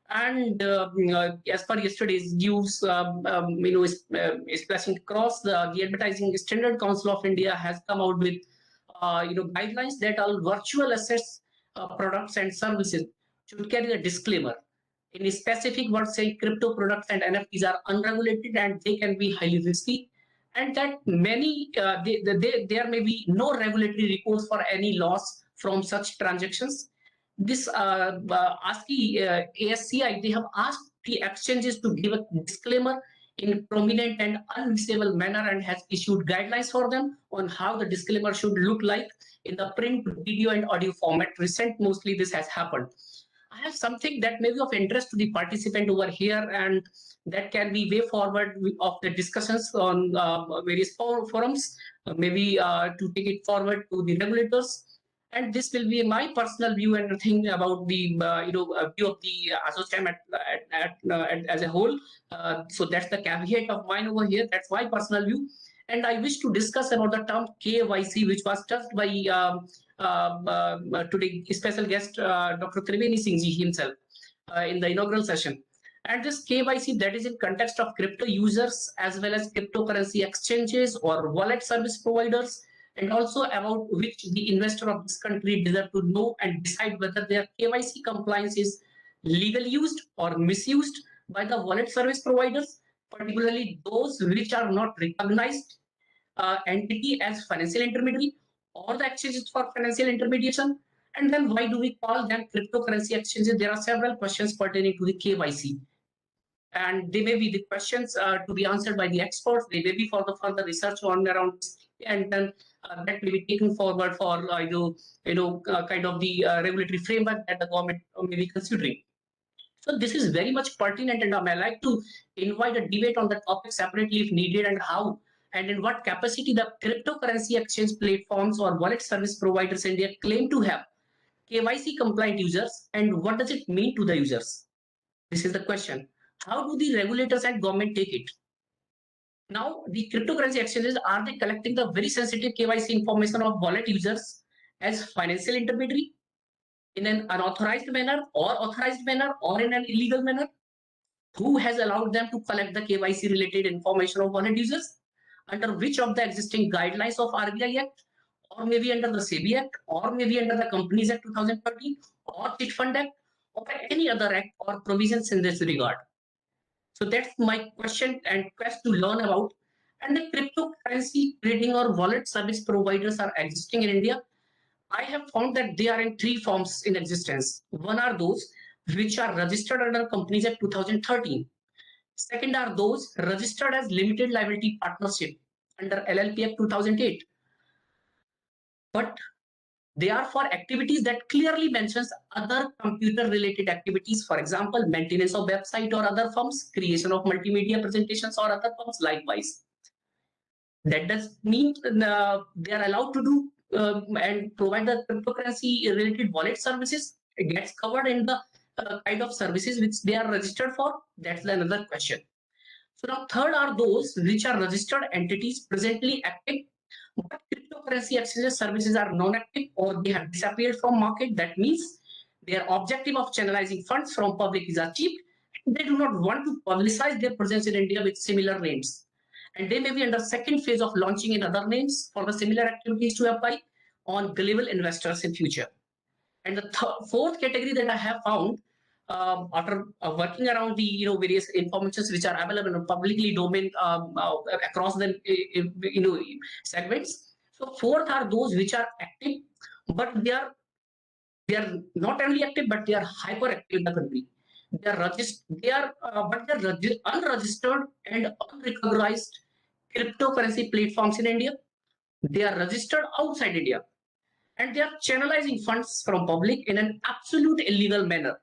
And as per yesterday's news, is flashing across, the Advertising Standard Council of India has come out with guidelines that all virtual assets, products and services should carry a disclaimer in a specific word saying crypto products and NFTs are unregulated and they can be highly risky, and that many there may be no regulatory recourse for any loss from such transactions. This ASCII, they have asked the exchanges to give a disclaimer in prominent and unmissable manner and has issued guidelines for them on how the disclaimer should look like in the print, video and audio format. Recent mostly this has happened. I have something that may be of interest to the participant over here, and that can be way forward of the discussions on various forums, maybe to take it forward to the regulators. And this will be my personal view and thing about the view of the ASSOCHAM as a whole. So that's the caveat of mine over here. That's my personal view. And I wish to discuss about the term KYC, which was touched by today's special guest, Dr. Triveni Singh ji himself in the inaugural session. And this KYC, that is in context of crypto users as well as cryptocurrency exchanges or wallet service providers, and also about which the investor of this country deserve to know and decide whether their KYC compliance is legally used or misused by the wallet service providers, particularly those which are not recognized entity as financial intermediary or the exchanges for financial intermediation. And then why do we call them cryptocurrency exchanges? There are several questions pertaining to the KYC. And they may be the questions to be answered by the experts. They may be for the further research on around, and then that will be taken forward for kind of the regulatory framework that the government may be considering. So this is very much pertinent, and I like to invite a debate on the topic separately if needed, and how and in what capacity the cryptocurrency exchange platforms or wallet service providers in India claim to have KYC compliant users, and what does it mean to the users? This is the question. How do the regulators and government take it? Now, the cryptocurrency exchanges, are they collecting the very sensitive KYC information of wallet users as financial intermediary in an unauthorized manner or authorized manner or in an illegal manner? Who has allowed them to collect the KYC related information of wallet users? Under which of the existing guidelines of RBI Act, or maybe under the SEBI Act, or maybe under the Companies Act 2013, or Chit Fund Act, or any other act or provisions in this regard? So that's my question and quest to learn about. And the cryptocurrency trading or wallet service providers are existing in India. I have found that they are in three forms in existence. One are those which are registered under Companies Act 2013. Second are those registered as limited liability partnership under LLP Act 2008. But they are for activities that clearly mentions other computer related activities, for example, maintenance of website or other forms, creation of multimedia presentations or other forms likewise. That does mean they are allowed to do and provide the cryptocurrency related wallet services. It gets covered in the kind of services which they are registered for. That's another question. So now third are those which are registered entities presently active, but cryptocurrency exchanges services are non-active or they have disappeared from market. That means their objective of channelizing funds from public is achieved. They do not want to publicize their presence in India with similar names. And they may be under second phase of launching in other names for the similar activities to apply on gullible investors in future. And the fourth category that I have found after working around the various informations which are available in publicly domain across the segments. So fourth are those which are active, but they are not only active but they are hyperactive in the country. They are but they are unregistered and unrecognized cryptocurrency platforms in India. They are registered outside India. And they are channelizing funds from public in an absolute illegal manner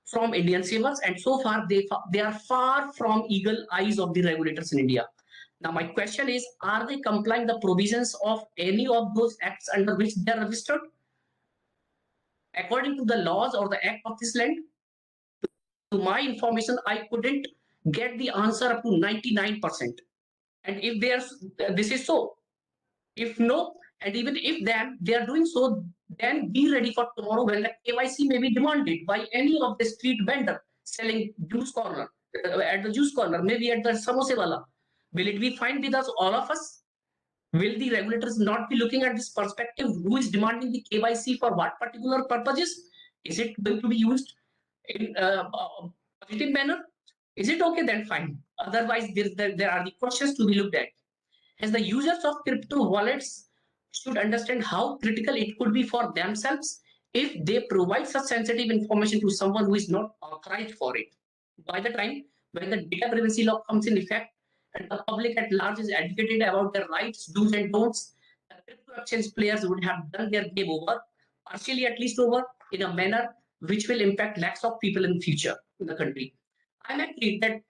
from Indian savers, and so far they are far from eagle eyes of the regulators in India. Now my question is, are they complying the provisions of any of those acts under which they are registered? According to the laws or the act of this land, to my information, I couldn't get the answer up to 99%. And if this is so, if no, and even if then they are doing so, then be ready for tomorrow when the KYC may be demanded by any of the street vendor selling juice corner at the juice corner, maybe at the samosa wala. Will it be fine with us, all of us? Will the regulators not be looking at this perspective? Who is demanding the KYC for what particular purposes? Is it going to be used in a positive manner? Is it okay? Then fine. Otherwise, there are the questions to be looked at. As the users of crypto wallets should understand how critical it could be for themselves if they provide such sensitive information to someone who is not authorized for it. By the time when the data privacy law comes in effect and the public at large is educated about their rights, do's and don'ts, the crypto exchange players would have done their game over, partially at least over, in a manner which will impact lakhs of people in the future in the country. I might read that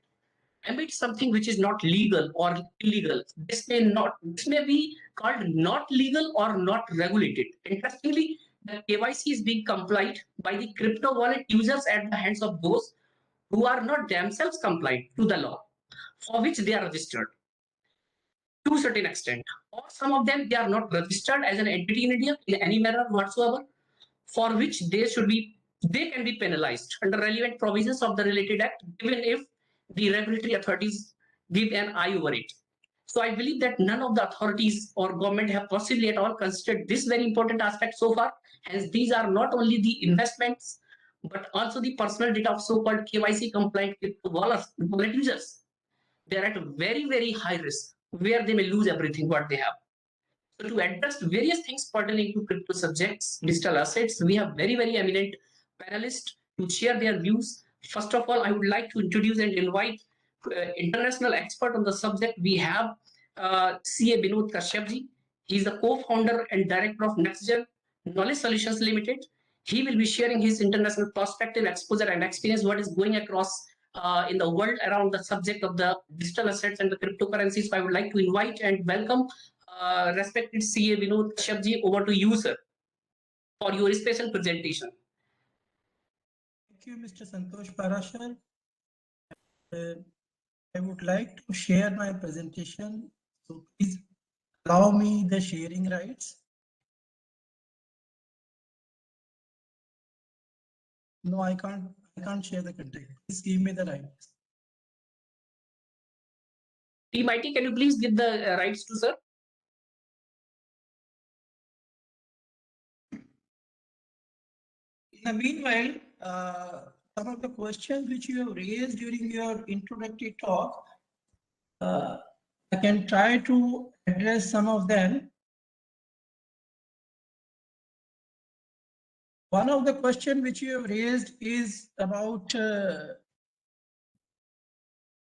amid something which is not legal or illegal, this may be called not legal or not regulated. Interestingly, the KYC is being complied by the crypto wallet users at the hands of those who are not themselves compliant to the law for which they are registered to a certain extent, or some of them they are not registered as an entity in India in any manner whatsoever, for which they can be penalized under relevant provisions of the related act, even if the regulatory authorities give an eye over it. So I believe that none of the authorities or government have possibly at all considered this very important aspect so far. Hence, these are not only the investments, but also the personal data of so-called KYC compliant wallet users. They are at a very, very high risk where they may lose everything what they have. So to address various things pertaining to crypto subjects, digital assets, we have very, very eminent panelists to share their views. First of all, I would like to introduce and invite international expert on the subject. We have CA Binod Kashyapji. He is the co-founder and director of NextGen Knowledge Solutions Limited. He will be sharing his international perspective, exposure, and experience what is going across in the world around the subject of the digital assets and the cryptocurrencies. So I would like to invite and welcome respected CA Binod Kashyapji. Over to you, sir, for your special presentation. Thank you, Mr. Santosh Parashar. I would like to share my presentation. So please allow me the sharing rights. No, I can't share the content. Please give me the rights. Team IT, can you please give the rights to sir? In the meanwhile, some of the questions which you have raised during your introductory talk, I can try to address some of them. one of the question which you have raised is about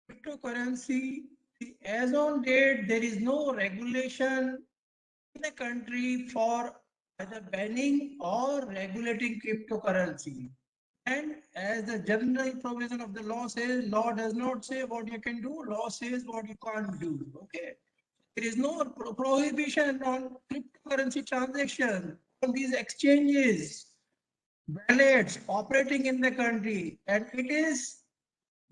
cryptocurrency. As on date, there is no regulation in the country for either banning or regulating cryptocurrency. And as the general provision of the law says, law does not say what you can do, law says what you can't do. Okay. There is no prohibition on cryptocurrency transaction on these exchanges, wallets operating in the country. And it is,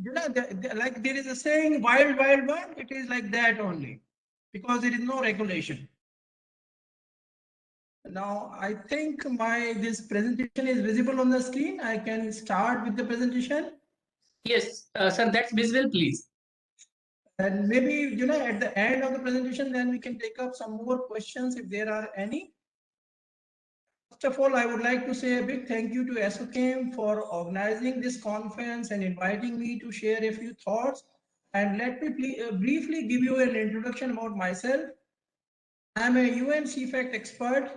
you know, like there is a saying, wild, wild one, it is like that only, because there is no regulation. Now, I think this presentation is visible on the screen. I can start with the presentation. Yes, sir, that's visible, please. And maybe, you know, at the end of the presentation, then we can take up some more questions if there are any. First of all, I would like to say a big thank you to ASSOCHAM for organizing this conference and inviting me to share a few thoughts. And let me briefly give you an introduction about myself. I'm a UN CFACT expert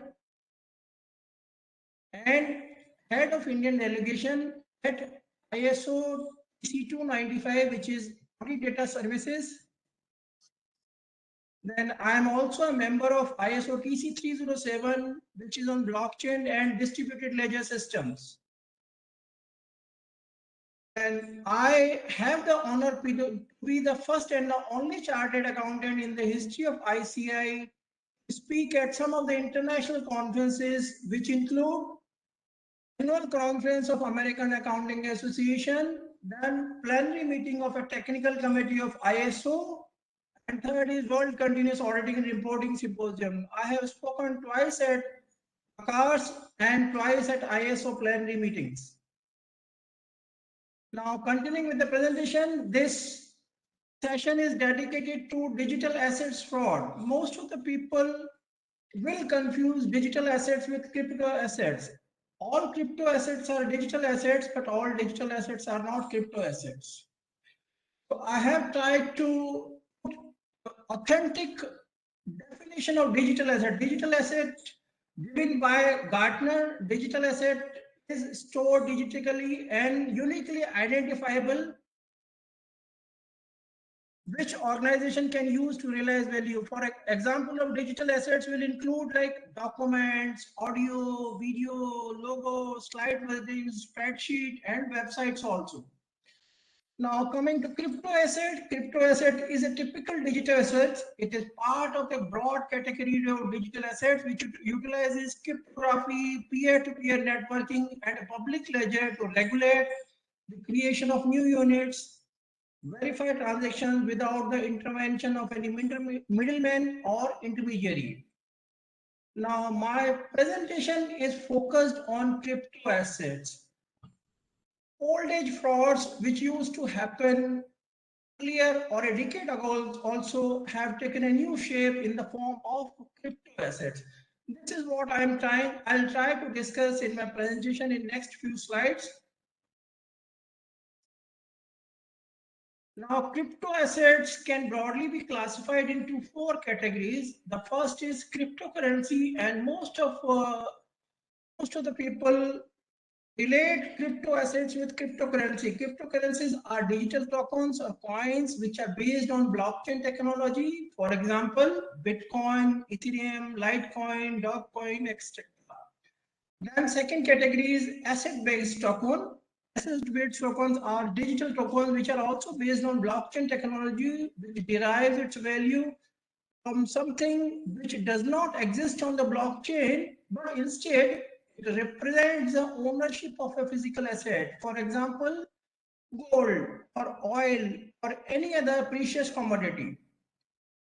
and head of Indian delegation at ISO TC295, which is Audit Data Services. Then I am also a member of ISO TC307, which is on blockchain and distributed ledger systems. And I have the honor to be the first and the only chartered accountant in the history of ICI to speak at some of the international conferences, which include Annual Conference of American Accounting Association, then plenary meeting of a technical committee of ISO, and third is World Continuous Auditing and Reporting Symposium. I have spoken twice at CARS and twice at ISO plenary meetings. Now, continuing with the presentation, this session is dedicated to digital assets fraud. Most of the people will confuse digital assets with crypto assets. All crypto assets are digital assets, but all digital assets are not crypto assets. So I have tried to put authentic definition of digital asset. Digital asset given by Gartner, digital asset is stored digitally and uniquely identifiable, which organization can use to realize value. For example of digital assets will include like documents, audio, video, logo, slide versions, spreadsheet, and websites also. Now coming to crypto asset is a typical digital asset. It is part of a broad category of digital assets which utilizes cryptography, peer-to-peer networking, and a public ledger to regulate the creation of new units, verify transactions without the intervention of any middleman or intermediary. Now my presentation is focused on crypto assets. Old age frauds, which used to happen earlier or a decade ago, also have taken a new shape in the form of crypto assets. This is what I'll try to discuss in my presentation in next few slides. Now, crypto assets can broadly be classified into 4 categories. The first is cryptocurrency, and most of the people relate crypto assets with cryptocurrency. Cryptocurrencies are digital tokens or coins which are based on blockchain technology. For example, Bitcoin, Ethereum, Litecoin, Dogecoin, etc. Then second category is asset-based token. Asset-based tokens are digital tokens which are also based on blockchain technology, which derives its value from something which does not exist on the blockchain, but instead it represents the ownership of a physical asset. For example, gold or oil or any other precious commodity.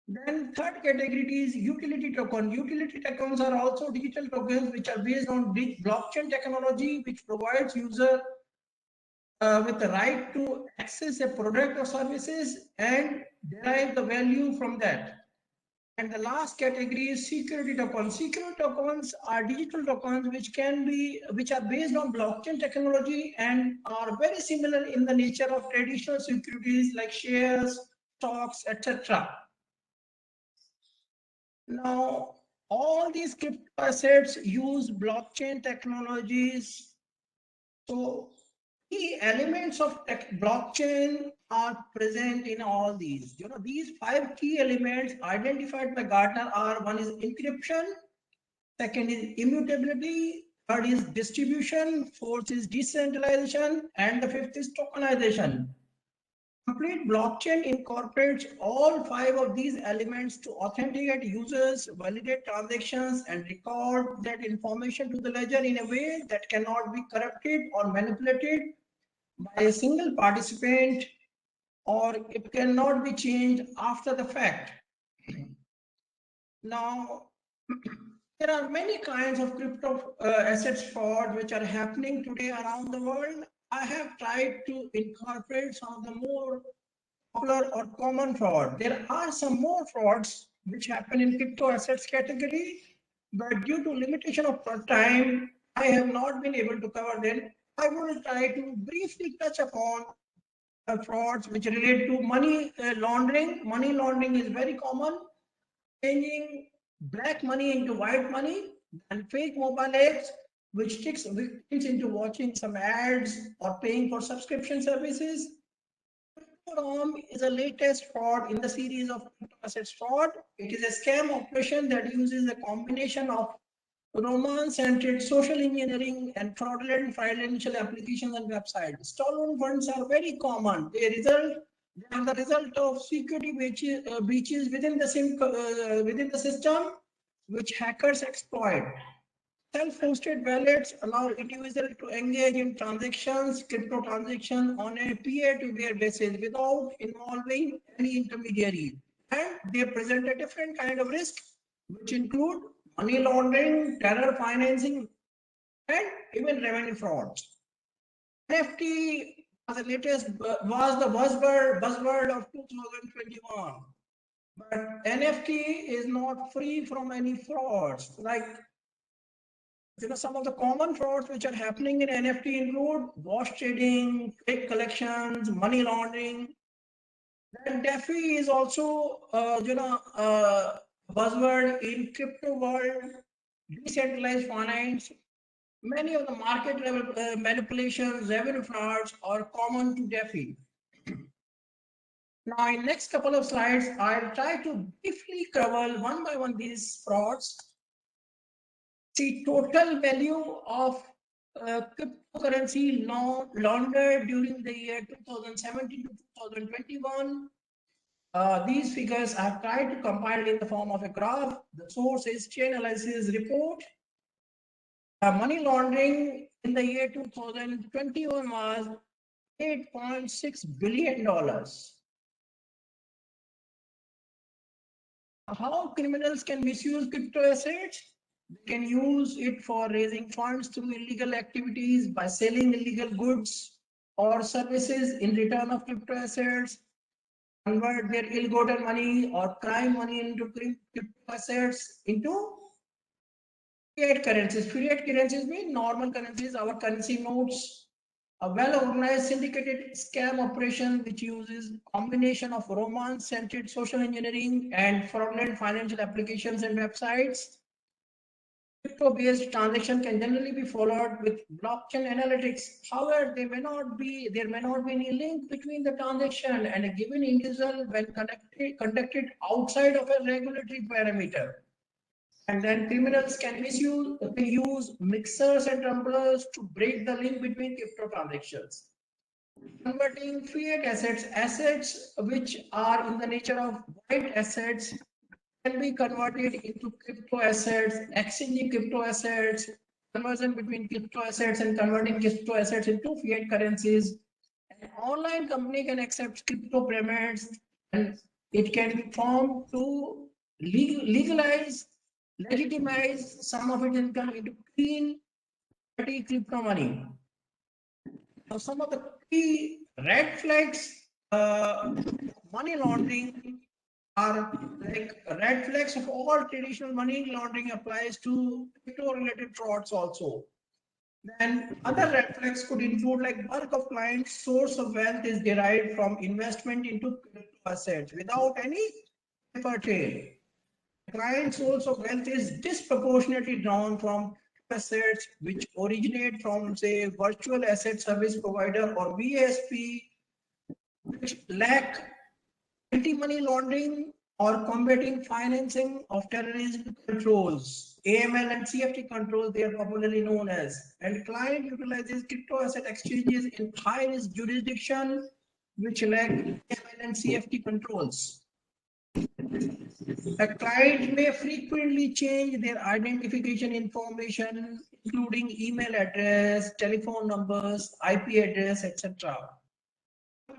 Then third category is utility token. Utility tokens are also digital tokens which are based on blockchain technology, which provides user with the right to access a product or services and derive the value from that. And the last category is security tokens. Security tokens are digital tokens which are based on blockchain technology and are very similar in the nature of traditional securities like shares, stocks, etc. Now, all these crypto assets use blockchain technologies. So key elements of blockchain are present in all these. These 5 key elements identified by Gartner are: one is encryption, second is immutability, third is distribution, fourth is decentralization, and the fifth is tokenization. Complete blockchain incorporates all 5 of these elements to authenticate users, validate transactions, and record that information to the ledger in a way that cannot be corrupted or manipulated by a single participant, or it cannot be changed after the fact. Now, there are many kinds of crypto assets fraud which are happening today around the world. I have tried to incorporate some of the more popular or common fraud. There are some more frauds which happen in crypto assets category, but due to limitation of time, I have not been able to cover them. I will try to briefly touch upon frauds which relate to money laundering. Money laundering is very common. Changing black money into white money, and fake mobile apps which tricks victims into watching some ads or paying for subscription services. CryptoRom is the latest fraud in the series of crypto assets fraud. It is a scam operation that uses a combination of romance-centered social engineering and fraudulent financial applications and websites. Stolen funds are very common. They are the result of security breaches within the system, which hackers exploit. Self-hosted wallets allow individuals to engage in crypto transactions on a peer-to-peer basis without involving any intermediary. And they present a different kind of risk, which include money laundering, terror financing, and even revenue frauds. NFT was the buzzword of 2021. But NFT is not free from any frauds. Like, some of the common frauds which are happening in NFT include wash trading, fake collections, money laundering. Then DeFi is also, buzzword in crypto world, decentralized finance. Many of the market level manipulations, revenue frauds are common to DeFi. Now, in next couple of slides, I'll try to briefly cover one by one these frauds. The total value of cryptocurrency laundered during the year 2017 to 2021. These figures I have tried to compile in the form of a graph. The source is Chainalysis report. Money laundering in the year 2021 was $8.6 billion. How criminals can misuse crypto assets? They can use it for raising funds through illegal activities by selling illegal goods or services in return of crypto assets, convert their ill-gotten money or crime money into crypto assets into fiat currencies. Fiat currencies mean normal currencies, our currency notes. A well-organized syndicated scam operation which uses combination of romance-centered social engineering and fraudulent financial applications and websites. Crypto-based transaction can generally be followed with blockchain analytics. However, there may not be any link between the transaction and a given individual when conducted outside of a regulatory parameter. And then criminals can use mixers and tumblers to break the link between crypto transactions. Converting fiat assets which are in the nature of white assets, can be converted into crypto assets, exchanging crypto assets, conversion between crypto assets and converting crypto assets into fiat currencies. An online company can accept crypto payments, and it can be formed to legitimize some of its income into clean, dirty crypto money. Now, some of the key red flags, money laundering are like red flags of all traditional money laundering applies to crypto-related frauds also. Then other red flags could include like bulk of clients' source of wealth is derived from investment into crypto assets without any paper trail. Client source of wealth is disproportionately drawn from assets which originate from, say, virtual asset service provider or VASP, which lack anti-money laundering or combating financing of terrorism controls, AML and CFT controls, they are popularly known as. And client utilizes crypto asset exchanges in high-risk jurisdiction which lack AML and CFT controls. A client may frequently change their identification information, including email address, telephone numbers, IP address, etc.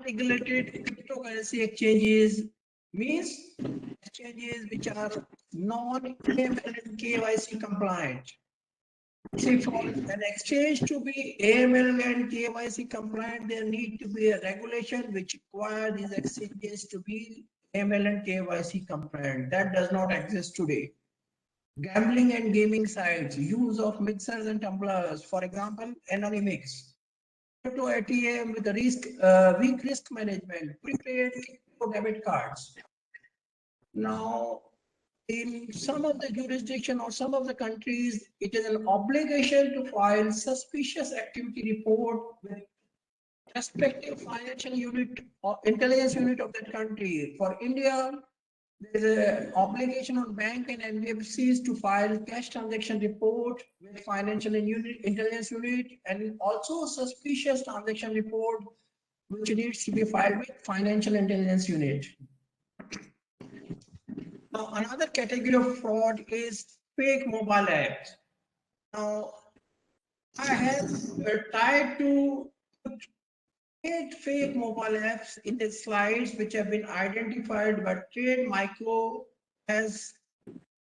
Regulated cryptocurrency exchanges means exchanges which are non-AML and KYC compliant. See, for an exchange to be AML and KYC compliant, there need to be a regulation which requires these exchanges to be AML and KYC compliant. That does not exist today. Gambling and gaming sites, use of mixers and tumblers, for example, Anonymix. Crypto ATM with a weak risk management, prepaid debit cards. Now, in some of the jurisdiction or some of the countries, it is an obligation to file suspicious activity report with respective financial unit or intelligence unit of that country. For India, there is an obligation on bank and NBFCs to file cash transaction report with financial intelligence unit, and also suspicious transaction report which needs to be filed with financial intelligence unit. Now, another category of fraud is fake mobile apps. Now, I have tried to put 8 fake mobile apps in the slides which have been identified by Trade Micro as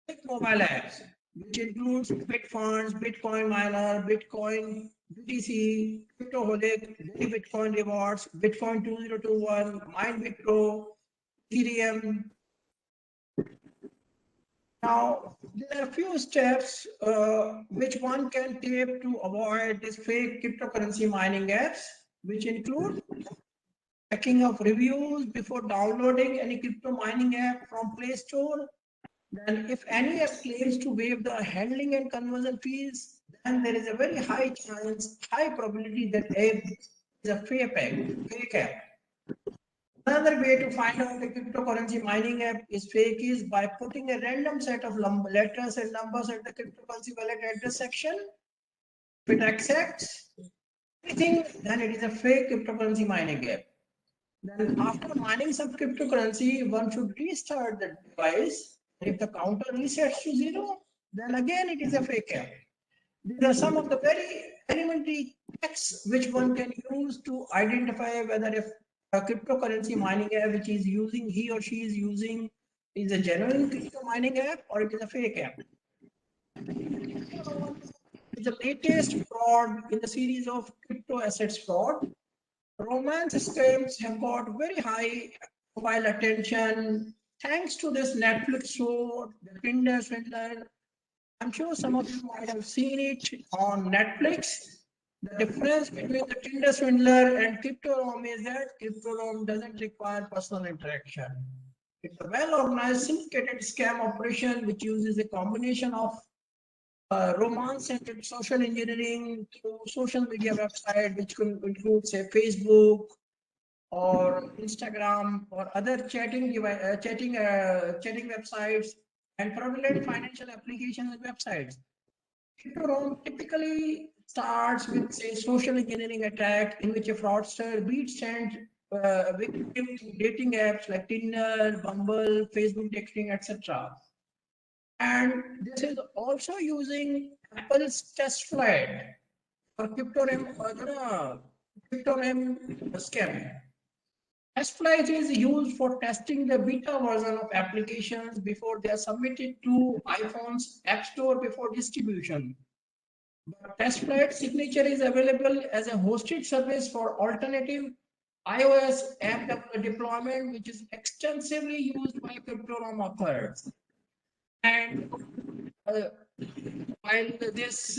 fake mobile apps, which includes Bitfunds, Bitcoin Miner, Bitcoin, BTC, Cryptoholic, Daily Bitcoin Rewards, Bitcoin 2021, MindBitPro, Ethereum. Now, there are a few steps which one can take to avoid these fake cryptocurrency mining apps, which include checking of reviews before downloading any crypto mining app from Play Store. Then if any app claims to waive the handling and conversion fees, then there is a very high chance, high probability that app is a fake app. Another way to find out the cryptocurrency mining app is fake is by putting a random set of letters and numbers at the cryptocurrency wallet address section. If it accepts anything, then it is a fake cryptocurrency mining app. Then after mining some cryptocurrency, one should restart the device. If the counter resets to 0, then again it is a fake app. These are some of the very elementary checks which one can use to identify whether if a cryptocurrency mining app which is using, he or she is using, is a genuine crypto mining app or it is a fake app. It's the latest fraud in the series of crypto assets fraud. Romance scams have got very high profile attention thanks to this Netflix show, The Tinder Swindler. I'm sure some of you might have seen it on Netflix. The difference between the Tinder Swindler and CryptoRom is that CryptoRom doesn't require personal interaction. It's a well-organized, syndicated scam operation which uses a combination of romance-centered social engineering through social media website, which could include, say, Facebook or Instagram or other chatting websites and fraudulent financial applications and websites. CryptoRom typically starts with, say, social engineering attack in which a fraudster beats victim to dating apps like Tinder, Bumble, Facebook texting, etc. And this is also using Apple's test flight for CryptoRom scam. Test flight is used for testing the beta version of applications before they are submitted to iPhone's App Store before distribution. But test flight signature is available as a hosted service for alternative iOS app deployment, which is extensively used by CryptoRom authors. And while this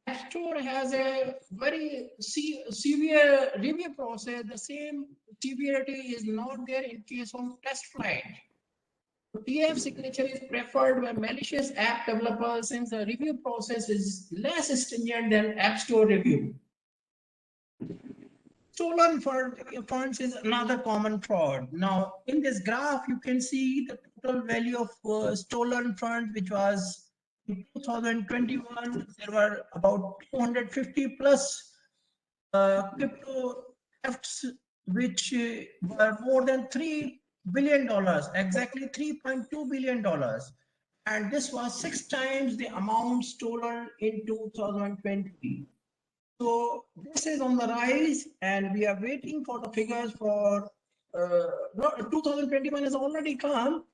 App Store has a very severe review process, the same severity is not there in case of test flight. TF signature is preferred by malicious app developers since the review process is less stringent than App Store review. Stolen funds is another common fraud. Now, in this graph, you can see the total value of stolen funds, which was in 2021, there were about 250 plus crypto thefts, which were more than $3 billion, exactly $3.2 billion. And this was 6 times the amount stolen in 2020. So this is on the rise, and we are waiting for the figures for 2021 has already come.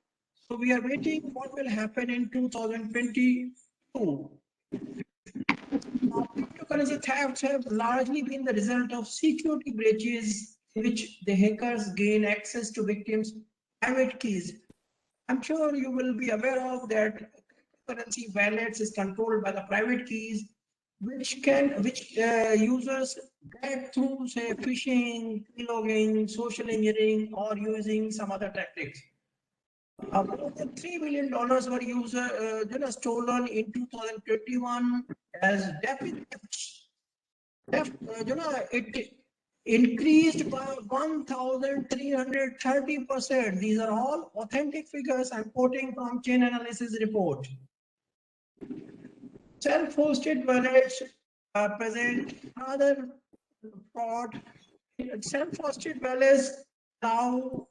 So we are waiting what will happen in 2022. Now, cryptocurrency thefts have largely been the result of security breaches in which the hackers gain access to victims' private keys. I'm sure you will be aware of that cryptocurrency wallets is controlled by the private keys, which users get through, say, phishing, keylogging, social engineering, or using some other tactics. More than $3 billion were stolen in 2021 as debit theft. It increased by 1,330%. These are all authentic figures I'm quoting from Chain Analysis report. Self-hosted wallets present another fraud. Self-hosted wallets allow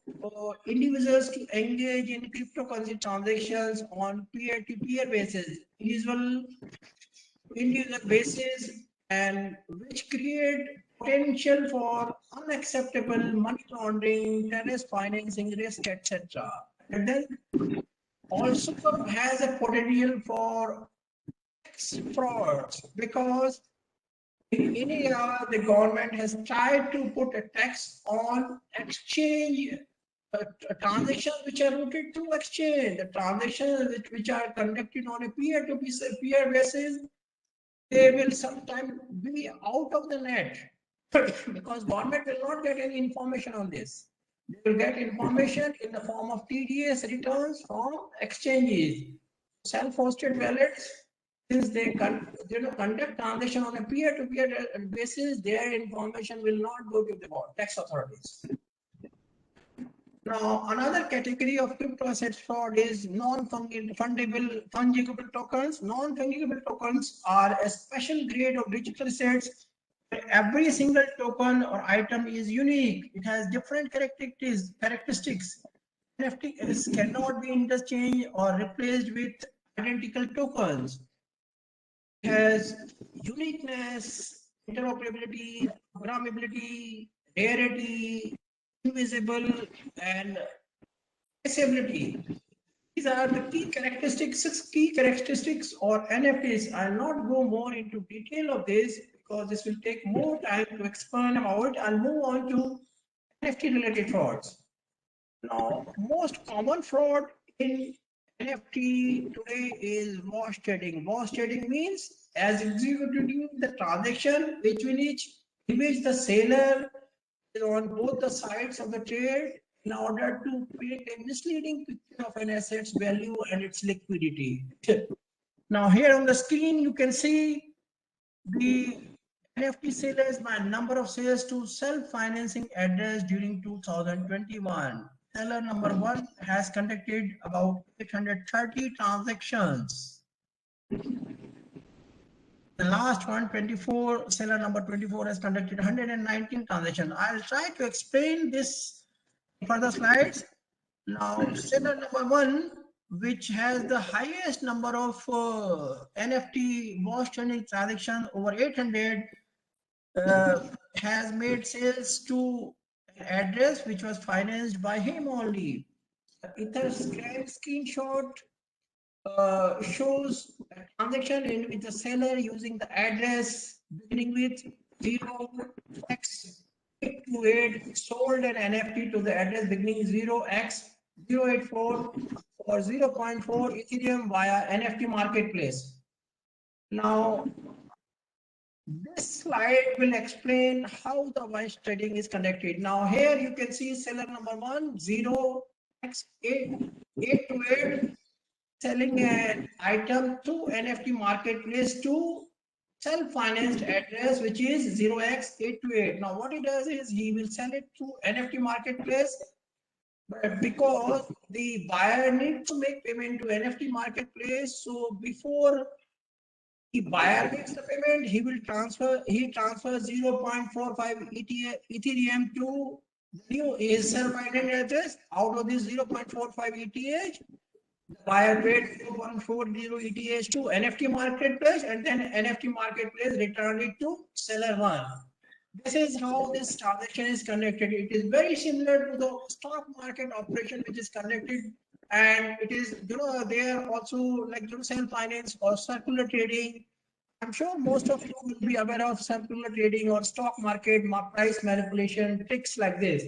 individuals to engage in cryptocurrency transactions on peer-to-peer basis, individual basis, and which create potential for unacceptable money laundering, terrorist financing risk, etc. And then also has a potential for frauds, because in India, the government has tried to put a tax on exchange transactions which are routed through exchange. The transactions which are conducted on a peer-to-peer basis, they will sometimes be out of the net because government will not get any information on this. They will get information in the form of TDS returns from exchanges. Self-hosted wallets, since they conduct transaction on a peer-to-peer basis, their information will not go to the tax authorities. Now, another category of crypto asset fraud is non-fungible tokens. Non-fungible tokens are a special grade of digital assets. Every single token or item is unique. It has different characteristics. NFTs cannot be interchanged or replaced with identical tokens. It has uniqueness, interoperability, programmability, rarity, invisible, and traceability. These are the key characteristics, 6 key characteristics or NFTs. I'll not go more into detail of this because this will take more time to explain about. I'll move on to NFT related frauds. Now, most common fraud in NFT today is wash trading. Wash trading means as executing the transaction between each image the seller is on both the sides of the trade in order to paint a misleading picture of an asset's value and its liquidity. Now here on the screen you can see the NFT sellers by number of sales to self-financing address during 2021. Seller number 1 has conducted about 830 transactions. The last one, 24, seller number 24 has conducted 119 transactions. I'll try to explain this in further slides. Now, seller number 1, which has the highest number of NFT wash trading transactions, over 800, has made sales to an address which was financed by him only. Etherscan screenshot shows a transaction in with the seller using the address beginning with 0x828 sold an NFT to the address beginning 0x084 for 0.4 Ethereum via NFT marketplace. Now, this slide will explain how the wash trading is conducted. Now here you can see seller number 1, 0x828 selling an item through NFT marketplace to self-financed address, which is 0x828. Now, what he does is he will sell it through NFT marketplace, but because the buyer needs to make payment to NFT marketplace, so before the buyer makes the payment, he transfers 0.45 Ethereum to his self-financed address. Out of this 0.45 ETH, the buyer paid 0.40 ETH to NFT marketplace, and then NFT marketplace returned it to seller one. This is how this transaction is conducted. It is very similar to the stock market operation which is conducted, and it is, they are also like self-finance or circular trading. I'm sure most of you will be aware of circular trading or stock market price manipulation tricks like this.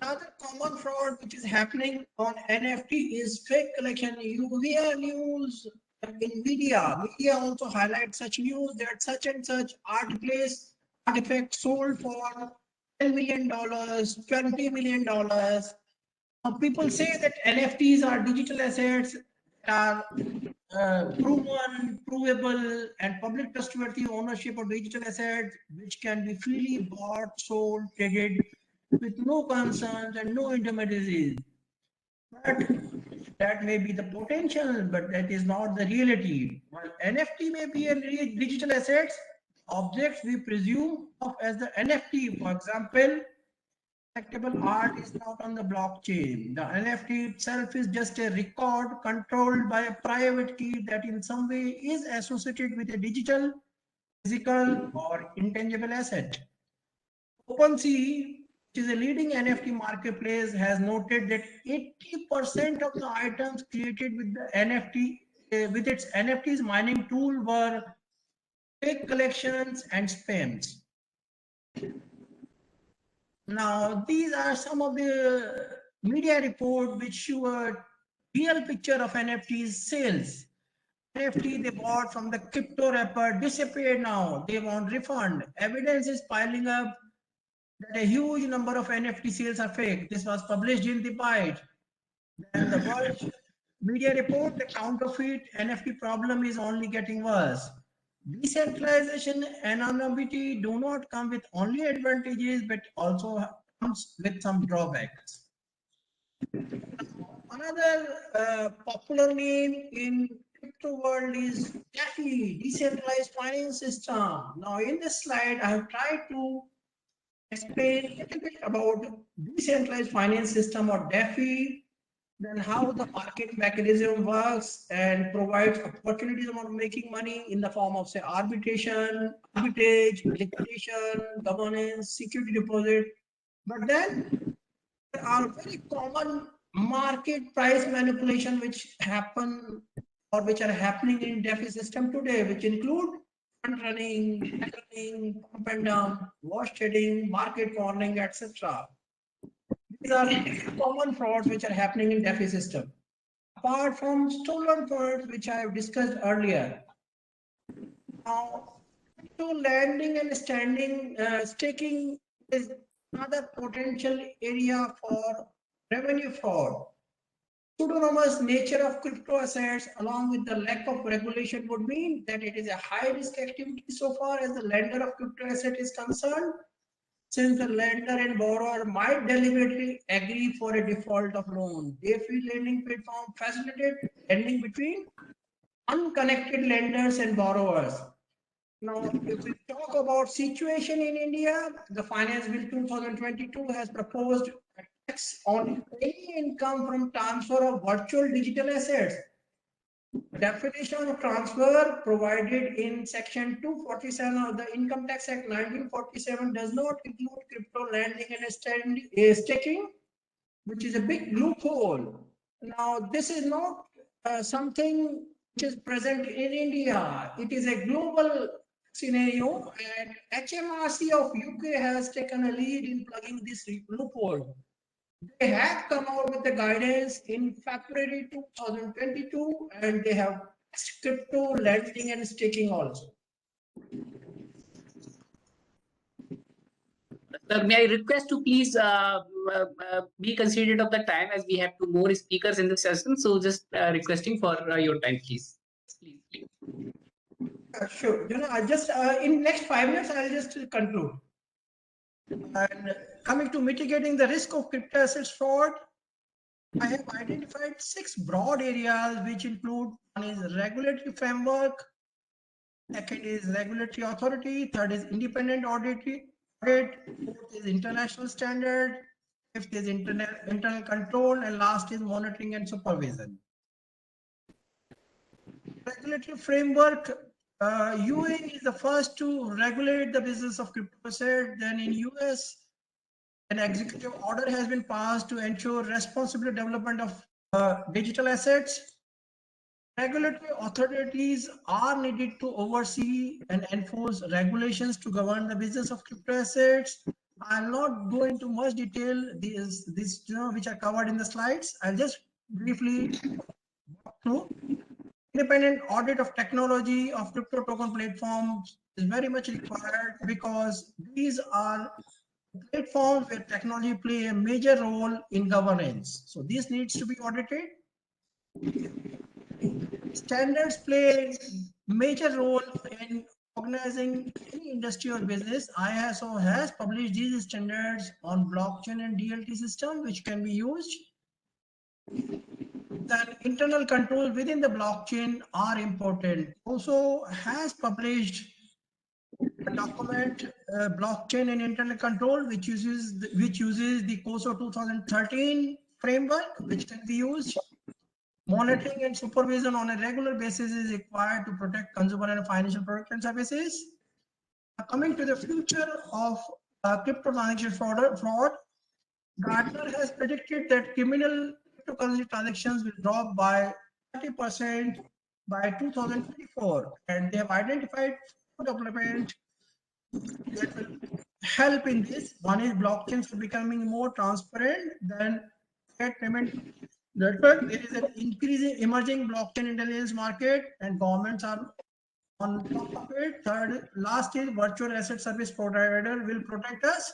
Another common fraud which is happening on NFT is fake collection. We have news in media. Media also highlights such news that such and such artifact sold for $10 million, $20 million. People say that NFTs are digital assets that are provable, and public trustworthy ownership of digital assets which can be freely bought, sold, traded with no concerns and no intermediaries. But that may be the potential, but that is not the reality. While NFT may be a digital assets, objects we presume of as the NFT. For example, collectible art is not on the blockchain. The NFT itself is just a record controlled by a private key that in some way is associated with a digital, physical, or intangible asset. OpenSea, which is a leading NFT marketplace, has noted that 80% of the items created with the NFT, with its NFTs mining tool, were fake collections and spams. Now, these are some of the media reports which show a real picture of NFTs sales. NFT they bought from the crypto rapper disappeared now. They want refund. Evidence is piling up that a huge number of NFT sales are fake. This was published in the Byte. Then the World Media report, the counterfeit NFT problem is only getting worse. Decentralization and anonymity do not come with only advantages, but also comes with some drawbacks. Another popular name in crypto world is DeFi, decentralized finance system. Now in this slide, I have tried to explain a little bit about decentralized finance system or DeFi, then how the market mechanism works and provides opportunities of making money in the form of, say, arbitration, arbitrage, liquidation, governance, security deposit. But then there are very common market price manipulation which happen or which are happening in DeFi system today, which include front running, back running, pump and dump, wash trading, market cornering, etc. These are common frauds which are happening in DeFi system. Apart from stolen funds, which I have discussed earlier. Now, crypto lending and staking is another potential area for revenue fraud. Pseudonymous nature of crypto assets along with the lack of regulation would mean that it is a high risk activity so far as the lender of crypto asset is concerned, since the lender and borrower might deliberately agree for a default of loan. DeFi lending platform facilitate lending between unconnected lenders and borrowers. Now, if we talk about situation in India, the Finance Bill 2022 has proposed a tax on any income from transfer of virtual digital assets. The definition of transfer provided in Section 247 of the Income Tax Act 1947 does not include crypto lending and staking, which is a big loophole. Now, this is not something which is present in India. It is a global scenario, and HMRC of UK has taken a lead in plugging this loophole. They have come out with the guidance in February 2022, and they have crypto lending and staking also. may I request to please be considerate of the time, as we have 2 more speakers in the session. So just requesting for your time, please. Please. Sure. I just in next 5 minutes, I'll just conclude. And coming to mitigating the risk of crypto assets fraud, I have identified 6 broad areas, which include: one is regulatory framework, second is regulatory authority, third is independent audit, fourth is international standard, fifth is internal control, and last is monitoring and supervision. Regulatory framework, UAE is the first to regulate the business of crypto asset. Then in US, an executive order has been passed to ensure responsible development of digital assets. Regulatory authorities are needed to oversee and enforce regulations to govern the business of crypto assets. I'll not go into much detail these which are covered in the slides. I'll just briefly walk through. Independent audit of technology of crypto token platforms is very much required, because these are platforms where technology play a major role in governance. So this needs to be audited. Standards play a major role in organizing any industry or business. ISO has published these standards on blockchain and DLT system, which can be used. Then internal controls within the blockchain are important. Also has published a document, blockchain and internal control, which uses the COSO 2013 framework, which can be used. Monitoring and supervision on a regular basis is required to protect consumer and financial products and services. Coming to the future of crypto transaction fraud, Gartner has predicted that criminal cryptocurrency transactions will drop by 30% by 2024, and they have identified 4 developments that will help in this. One is blockchains are becoming more transparent than fiat payment network. There is an increasing emerging blockchain intelligence market, and governments are on top of it. Third, last is virtual asset service provider will protect us.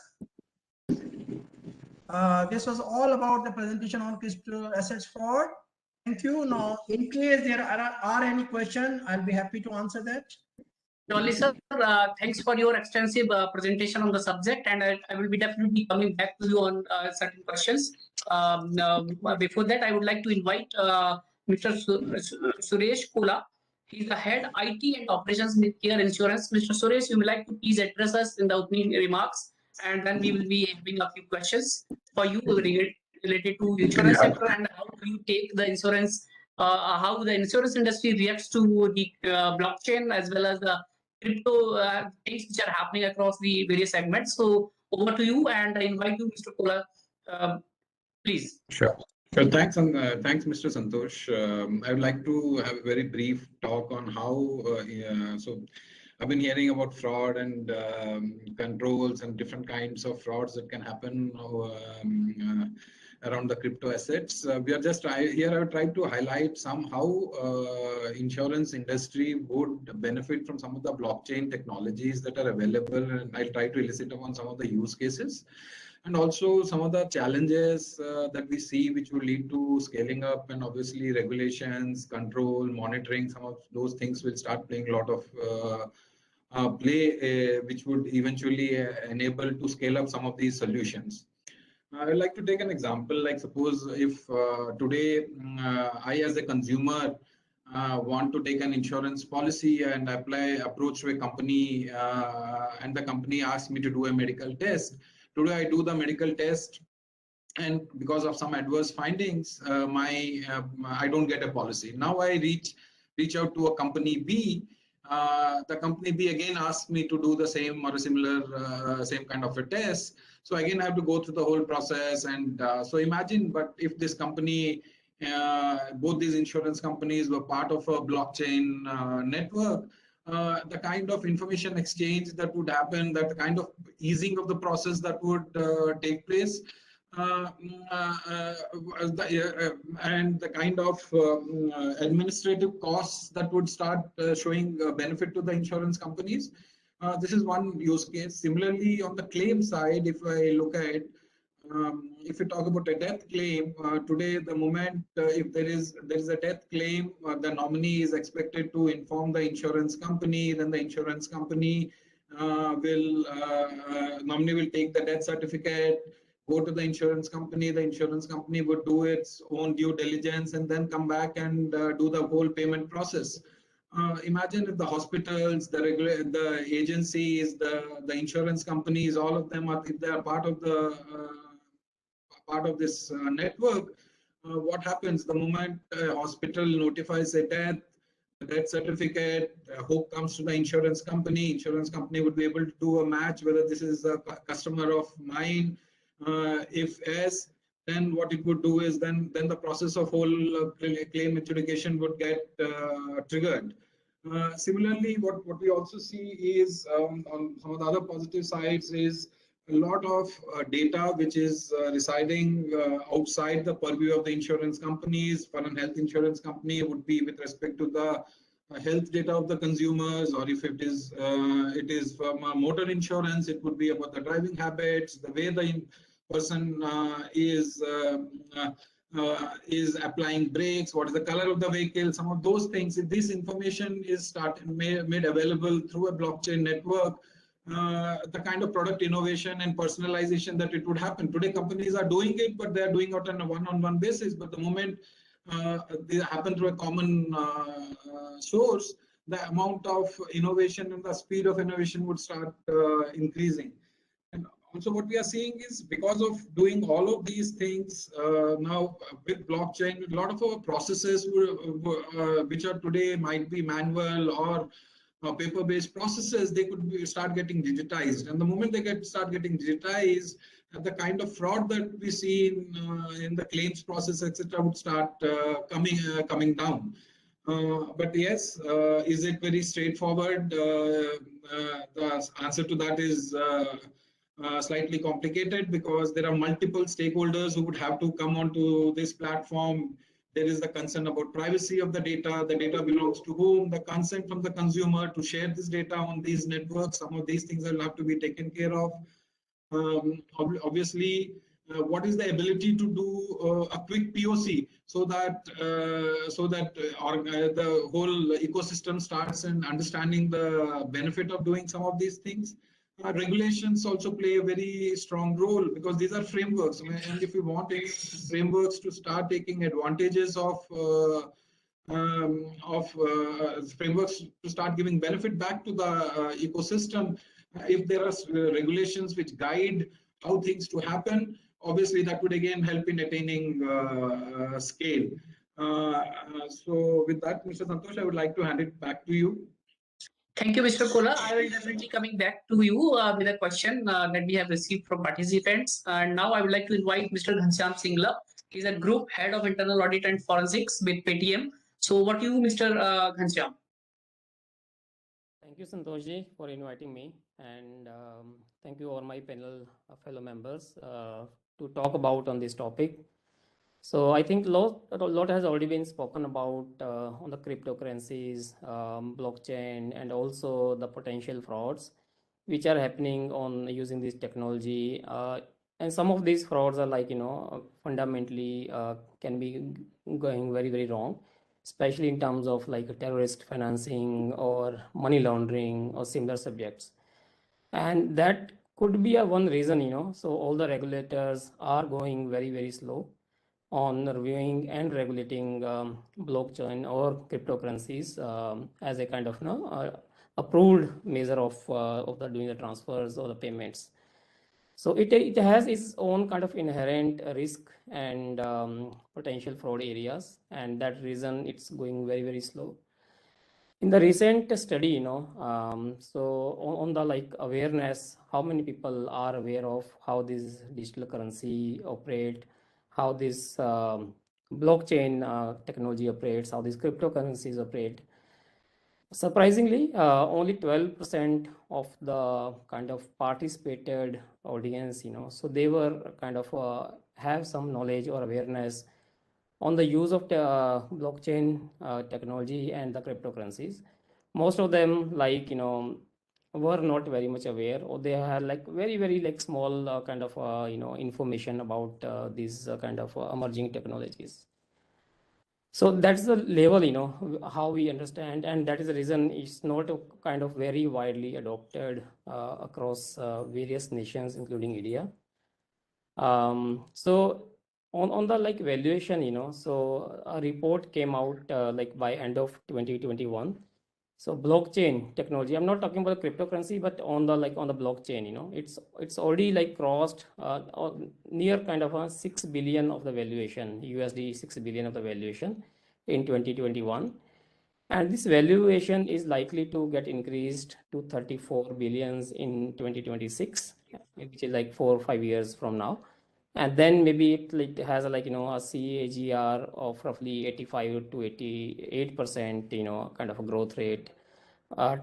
This was all about the presentation on crypto assets fraud. Thank you. Now, in case there are any questions, I'll be happy to answer that. Jolly sir, thanks for your extensive presentation on the subject, and I will be definitely coming back to you on certain questions. Before that, I would like to invite Mr. Suresh Kola. He's the head IT and operations with Care Insurance. Mr. Suresh, you would like to please address us in the opening remarks, and then we will be having a few questions for you related to insurance sector, and how do you take the insurance, how the insurance industry reacts to the blockchain, as well as the crypto things which are happening across the various segments. So over to you, and I invite you, Mr. Kola, please. Sure. Thanks, Mr. Santosh. I would like to have a very brief talk on how, so I've been hearing about fraud and controls and different kinds of frauds that can happen around the crypto assets. We are just here. I would try to highlight somehow insurance industry would benefit from some of the blockchain technologies that are available, and I'll try to elicit upon some of the use cases, and also some of the challenges that we see which will lead to scaling up, and obviously regulations, control, monitoring. Some of those things will start playing a lot of play, which would eventually enable to scale up some of these solutions. I would like to take an example, like suppose if today I as a consumer want to take an insurance policy and approach to a company, and the company asks me to do a medical test. Today I do the medical test, and because of some adverse findings, I don't get a policy. Now I reach out to a company B. The company B again asks me to do the same or a similar same kind of a test. So again, I have to go through the whole process. And so imagine, but if this company, both these insurance companies were part of a blockchain network, the kind of information exchange that would happen, that the kind of easing of the process that would take place, and the kind of administrative costs that would start showing benefit to the insurance companies This is one use case. Similarly, on the claim side, if I look at if you talk about a death claim, today the moment if there is a death claim, the nominee is expected to inform the insurance company. Then the insurance company nominee will take the death certificate, go to the insurance company. The insurance company would do its own due diligence and then come back and do the whole payment process. Imagine if the hospitals, the agencies, the insurance companies, all of them are, if they are part of this network. What happens the moment a hospital notifies a death? The death certificate, hope comes to the insurance company. Insurance company would be able to do a match whether this is a customer of mine. If yes, then what it would do is then the process of whole claim adjudication would get triggered. Similarly, what we also see is on some of the other positive sides is a lot of data which is residing outside the purview of the insurance companies. For an health insurance company, it would be with respect to the health data of the consumers, or if it is from motor insurance, it would be about the driving habits, the way the person is applying brakes, what is the color of the vehicle, some of those things. If this information is made available through a blockchain network, the kind of product innovation and personalization that it would happen. Today, companies are doing it, but they are doing it on a one-on-one basis. But the moment they happen through a common source, the amount of innovation and the speed of innovation would start increasing. And also what we are seeing is because of doing all of these things now with blockchain, a lot of our processes which are today might be manual or paper-based processes, they could start getting digitized. And the moment they start getting digitized, the kind of fraud that we see in the claims process, etc., would start coming down. But yes, is it very straightforward? The answer to that is slightly complicated, because there are multiple stakeholders who would have to come onto this platform. There is the concern about privacy of the data belongs to whom, the consent from the consumer to share this data on these networks. Some of these things will have to be taken care of. Obviously, what is the ability to do a quick POC so that the whole ecosystem starts and understanding the benefit of doing some of these things. Regulations also play a very strong role, because these are frameworks, and if we want any frameworks to start taking advantages of frameworks to start giving benefit back to the ecosystem, if there are regulations which guide how things to happen, obviously that would again help in attaining scale. So with that, Mr. Santosh, I would like to hand it back to you. Thank you, Mr. Kola. I will definitely coming back to you with a question that we have received from participants. And now I would like to invite Mr. Ghanshyam Singla. He's a group head of internal audit and forensics with Paytm. So what you, Mr. Ghanshyam? Thank you, Santoshji, for inviting me. And thank you all my panel fellow members to talk about on this topic. So I think a lot has already been spoken about on the cryptocurrencies, blockchain, and also the potential frauds which are happening on using this technology. And some of these frauds are like, fundamentally can be going very, very wrong, especially in terms of like terrorist financing or money laundering or similar subjects. And that could be one reason, so all the regulators are going very, very slow on reviewing and regulating blockchain or cryptocurrencies as a kind of approved measure of doing the transfers or the payments. So it has its own kind of inherent risk and potential fraud areas, and that reason it's going very, very slow. In the recent study, so on the like awareness, how many people are aware of how this digital currency operate, how this blockchain technology operates, how these cryptocurrencies operate. Surprisingly, only 12% of the kind of participated audience, so they were kind of have some knowledge or awareness on the use of blockchain technology and the cryptocurrencies. Most of them, like, were not very much aware, or they had like very like small kind of information about these kind of emerging technologies. So that's the level, how we understand, and that is the reason it's not a kind of very widely adopted across various nations, including India. So on the like valuation, so a report came out like by end of 2021. So blockchain technology, I'm not talking about cryptocurrency, but on the blockchain, it's already like crossed near kind of a 6 billion of the valuation, USD 6 billion of the valuation in 2021. And this valuation is likely to get increased to 34 billions in 2026, which is like 4 or 5 years from now. And then maybe it has a CAGR of roughly 85 to 88%, kind of a growth rate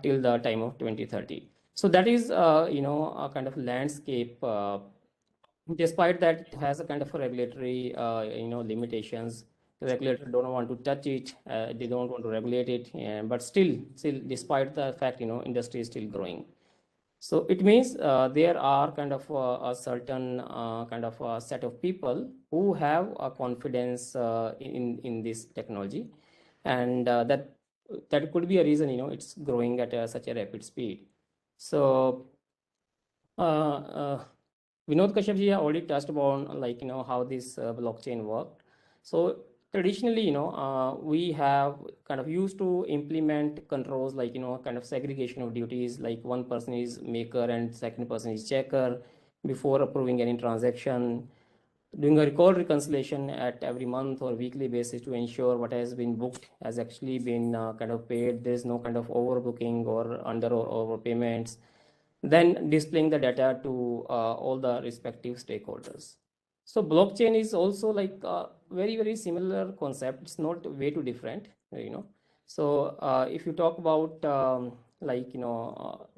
till the time of 2030. So that is, a kind of landscape. Despite that, it has a kind of a regulatory, limitations. The regulator don't want to touch it. They don't want to regulate it. But still, despite the fact, industry is still growing. So it means there are kind of a certain kind of a set of people who have a confidence in this technology, and that could be a reason it's growing at such a rapid speed. So Vinod Kashyapji already touched upon how this blockchain worked. So traditionally, we have kind of used to implement controls like, kind of segregation of duties, like one person is maker and second person is checker before approving any transaction, doing a record reconciliation at every month or weekly basis to ensure what has been booked has actually been kind of paid. There's no kind of overbooking or under or overpayments. Then displaying the data to all the respective stakeholders. So blockchain is also like a very similar concept. It's not way too different, So if you talk about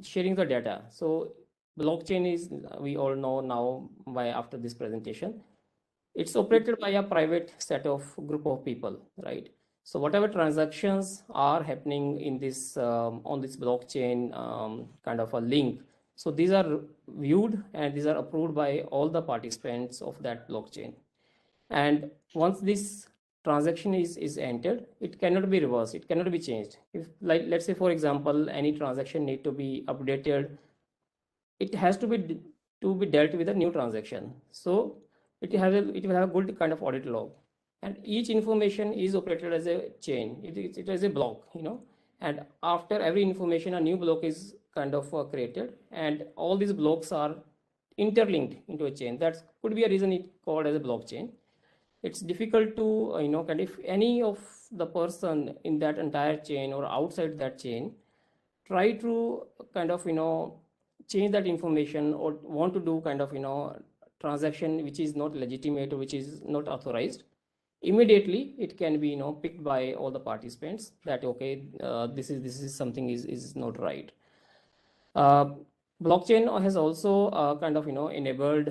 sharing the data, so blockchain is, we all know now by after this presentation, it's operated by a private set of group of people, right? So whatever transactions are happening in this on this blockchain kind of a link, so these are viewed and these are approved by all the participants of that blockchain. And once this transaction is entered, it cannot be reversed. It cannot be changed. If, like, let's say, for example, any transaction need to be updated, it has to be dealt with a new transaction. So it will have a good kind of audit log. And each information is operated as a chain. It is a block, and after every information, a new block is kind of created, and all these blocks are interlinked into a chain. That could be a reason it called as a blockchain. It's difficult to, kind of, if any of the person in that entire chain or outside that chain try to kind of, change that information or want to do kind of, transaction which is not legitimate or which is not authorized, immediately it can be, picked by all the participants that, okay, this is something is not right. Blockchain has also kind of, enabled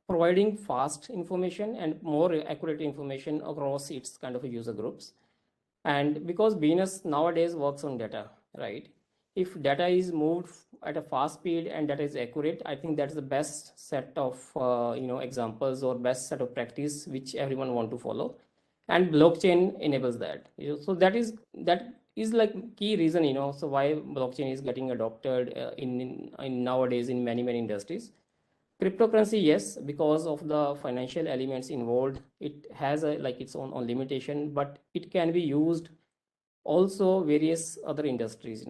providing fast information and more accurate information across its kind of user groups. And because business nowadays works on data, right? If data is moved at a fast speed and data is accurate, I think that's the best set of examples or best set of practice which everyone want to follow, and blockchain enables that. So that is like key reason, so why blockchain is getting adopted in nowadays in many industries. Cryptocurrency, yes, because of the financial elements involved, it has its own limitation, but it can be used also various other industries.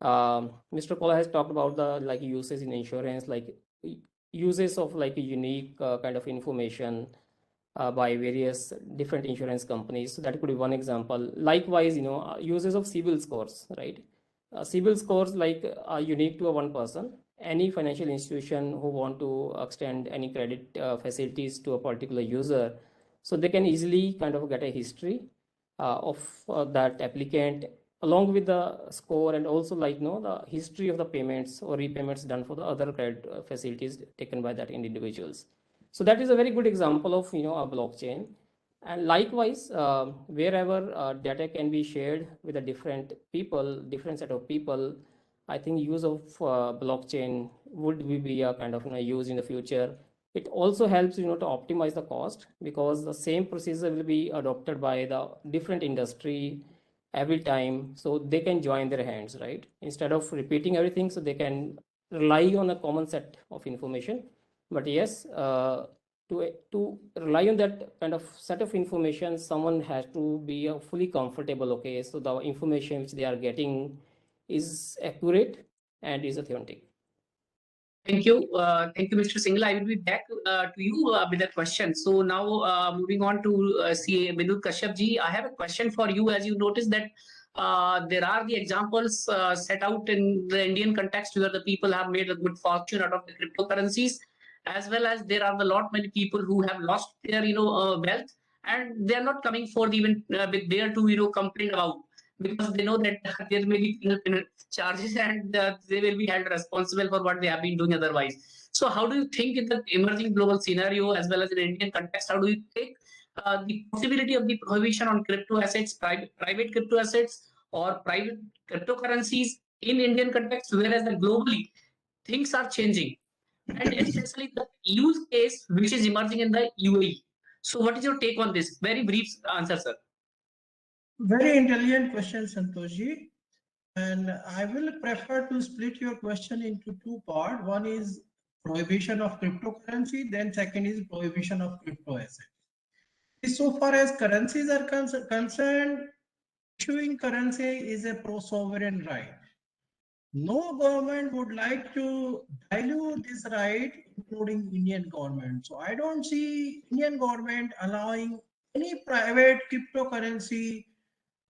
Mr. Kola has talked about the uses in insurance, like uses of a unique kind of information by various different insurance companies. So that could be one example. Likewise, uses of CIBIL scores, right? CIBIL scores are unique to a one person. Any financial institution who want to extend any credit facilities to a particular user, so they can easily kind of get a history of that applicant along with the score, and also the history of the payments or repayments done for the other credit facilities taken by that individuals. So that is a very good example of a blockchain. And likewise, wherever data can be shared with a different set of people, I think use of blockchain would be a kind of use in the future. It also helps to optimize the cost, because the same procedure will be adopted by the different industry every time, so they can join their hands, right? Instead of repeating everything, so they can rely on a common set of information. But yes, to rely on that kind of set of information, someone has to be fully comfortable, okay, so the information which they are getting is accurate and is authentic. Thank you, Mr. Singhal. I will be back to you with a question. So now moving on to Binod Kashyap ji, I have a question for you. As you notice that there are the examples set out in the Indian context where the people have made a good fortune out of the cryptocurrencies, as well as there are many people who have lost their wealth, and they are not coming forth even there to complain about, because they know that there may be charges and they will be held responsible for what they have been doing otherwise. So how do you think in the emerging global scenario, as well as in Indian context, how do you take the possibility of the prohibition on crypto assets, private crypto assets or private cryptocurrencies in Indian context, whereas globally things are changing, and especially the use case which is emerging in the UAE. So what is your take on this? Very brief answer, sir. Very intelligent question, Santoshji. And I will prefer to split your question into two parts. One is prohibition of cryptocurrency, then second is prohibition of crypto assets. So far as currencies are concerned, issuing currency is a pro-sovereign right. No government would like to dilute this right, including Indian government. So I don't see Indian government allowing any private cryptocurrency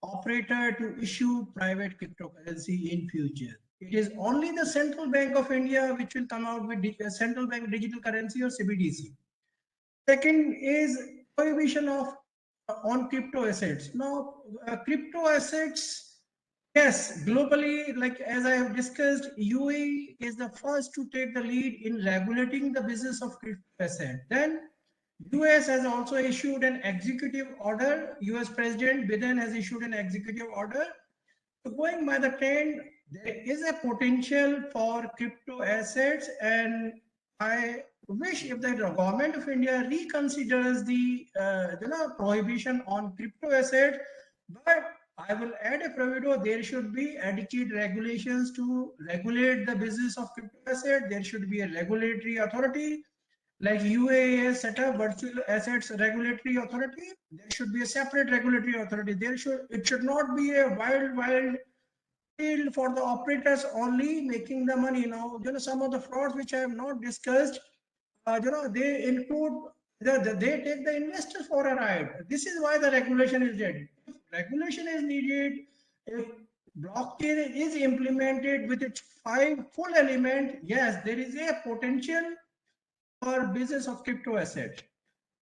operator to issue private cryptocurrency in future. It is only the Central Bank of India which will come out with central bank digital currency or CBDC. Second is prohibition of on crypto assets. Now, crypto assets, yes, globally, like as I have discussed, UAE is the first to take the lead in regulating the business of crypto asset. Then US has also issued an executive order. US President Biden has issued an executive order. So going by the trend, there is a potential for crypto assets, and I wish if the government of India reconsiders the prohibition on crypto assets, but I will add a proviso: there should be adequate regulations to regulate the business of crypto asset. There should be a regulatory authority. Like UAE has set up virtual assets regulatory authority. There should be a separate regulatory authority. It should not be a wild field for the operators only making the money. Now, some of the frauds which I have not discussed, they include they take the investors for a ride. This is why the regulation is needed. If regulation is needed, if blockchain is implemented with its 5 full element, yes, there is a potential for business of crypto asset.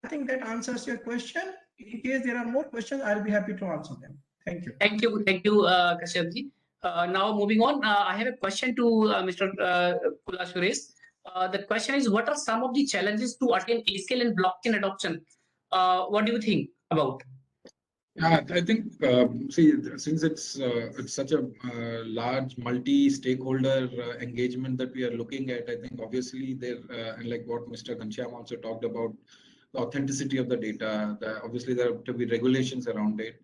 I think that answers your question. In case there are more questions, I'll be happy to answer them. Thank you. Thank you, Kashyap ji. Now moving on, I have a question to Mr. Kula Suresh. The question is, what are some of the challenges to attain scale in blockchain adoption? What do you think about? I think, see, since it's such a large multi-stakeholder engagement that we are looking at, I think obviously there, and like what Mr. Ghanshyam also talked about, the authenticity of the data, obviously there have to be regulations around it.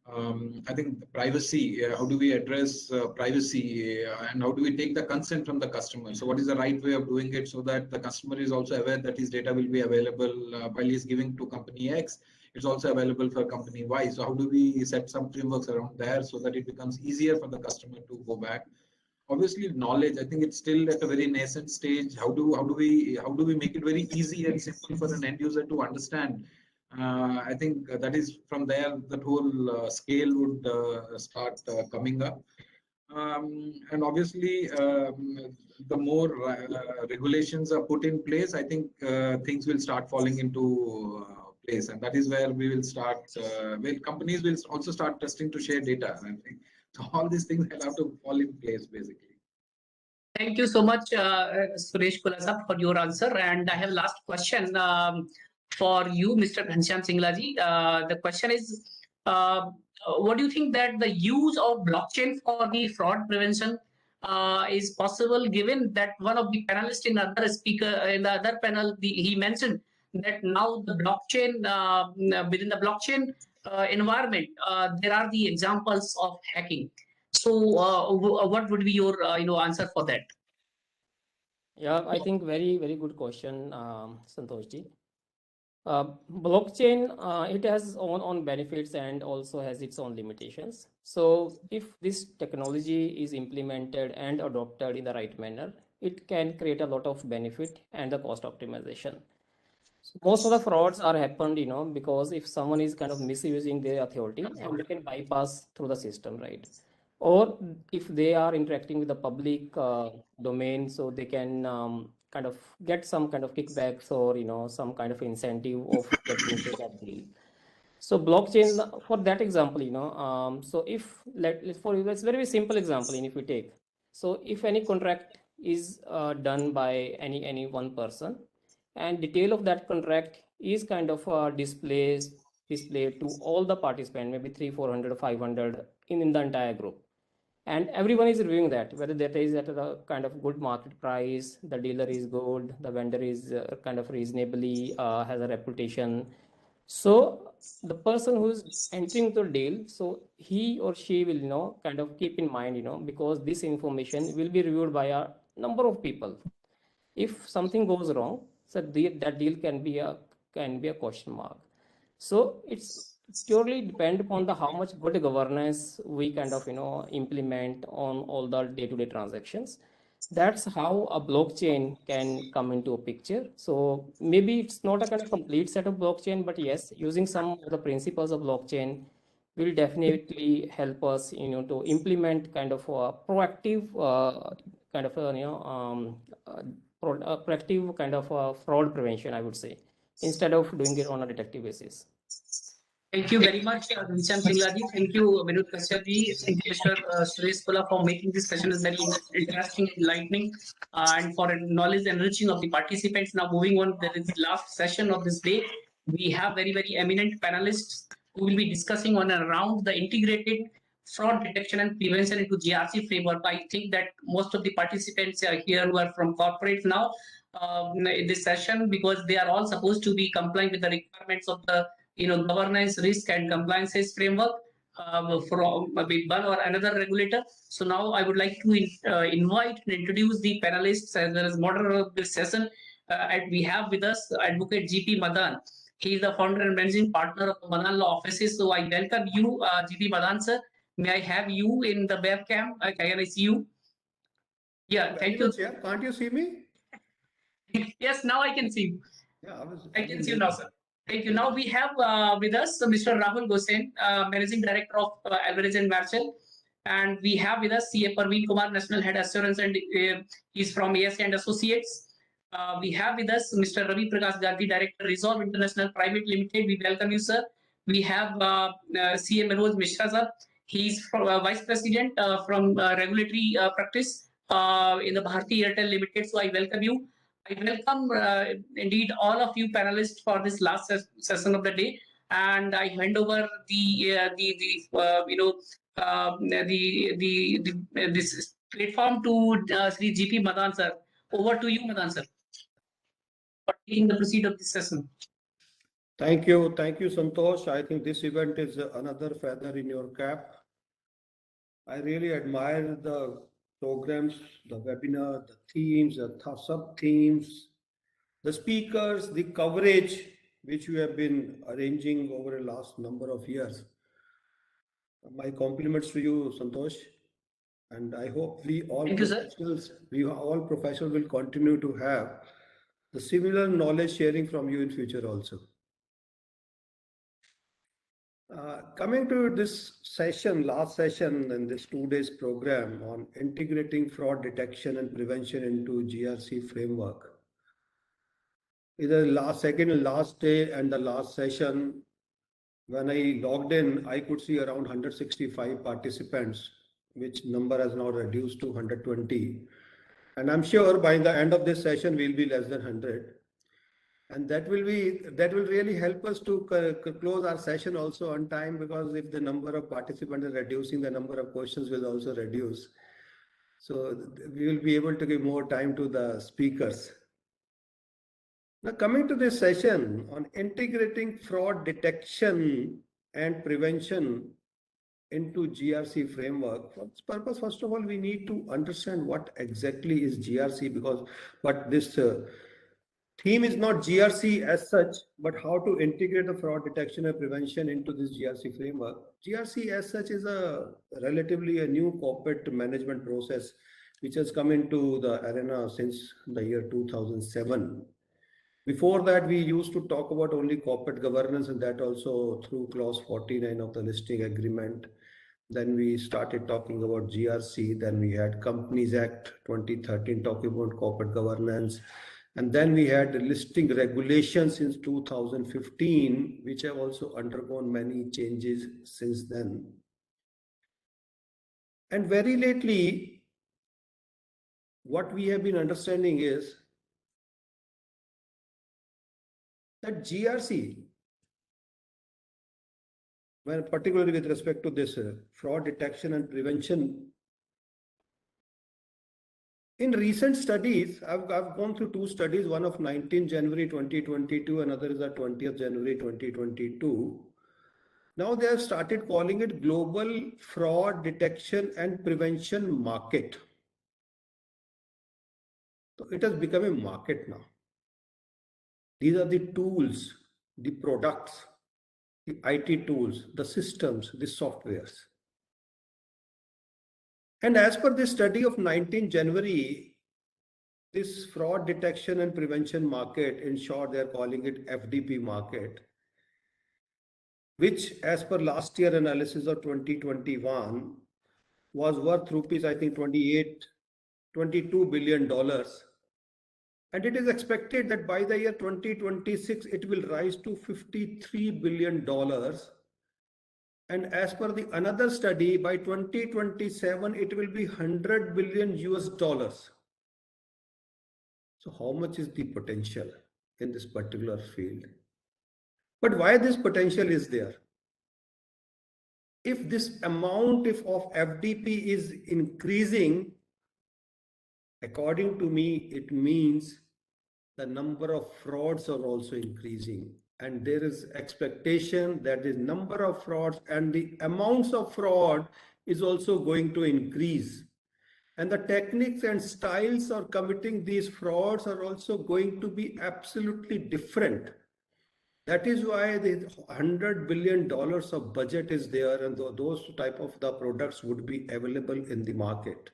I think privacy, how do we address privacy and how do we take the consent from the customer? So what is the right way of doing it so that the customer is also aware that his data will be available while he's giving to company X? It's also available for company Y. So how do we set some frameworks around there so that it becomes easier for the customer to go back? Obviously, knowledge. I think it's still at a very nascent stage. How do we make it very easy and simple for an end user to understand? I think that is from there that whole scale would start coming up. And obviously, the more regulations are put in place, I think things will start falling into place, and that is where we will start. Where companies will also start trusting to share data. I think so. All these things will have to fall in place, basically. Thank you so much, Suresh Kulasap, for your answer. And I have last question. for you, Mr. Ghanshyam Singlaji. The question is, what do you think that the use of blockchain for the fraud prevention is possible, given that one of the panelists in the other panel, he mentioned that now the blockchain, within the blockchain environment, there are the examples of hacking. So what would be your answer for that? Yeah, I think very good question, Santoshji. Blockchain, it has own benefits and also has its own limitations. So if this technology is implemented and adopted in the right manner, it can create a lot of benefit and the cost optimization. So most of the frauds are happened, because if someone is kind of misusing their authority and they can bypass through the system, right? Or if they are interacting with the public domain, so they can kind of get some kind of kickbacks or some kind of incentive of getting into that deal. So blockchain, for that example, so if let's very simple example, if we take, so if any contract is done by any one person, and detail of that contract is kind of displayed to all the participants, maybe 300, 400, 500 in the entire group. And everyone is reviewing that, whether that is at a kind of good market price, the dealer is good, the vendor is kind of reasonably has a reputation. So the person who's entering the deal, so he or she will kind of keep in mind, because this information will be reviewed by a number of people. If something goes wrong, so that deal can be a question mark. So it's purely depend upon how much good governance we kind of implement on all the day-to-day transactions. That's how a blockchain can come into a picture. So maybe it's not a kind of complete set of blockchain, but yes, using some of the principles of blockchain will definitely help us to implement kind of a proactive kind of proactive kind of fraud prevention, I would say, instead of doing it on a detective basis. Thank you very much, Ghanshyam Singlaji. Thank you, Vinod Kashyapji. Thank you, Mr. Suresh Pula, for making this session very interesting, enlightening, and for knowledge enriching of the participants. Now, moving on, there is the last session of this day. We have very eminent panelists who will be discussing on and around the integrated fraud detection and prevention into GRC framework. I think that most of the participants are here who are from corporates now in this session, because they are all supposed to be complying with the requirements of the governance, risk, and compliances framework from one or another regulator. So now I would like to invite and introduce the panelists as well as moderator of this session. And we have with us Advocate GP Madan. He is the founder and managing partner of Madan Law Offices. So I welcome you, GP Madan, sir. May I have you in the webcam? Can I see you? Yeah, thank you. Yeah. Can't you see me? Yes, now I can see you. Yeah, I can see you now, sir. Thank you. Now we have with us Mr. Rahul Gosain, Managing Director of Alvarez & Marsal. And we have with us CA Parveen Kumar, National Head Assurance, and he's from ASK and Associates. We have with us Mr. Ravi Prakash Gandhi, Director, Resolve International Private Limited. We welcome you, sir. We have CA Manoj Mishra, sir. He's from, Vice President from Regulatory Practice in the Bharti Airtel Limited. So I welcome you. I welcome indeed all of you panelists for this last session of the day, and I hand over this platform to Sri GP Madan sir. Over to you, Madan sir, for taking the proceed of this session. Thank you, Santosh. I think this event is another feather in your cap. I really admire the programs, the webinar, the themes, the sub-themes, the speakers, the coverage which you have been arranging over the last number of years. My compliments to you, Santosh, and I hope we all professionals will continue to have the similar knowledge sharing from you in future also. Coming to this session, last session in this 2 days program on integrating fraud detection and prevention into GRC framework. Either second and last day and the last session, when I logged in, I could see around 165 participants, which number has now reduced to 120. And I'm sure by the end of this session, we'll be less than 100. And that will really help us to close our session also on time, because if the number of participants is reducing, the number of questions will also reduce. So we will be able to give more time to the speakers. Now, coming to this session on integrating fraud detection and prevention into GRC framework. For this purpose, first of all, we need to understand what exactly is GRC, but this theme is not GRC as such, but how to integrate the fraud detection and prevention into this GRC framework. GRC as such is a relatively a new corporate management process which has come into the arena since the year 2007. Before that, we used to talk about only corporate governance, and that also through clause 49 of the listing agreement. Then we started talking about GRC. Then we had Companies Act 2013 talking about corporate governance. And then we had the listing regulations since 2015, which have also undergone many changes since then. And very lately, what we have been understanding is that GRC, well, particularly with respect to this fraud detection and prevention, in recent studies, I've gone through two studies, one of 19 January 2022, another is at 20th January 2022. Now they have started calling it Global Fraud Detection and Prevention Market. So it has become a market now. These are the tools, the products, the IT tools, the systems, the softwares. And as per this study of 19 January, this fraud detection and prevention market, in short, they are calling it FDP market, which as per last year analysis of 2021 was worth rupees, I think, $22 billion. And it is expected that by the year 2026, it will rise to $53 billion. And as per the another study, by 2027, it will be $100 billion US. So how much is the potential in this particular field? But why this potential is there? If this amount of FDP is increasing, according to me, it means the number of frauds are also increasing. And there is expectation that the number of frauds and the amounts of fraud is also going to increase. And the techniques and styles of committing these frauds are also going to be absolutely different. That is why the $100 billion of budget is there, and those type of the products would be available in the market.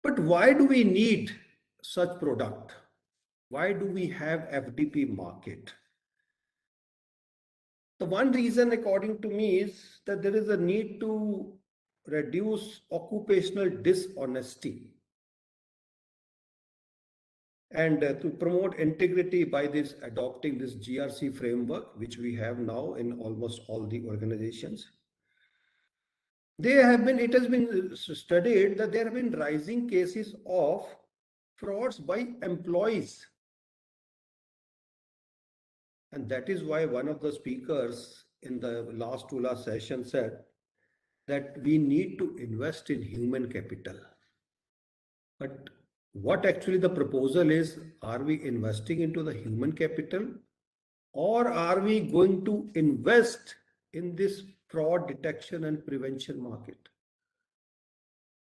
But why do we need such product? Why do we have FDP market? The one reason, according to me, is that there is a need to reduce occupational dishonesty and to promote integrity by this adopting this GRC framework, which we have now in almost all the organizations. It has been studied that there have been rising cases of frauds by employees. And that is why one of the speakers in the last session said that we need to invest in human capital. But what actually the proposal is, are we investing into the human capital, or are we going to invest in this fraud detection and prevention market?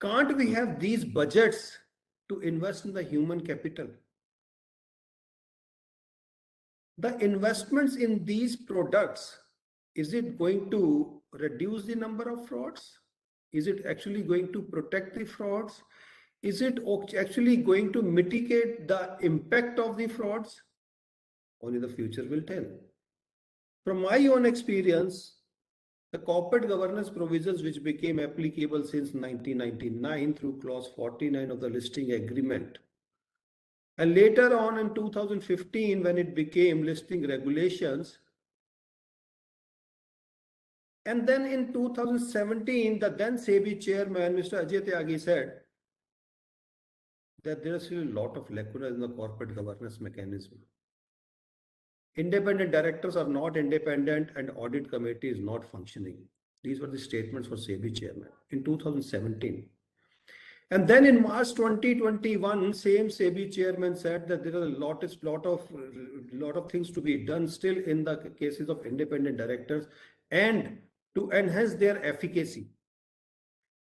Can't we have these budgets to invest in the human capital? The investments in these products, is it going to reduce the number of frauds? Is it actually going to protect the frauds? Is it actually going to mitigate the impact of the frauds? Only the future will tell. From my own experience, the corporate governance provisions which became applicable since 1999 through clause 49 of the listing agreement, and later on in 2015 when it became listing regulations, and then in 2017 the then SEBI chairman Mr. Ajay Tyagi said that there is still a lot of lacuna in the corporate governance mechanism. Independent directors are not independent and audit committee is not functioning. These were the statements for SEBI chairman in 2017. And then in March 2021, same SEBI chairman said that there are a lot of things to be done still in the cases of independent directors and to enhance their efficacy.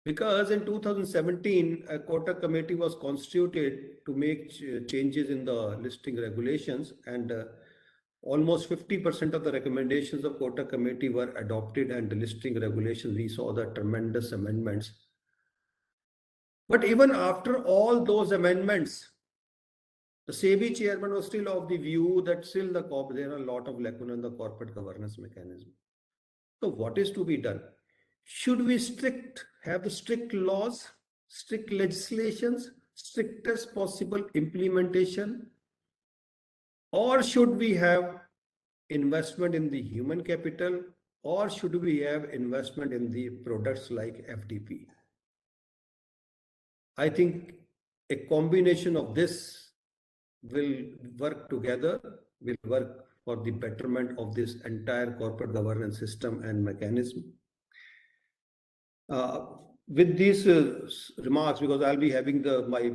Because in 2017, a Kotak committee was constituted to make changes in the listing regulations, and almost 50% of the recommendations of Kotak committee were adopted, and the listing regulations, we saw the tremendous amendments. But even after all those amendments, the SEBI chairman was still of the view that still there are a lot of lacuna in the corporate governance mechanism. So what is to be done? Should we have the strict laws, strict legislations, strictest possible implementation? Or should we have investment in the human capital? Or should we have investment in the products like FDP? I think a combination of this will work together, will work for the betterment of this entire corporate governance system and mechanism. With these remarks, because I'll be having my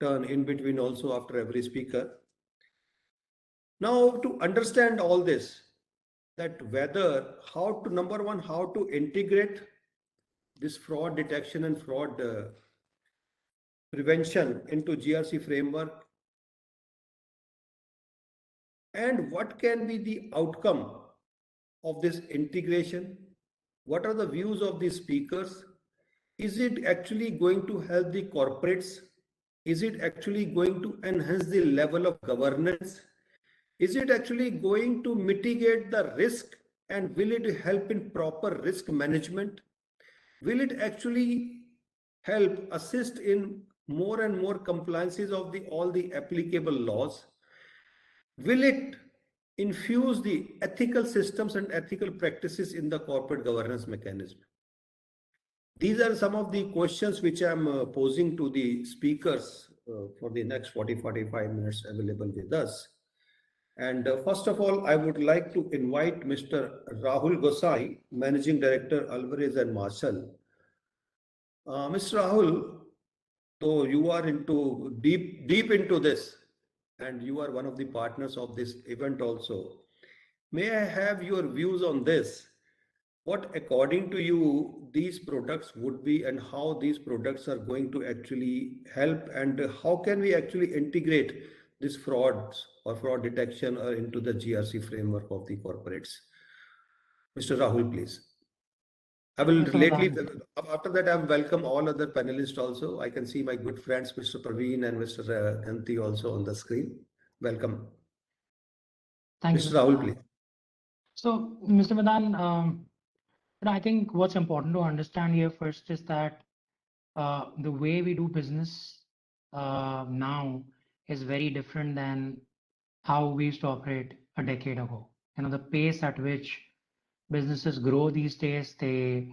turn in between also after every speaker. Now, to understand all this, that whether number one, how to integrate this fraud detection and fraud prevention into GRC framework, and what can be the outcome of this integration? What are the views of the speakers? Is it actually going to help the corporates? Is it actually going to enhance the level of governance? Is it actually going to mitigate the risk, and will it help in proper risk management? Will it actually help assist in more and more compliances of all the applicable laws? Will it infuse the ethical systems and ethical practices in the corporate governance mechanism? These are some of the questions which I'm posing to the speakers for the next 40-45 minutes available with us. And first of all, I would like to invite Mr. Rahul Gosai, Managing Director, Alvarez and Marshall. Mr. Rahul, so you are deep into this, and you are one of the partners of this event also. May I have your views on this? What, according to you, these products would be, and how these products are going to actually help, and how can we actually integrate this frauds or fraud detection into the GRC framework of the corporates? Mr. Rahul, please. I will after that, I welcome all other panelists also. I can see my good friends, Mr. Praveen and Mr. Ganti also on the screen. Welcome. Thank Mr. you, Rahul, please. So, Mr. Madan, I think what's important to understand here first is that the way we do business now is very different than how we used to operate a decade ago. The pace at which businesses grow these days, they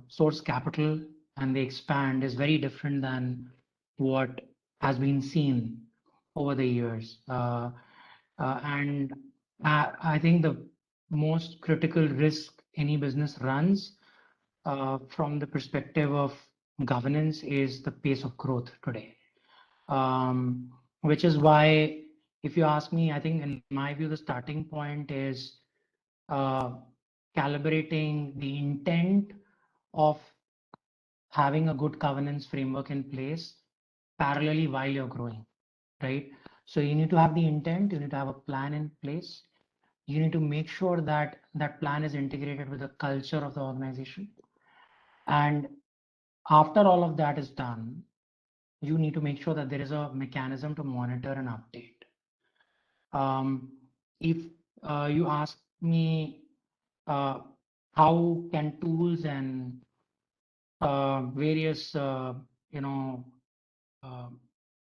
source capital and they expand is very different than what has been seen over the years. And I think the most critical risk any business runs from the perspective of governance is the pace of growth today. Which is why, if you ask me, I think in my view, the starting point is calibrating the intent of having a good governance framework in place parallelly while you're growing, right? So you need to have the intent, you need to have a plan in place. You need to make sure that that plan is integrated with the culture of the organization. And after all of that is done, you need to make sure that there is a mechanism to monitor and update. If you ask me how can tools and various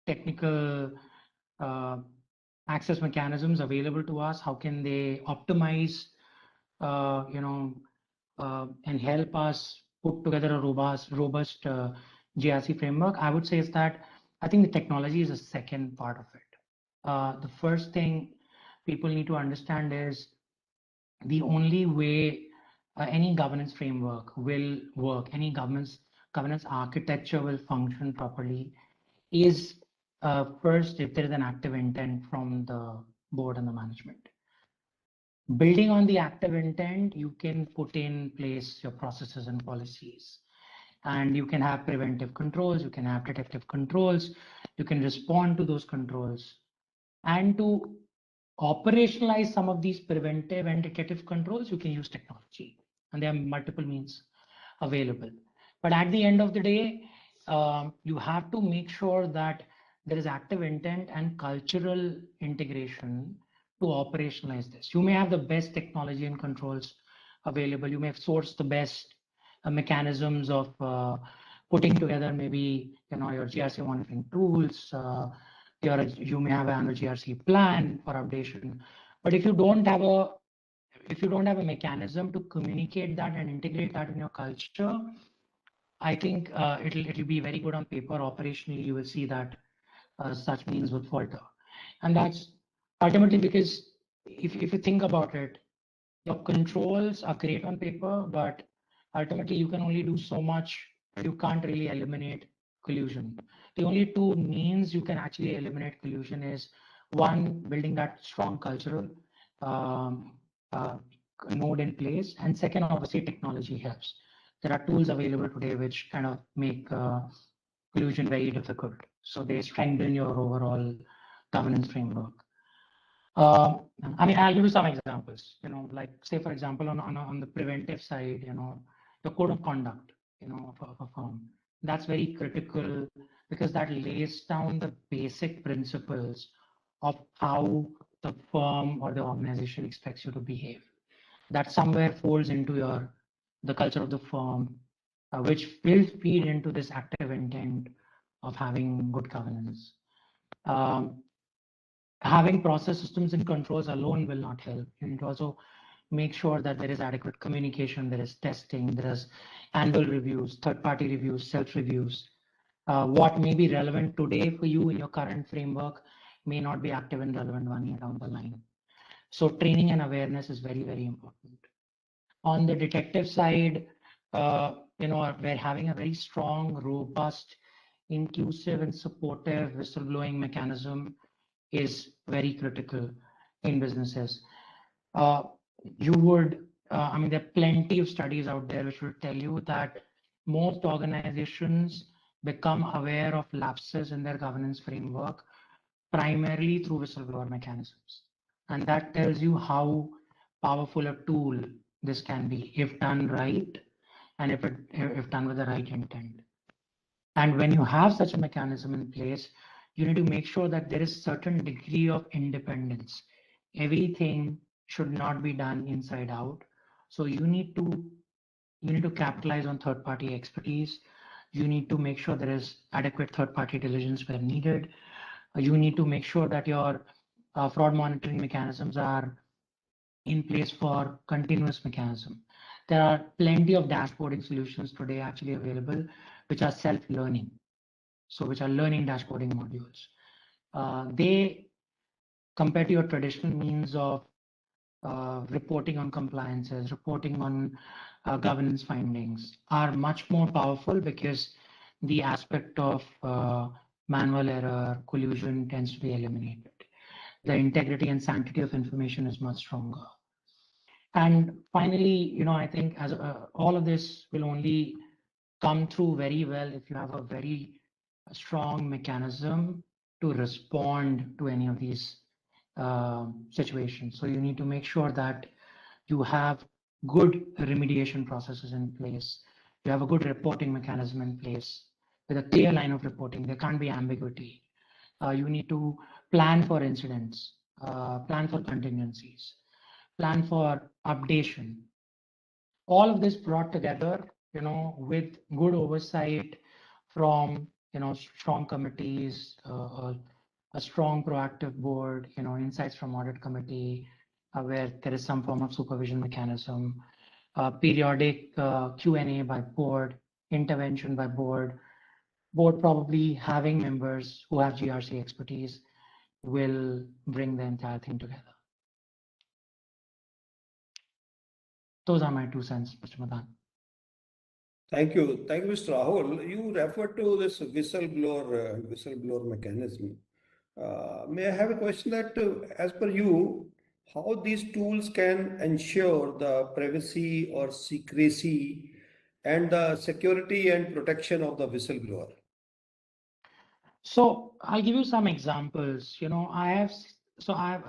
technical access mechanisms available to us, how can they optimize and help us put together a robust GRC framework, I would say is that I think the technology is a second part of it. The first thing people need to understand is the only way any governance framework will work, any governance architecture will function properly is first if there is an active intent from the board and the management. Building on the active intent, you can put in place your processes and policies. And you can have preventive controls, you can have detective controls, you can respond to those controls. And to operationalize some of these preventive and detective controls, you can use technology. And there are multiple means available. But at the end of the day, you have to make sure that there is active intent and cultural integration to operationalize this. You may have the best technology and controls available. You may have sourced the best mechanisms of putting together maybe your GRC monitoring tools. You may have an annual GRC plan for updation. But if you don't have a mechanism to communicate that and integrate that in your culture, I think it'll be very good on paper. Operationally, you will see that such means would falter. And that's ultimately because if you think about it, your controls are great on paper, but ultimately you can only do so much. You can't really eliminate collusion. The only two means you can actually eliminate collusion is one, building that strong cultural node in place, and second, obviously technology helps. There are tools available today which kind of make collusion very difficult. So they strengthen your overall governance framework. I mean, I'll give you some examples. Like say for example, on the preventive side, the code of conduct, of a firm. That's very critical because that lays down the basic principles of how the firm or the organization expects you to behave. That somewhere folds into the culture of the firm, which will feed into this active intent of having good governance. Having process systems and controls alone will not help. You need to also make sure that there is adequate communication, there is testing, there is annual reviews, third-party reviews, self-reviews. What may be relevant today for you in your current framework may not be active and relevant 1 year down the line. So training and awareness is very, very important. On the detective side, we're having a very strong, robust, inclusive and supportive whistleblowing mechanism is very critical in businesses. I mean, there are plenty of studies out there which will tell you that most organizations become aware of lapses in their governance framework primarily through whistleblower mechanisms. And that tells you how powerful a tool this can be if done right and if done with the right intent. And when you have such a mechanism in place, you need to make sure that there is certain degree of independence. Everything should not be done inside out. So you need to capitalize on third-party expertise. You need to make sure there is adequate third-party diligence where needed. You need to make sure that your fraud monitoring mechanisms are in place for continuous mechanism. There are plenty of dashboarding solutions today actually available, which are self-learning. So which are learning dashboarding modules. They, compared to your traditional means of reporting on compliances, reporting on governance findings, are much more powerful because the aspect of manual error, collusion tends to be eliminated. The integrity and sanctity of information is much stronger. And finally, I think as all of this will only come through very well if you have a very strong mechanism to respond to any of these situations. So you need to make sure that you have good remediation processes in place. You have a good reporting mechanism in place with a clear line of reporting. There can't be ambiguity. You need to plan for incidents, plan for contingencies, plan for updation. All of this brought together, with good oversight from, strong committees, a strong proactive board, insights from audit committee, where there is some form of supervision mechanism, periodic Q&A by board, intervention by board, board probably having members who have GRC expertise will bring the entire thing together. Those are my 2 cents, Mr. Madan. Thank you. Thank you, Mr. Rahul. You referred to this whistleblower mechanism. May I have a question that, as per you, how these tools can ensure the privacy or secrecy and the security and protection of the whistleblower? So I'll give you some examples. You know, I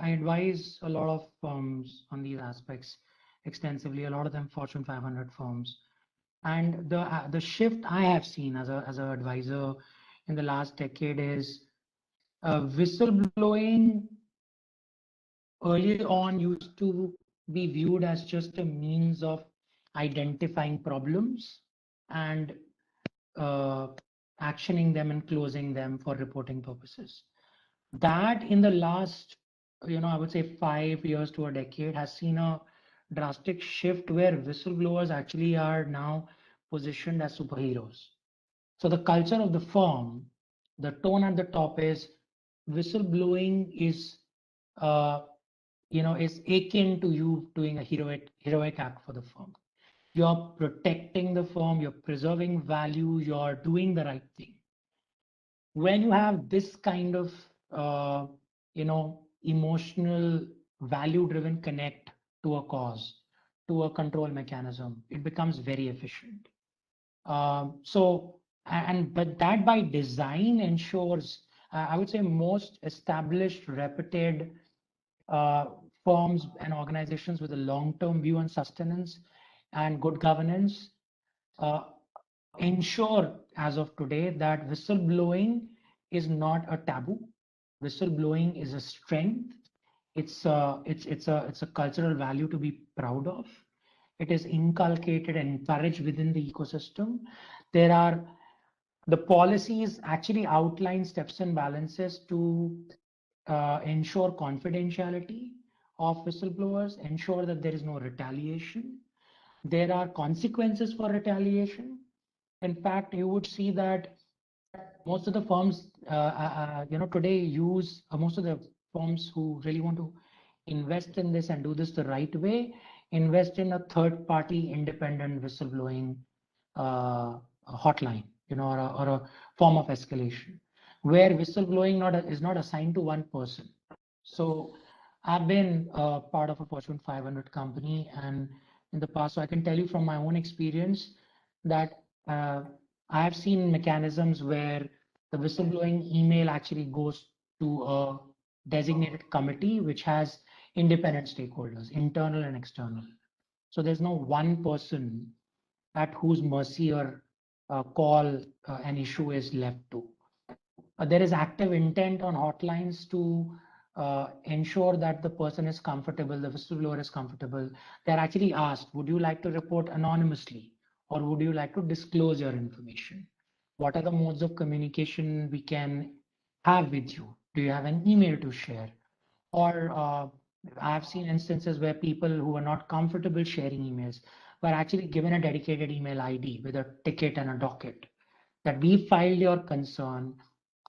advise a lot of firms on these aspects extensively. A lot of them Fortune 500 firms, and the shift I have seen as an advisor in the last decade is whistleblowing. Early on used to be viewed as just a means of identifying problems and actioning them and closing them for reporting purposes. That in the last, I would say 5 years to a decade has seen a drastic shift where whistleblowers actually are now positioned as superheroes. So the culture of the firm, the tone at the top is whistleblowing is is akin to you doing a heroic act for the firm. You're protecting the firm, you're preserving value, you're doing the right thing. When you have this kind of emotional value-driven connect to a cause, to a control mechanism, it becomes very efficient. But that by design ensures, I would say most established, reputed firms and organizations with a long-term view on sustenance and good governance ensure as of today that whistleblowing is not a taboo. Whistleblowing is a strength. It's a cultural value to be proud of. It is inculcated and encouraged within the ecosystem. The policies actually outline steps and balances to ensure confidentiality of whistleblowers, ensure that there is no retaliation. There are consequences for retaliation. In fact, you would see that most of the firms, today use most of the firms who really want to invest in this and do this the right way, invest in a third-party independent whistleblowing hotline, or a form of escalation, where whistleblowing is not assigned to one person. So I've been part of a Fortune 500 company, and in the past, so I can tell you from my own experience that I have seen mechanisms where the whistleblowing email actually goes to a designated committee, which has independent stakeholders, internal and external. So there's no one person at whose mercy or call an issue is left to. There is active intent on hotlines to ensure that the person is comfortable, the whistleblower is comfortable. They're actually asked, would you like to report anonymously or would you like to disclose your information? What are the modes of communication we can have with you? Do you have an email to share? Or I've seen instances where people who are not comfortable sharing emails were actually given a dedicated email ID with a ticket and a docket that we filed your concern.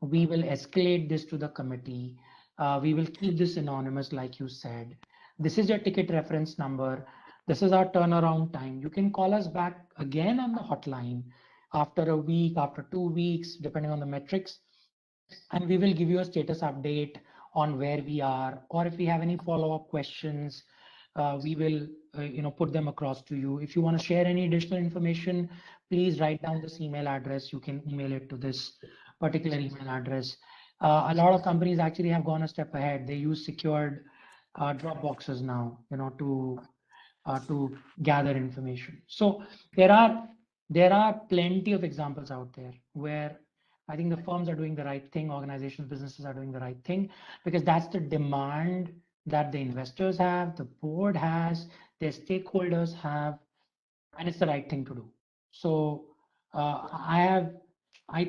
We will escalate this to the committee. We will keep this anonymous, like you said. This is your ticket reference number. This is our turnaround time. You can call us back again on the hotline after a week, after 2 weeks, depending on the metrics. And we will give you a status update on where we are, or if we have any follow-up questions, we will put them across to you. If you want to share any additional information, please write down this email address. You can email it to this particular email address. A lot of companies actually have gone a step ahead. They use secured Dropboxes now, to gather information. So there are plenty of examples out there where I think the firms are doing the right thing, organizations, businesses are doing the right thing, because that's the demand that the investors have, the board has, their stakeholders have, and it's the right thing to do. So I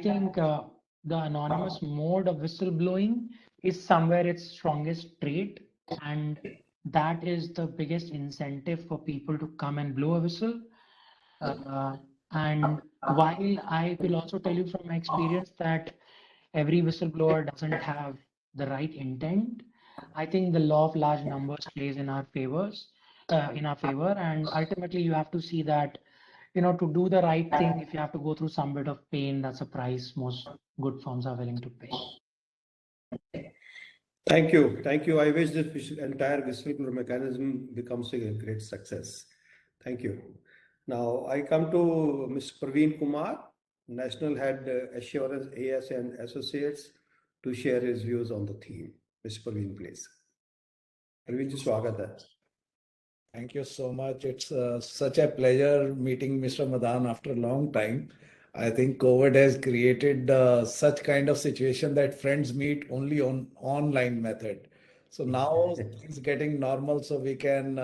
think the anonymous mode of whistleblowing is somewhere its strongest trait, and that is the biggest incentive for people to come and blow a whistle. And while I will also tell you from my experience that every whistleblower doesn't have the right intent, I think the law of large numbers plays in our favor, and ultimately you have to see that, to do the right thing, if you have to go through some bit of pain, that's a price most good firms are willing to pay. Thank you. Thank you. I wish this entire whistleblower mechanism becomes a great success. Thank you. Now I come to Mr. Praveen Kumar, National Head Assurance AS and Associates, to share his views on the theme. Mr. Praveen, please. Praveen ji, swagat hai. Thank you so much. It's such a pleasure meeting Mr. Madan after a long time. I think COVID has created such kind of situation that friends meet only on online method. So now it's getting normal, so we can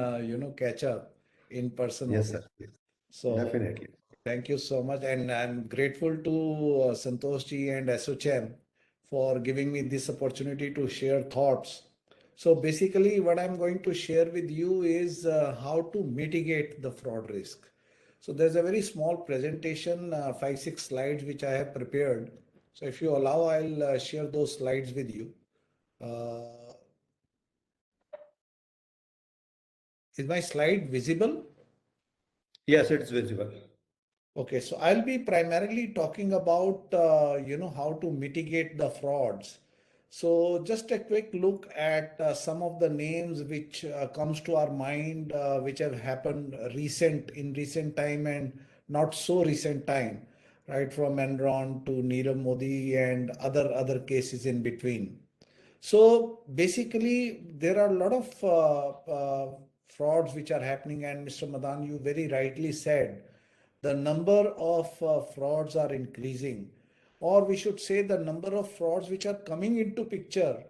catch up in person. Yes, also. sir. So Definitely. thank you so much, and I'm grateful to Santosh ji and SOCHM for giving me this opportunity to share thoughts. So basically, what I'm going to share with you is how to mitigate the fraud risk. So there's a very small presentation, 5-6 slides, which I have prepared. So if you allow, I'll share those slides with you. Is my slide visible? Yes, it's visible. Okay, so I'll be primarily talking about, how to mitigate the frauds. So just a quick look at some of the names which comes to our mind, which have happened in recent time and not so recent time, right? From Enron to Nirav Modi and other cases in between. So basically, there are a lot of frauds which are happening, and Mr. Madan, you very rightly said the number of frauds are increasing, or we should say the number of frauds which are coming into picture,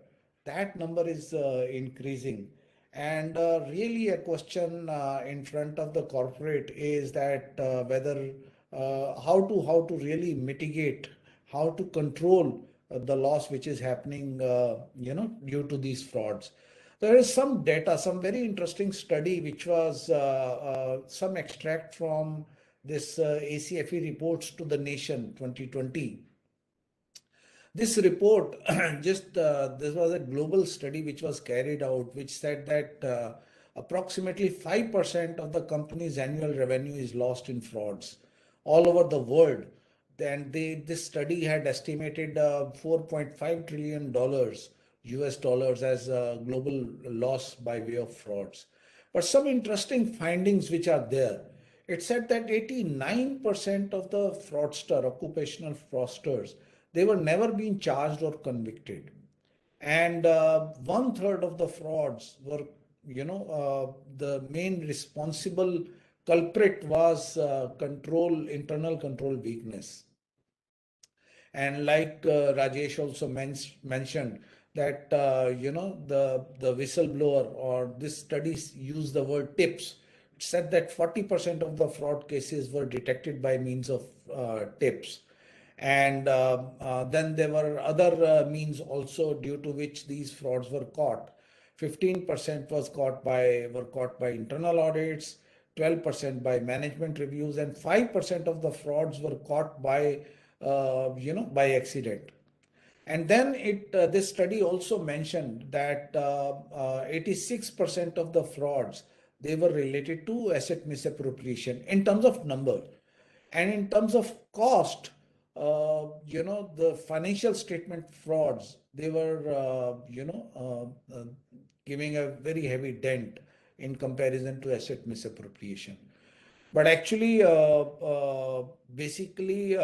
that number is increasing. And really a question in front of the corporate is that whether how to really mitigate, how to control the loss which is happening, due to these frauds. There is some data, some very interesting study, which was some extract from this ACFE reports to the nation 2020. This report this was a global study which was carried out, which said that approximately 5% of the company's annual revenue is lost in frauds all over the world. Then this study had estimated $4.5 trillion US dollars as a global loss by way of frauds. But some interesting findings which are there. It said that 89% of the occupational fraudsters, they were never being charged or convicted. And 1/3 of the frauds were, the main responsible culprit was internal control weakness. And like Rajesh also mentioned that, the whistleblower, or this studies use the word tips. It said that 40% of the fraud cases were detected by means of tips. And then there were other means also due to which these frauds were caught. 15% were caught by internal audits, 12% by management reviews, and 5% of the frauds were caught by by accident. And then this study also mentioned that 86% of the frauds, they were related to asset misappropriation in terms of number. And in terms of cost, the financial statement frauds, they were, giving a very heavy dent in comparison to asset misappropriation. But actually, basically,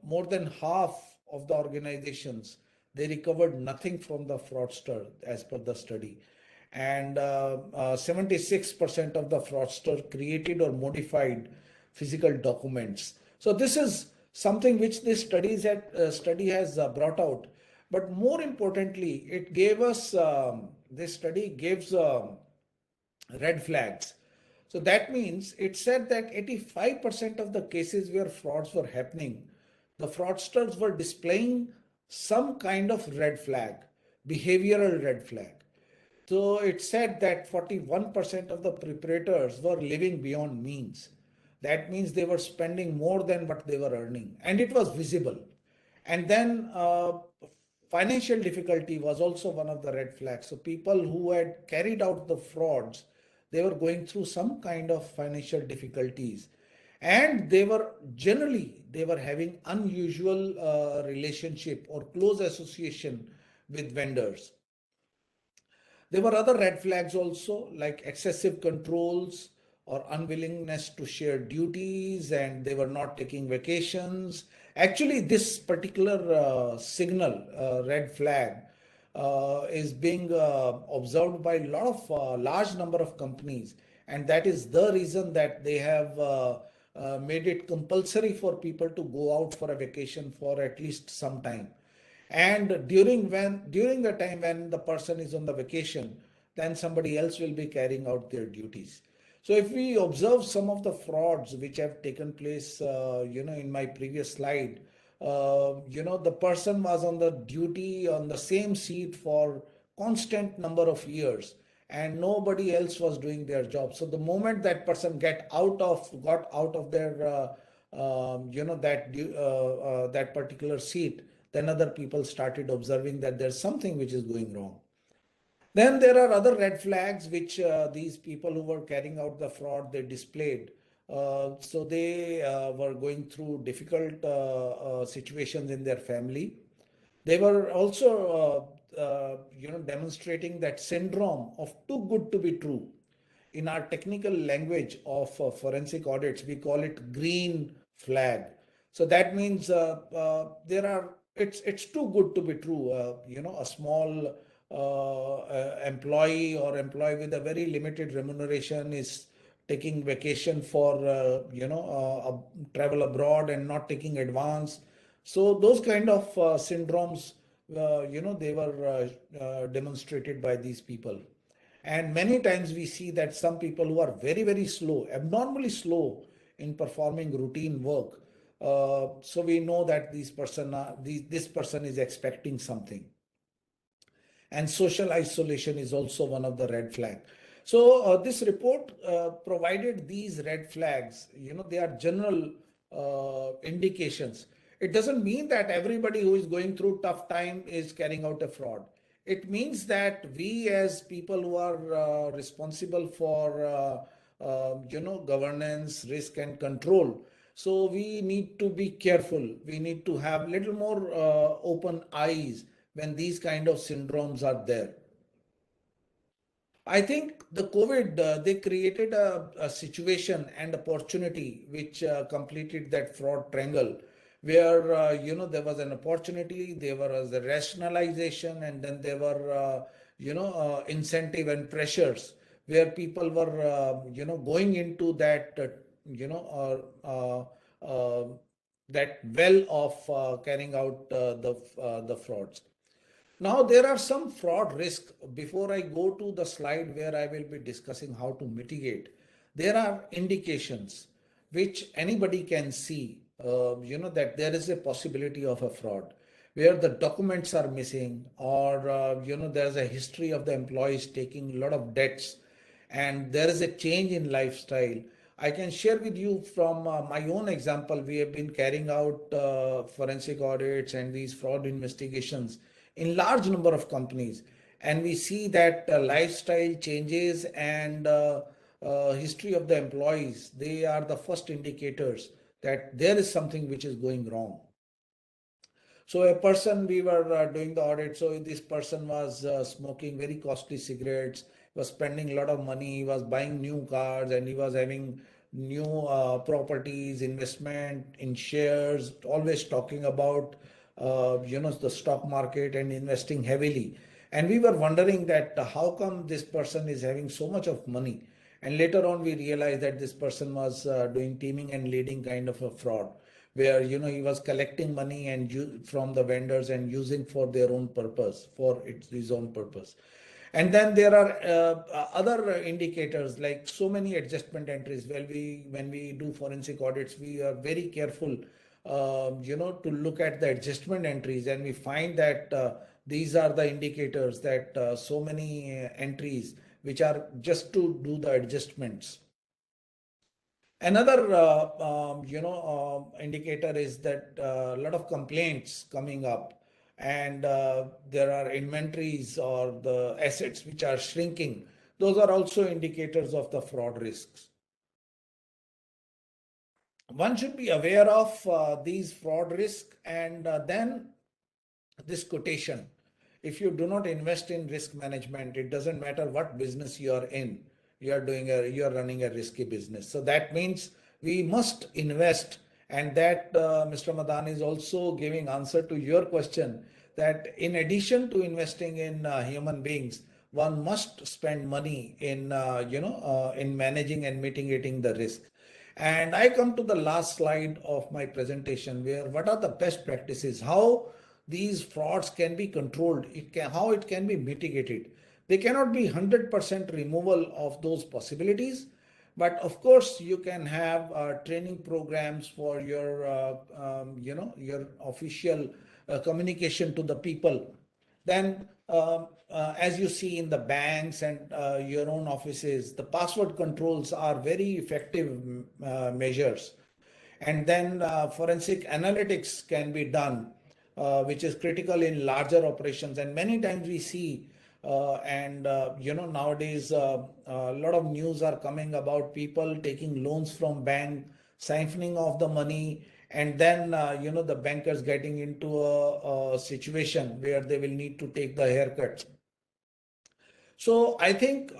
more than half of the organizations, they recovered nothing from the fraudster as per the study. And 76% of the fraudster created or modified physical documents. So this is something which this study has brought out. But more importantly, it gave us, this study gives red flags. So that means it said that 85% of the cases where frauds were happening, the fraudsters were displaying some kind of red flag, behavioral red flag. So it said that 41% of the preparators were living beyond means. That means they were spending more than what they were earning, and it was visible. And then financial difficulty was also one of the red flags. So people who had carried out the frauds, they were going through some kind of financial difficulties, and they were having unusual relationship or close association with vendors. There were other red flags also, like excessive controls or unwillingness to share duties, and they were not taking vacations. Actually, this particular red flag, is being observed by a lot of large number of companies, and that is the reason that they have made it compulsory for people to go out for a vacation for at least some time. And during the time when the person is on the vacation, then somebody else will be carrying out their duties. So if we observe some of the frauds which have taken place, in my previous slide, the person was on the duty on the same seat for constant number of years, and nobody else was doing their job. So the moment that person got out of their that particular seat, then other people started observing that there's something which is going wrong. Then there are other red flags which these people who were carrying out the fraud, they displayed. So they were going through difficult situations in their family. They were also demonstrating that syndrome of too good to be true. In our technical language of forensic audits, we call it green flag. So that means it's too good to be true. A small employee or employee with a very limited remuneration is taking vacation for travel abroad and not taking advance. So those kind of syndromes, they were demonstrated by these people. And many times we see that some people who are very, very slow, abnormally slow in performing routine work. So we know that this person is expecting something. And social isolation is also one of the red flags. So this report provided these red flags. They are general indications. It doesn't mean that everybody who is going through tough time is carrying out a fraud. It means that we as people who are responsible for governance, risk and control, so we need to be careful. We need to have little more open eyes when these kind of syndromes are there. I think the COVID, they created a situation and opportunity which completed that fraud triangle, where there was an opportunity, there was a rationalization, and then there were incentive and pressures where people were going into that that well of carrying out the frauds. Now there are some fraud risks. Before I go to the slide where I will be discussing how to mitigate, there are indications which anybody can see that there is a possibility of a fraud, where the documents are missing, or there's a history of the employees taking a lot of debts, and there is a change in lifestyle. I can share with you from my own example. We have been carrying out forensic audits and these fraud investigations in large number of companies, and we see that lifestyle changes and history of the employees, they are the first indicators that there is something which is going wrong. So a person, we were doing the audit, so this person was smoking very costly cigarettes, was spending a lot of money, he was buying new cars, and he was having new properties, investment in shares, always talking about the stock market and investing heavily. And we were wondering that how come this person is having so much of money. And later on we realized that this person was doing teaming and leading kind of a fraud, where he was collecting money and from the vendors and using for their own purpose, for his own purpose. And then there are other indicators, like so many adjustment entries. When we do forensic audits, we are very careful to look at the adjustment entries, and we find that these are the indicators that so many entries which are just to do the adjustments. Another indicator is that a lot of complaints coming up, and there are inventories or the assets which are shrinking. Those are also indicators of the fraud risks. One should be aware of these fraud risks, and then this quotation. If you do not invest in risk management, it doesn't matter what business you are in, you are running a risky business. So that means we must invest, and that Mr. Madan is also giving answer to your question, that in addition to investing in human beings, one must spend money in in managing and mitigating the risk. And I come to the last slide of my presentation, where what are the best practices, how these frauds can be controlled, how it can be mitigated. They cannot be 100% removal of those possibilities, but of course you can have training programs for your your official communication to the people. Then as you see in the banks and your own offices, the password controls are very effective measures. And then forensic analytics can be done, which is critical in larger operations. And many times we see, nowadays a lot of news are coming about people taking loans from bank, siphoning off the money, and then the bankers getting into a situation where they will need to take the haircut. So I think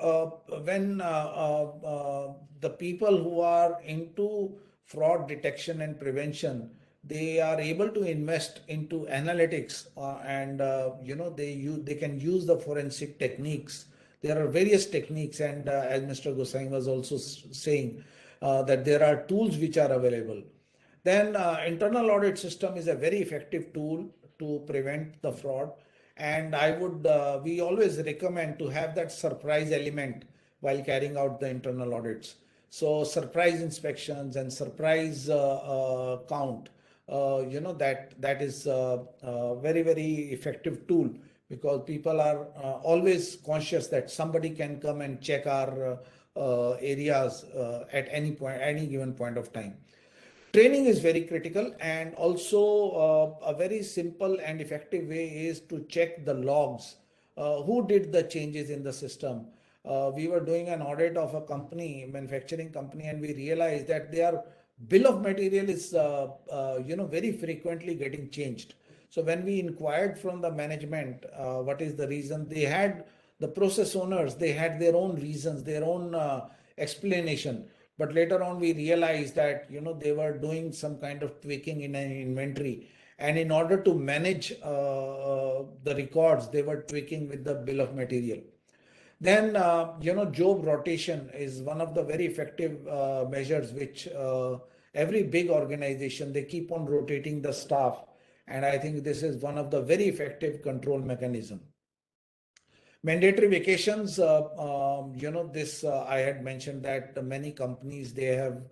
when the people who are into fraud detection and prevention, they are able to invest into analytics and they can use the forensic techniques. There are various techniques, and as Mr. Gosai was also saying, that there are tools which are available. Then internal audit system is a very effective tool to prevent the fraud. And I would, we always recommend to have that surprise element while carrying out the internal audits. So surprise inspections and surprise count, that is a very, very effective tool, because people are always conscious that somebody can come and check our areas at any given point of time. Training is very critical, and also a very simple and effective way is to check the logs. Who did the changes in the system? We were doing an audit of a company, manufacturing company, and we realized that their bill of material is very frequently getting changed. So when we inquired from the management, what is the reason, they had the process owners, they had their own reasons, their own explanation. But later on, we realized that they were doing some kind of tweaking in an inventory, and in order to manage the records, they were tweaking with the bill of material. Then job rotation is one of the very effective measures, which every big organization, they keep on rotating the staff, and I think this is one of the very effective control mechanism. Mandatory vacations, I had mentioned that many companies, they have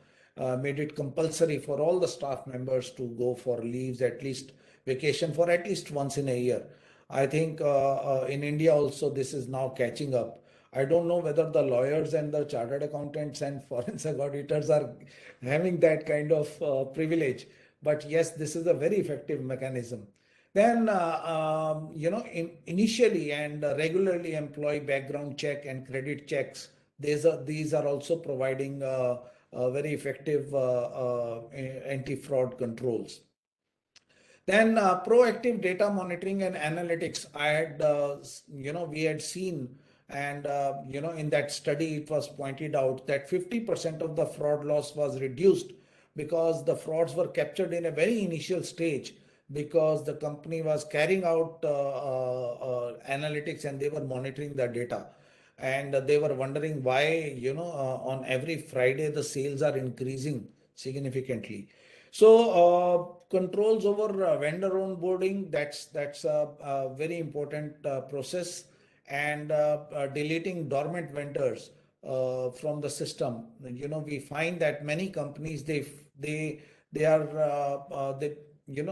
made it compulsory for all the staff members to go for leaves, at least vacation for at least once in a year. I think in India also this is now catching up. I don't know whether the lawyers and the chartered accountants and forensic auditors are having that kind of privilege, but yes, this is a very effective mechanism. Then, initially and regularly employ background check and credit checks. These are also providing very effective anti-fraud controls. Then proactive data monitoring and analytics. I had, we had seen, and in that study, it was pointed out that 50% of the fraud loss was reduced because the frauds were captured in a very initial stage, because the company was carrying out analytics and they were monitoring the data, and they were wondering why on every Friday the sales are increasing significantly. So controls over vendor onboarding, that's a very important process, and deleting dormant vendors from the system. We find that many companies, they are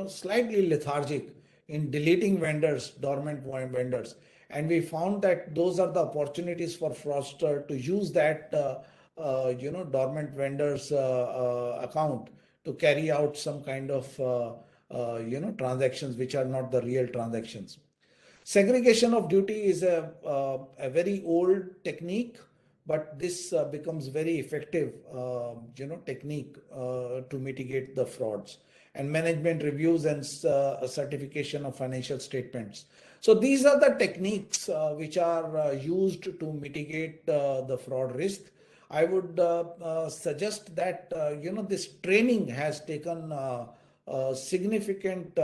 slightly lethargic in deleting vendors, dormant vendors. And we found that those are the opportunities for fraudster to use that dormant vendors account to carry out some kind of transactions which are not the real transactions. Segregation of duty is a very old technique, but this becomes very effective technique to mitigate the frauds. And management reviews and certification of financial statements. So these are the techniques which are used to mitigate the fraud risk. I would suggest that this training has taken significant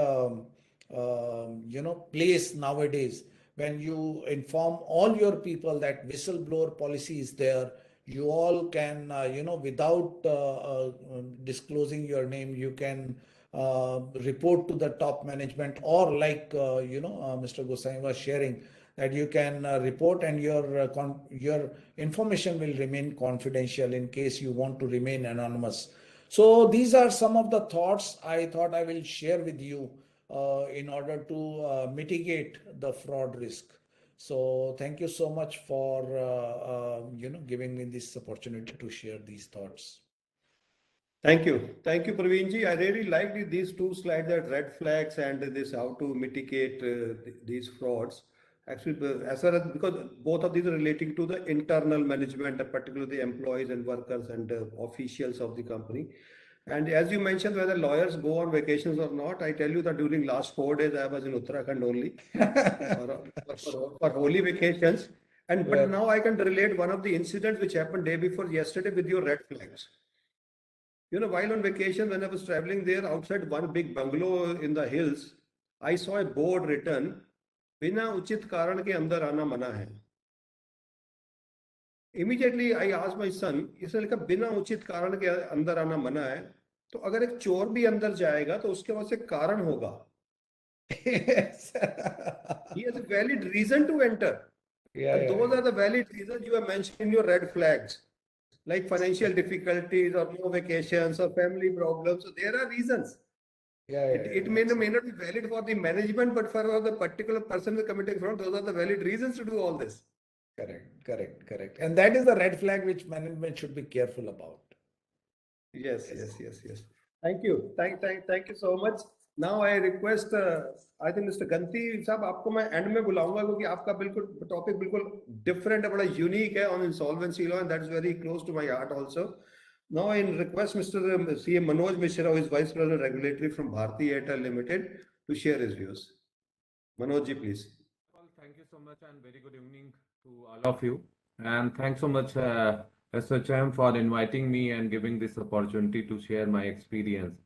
place nowadays. When you inform all your people that whistleblower policy is there, you all can without disclosing your name, you can report to the top management, or like Mr. Gosai was sharing, that you can report, and your information will remain confidential in case you want to remain anonymous. So these are some of the thoughts I thought I will share with you in order to mitigate the fraud risk. So thank you so much for giving me this opportunity to share these thoughts. Thank you, Praveenji. I really liked these two slides, that red flags and this how to mitigate these frauds. Actually, as far as, because both of these are relating to the internal management, particularly the employees and workers and officials of the company. And as you mentioned, whether lawyers go on vacations or not, I tell you that during last 4 days I was in Uttarakhand only for holy vacations. But now I can relate one of the incidents which happened day before yesterday with your red flags. While on vacation, when I was traveling there, outside one big bungalow in the hills, I saw a board written, "Bina uchit karan ke andar aana mana hai." Immediately I asked my son, इसने लिखा बिना उचित कारण के अंदर आना मना है, तो अगर एक चोर भी अंदर जाएगा तो उसके पास एक कारण होगा. Yes. He has a valid reason to enter. And those are the valid reasons you have mentioned in your red flags, like financial difficulties or no vacations or family problems. So there are reasons. It may not be valid for the management, but for the particular person who is committing fraud, those are the valid reasons to do all this. Correct. And that is the red flag which management should be careful about. Yes. Thank you. Thank you so much. Now I request, I think Mr. Ganti साहब, आपको मैं end में बुलाऊंगा क्योंकि आपका बिल्कुल topic बिल्कुल different है, बड़ा unique है on insolvency law, and that's very close to my heart also. Now I request Mr. C. Manoj Mishra, who is Vice President Regulatory from Bharti Airtel Limited, to share his views. Manoj ji, please. Thank you so much, and very good evening to all of you. And thanks so much, SHM, for inviting me and giving this opportunity to share my experience.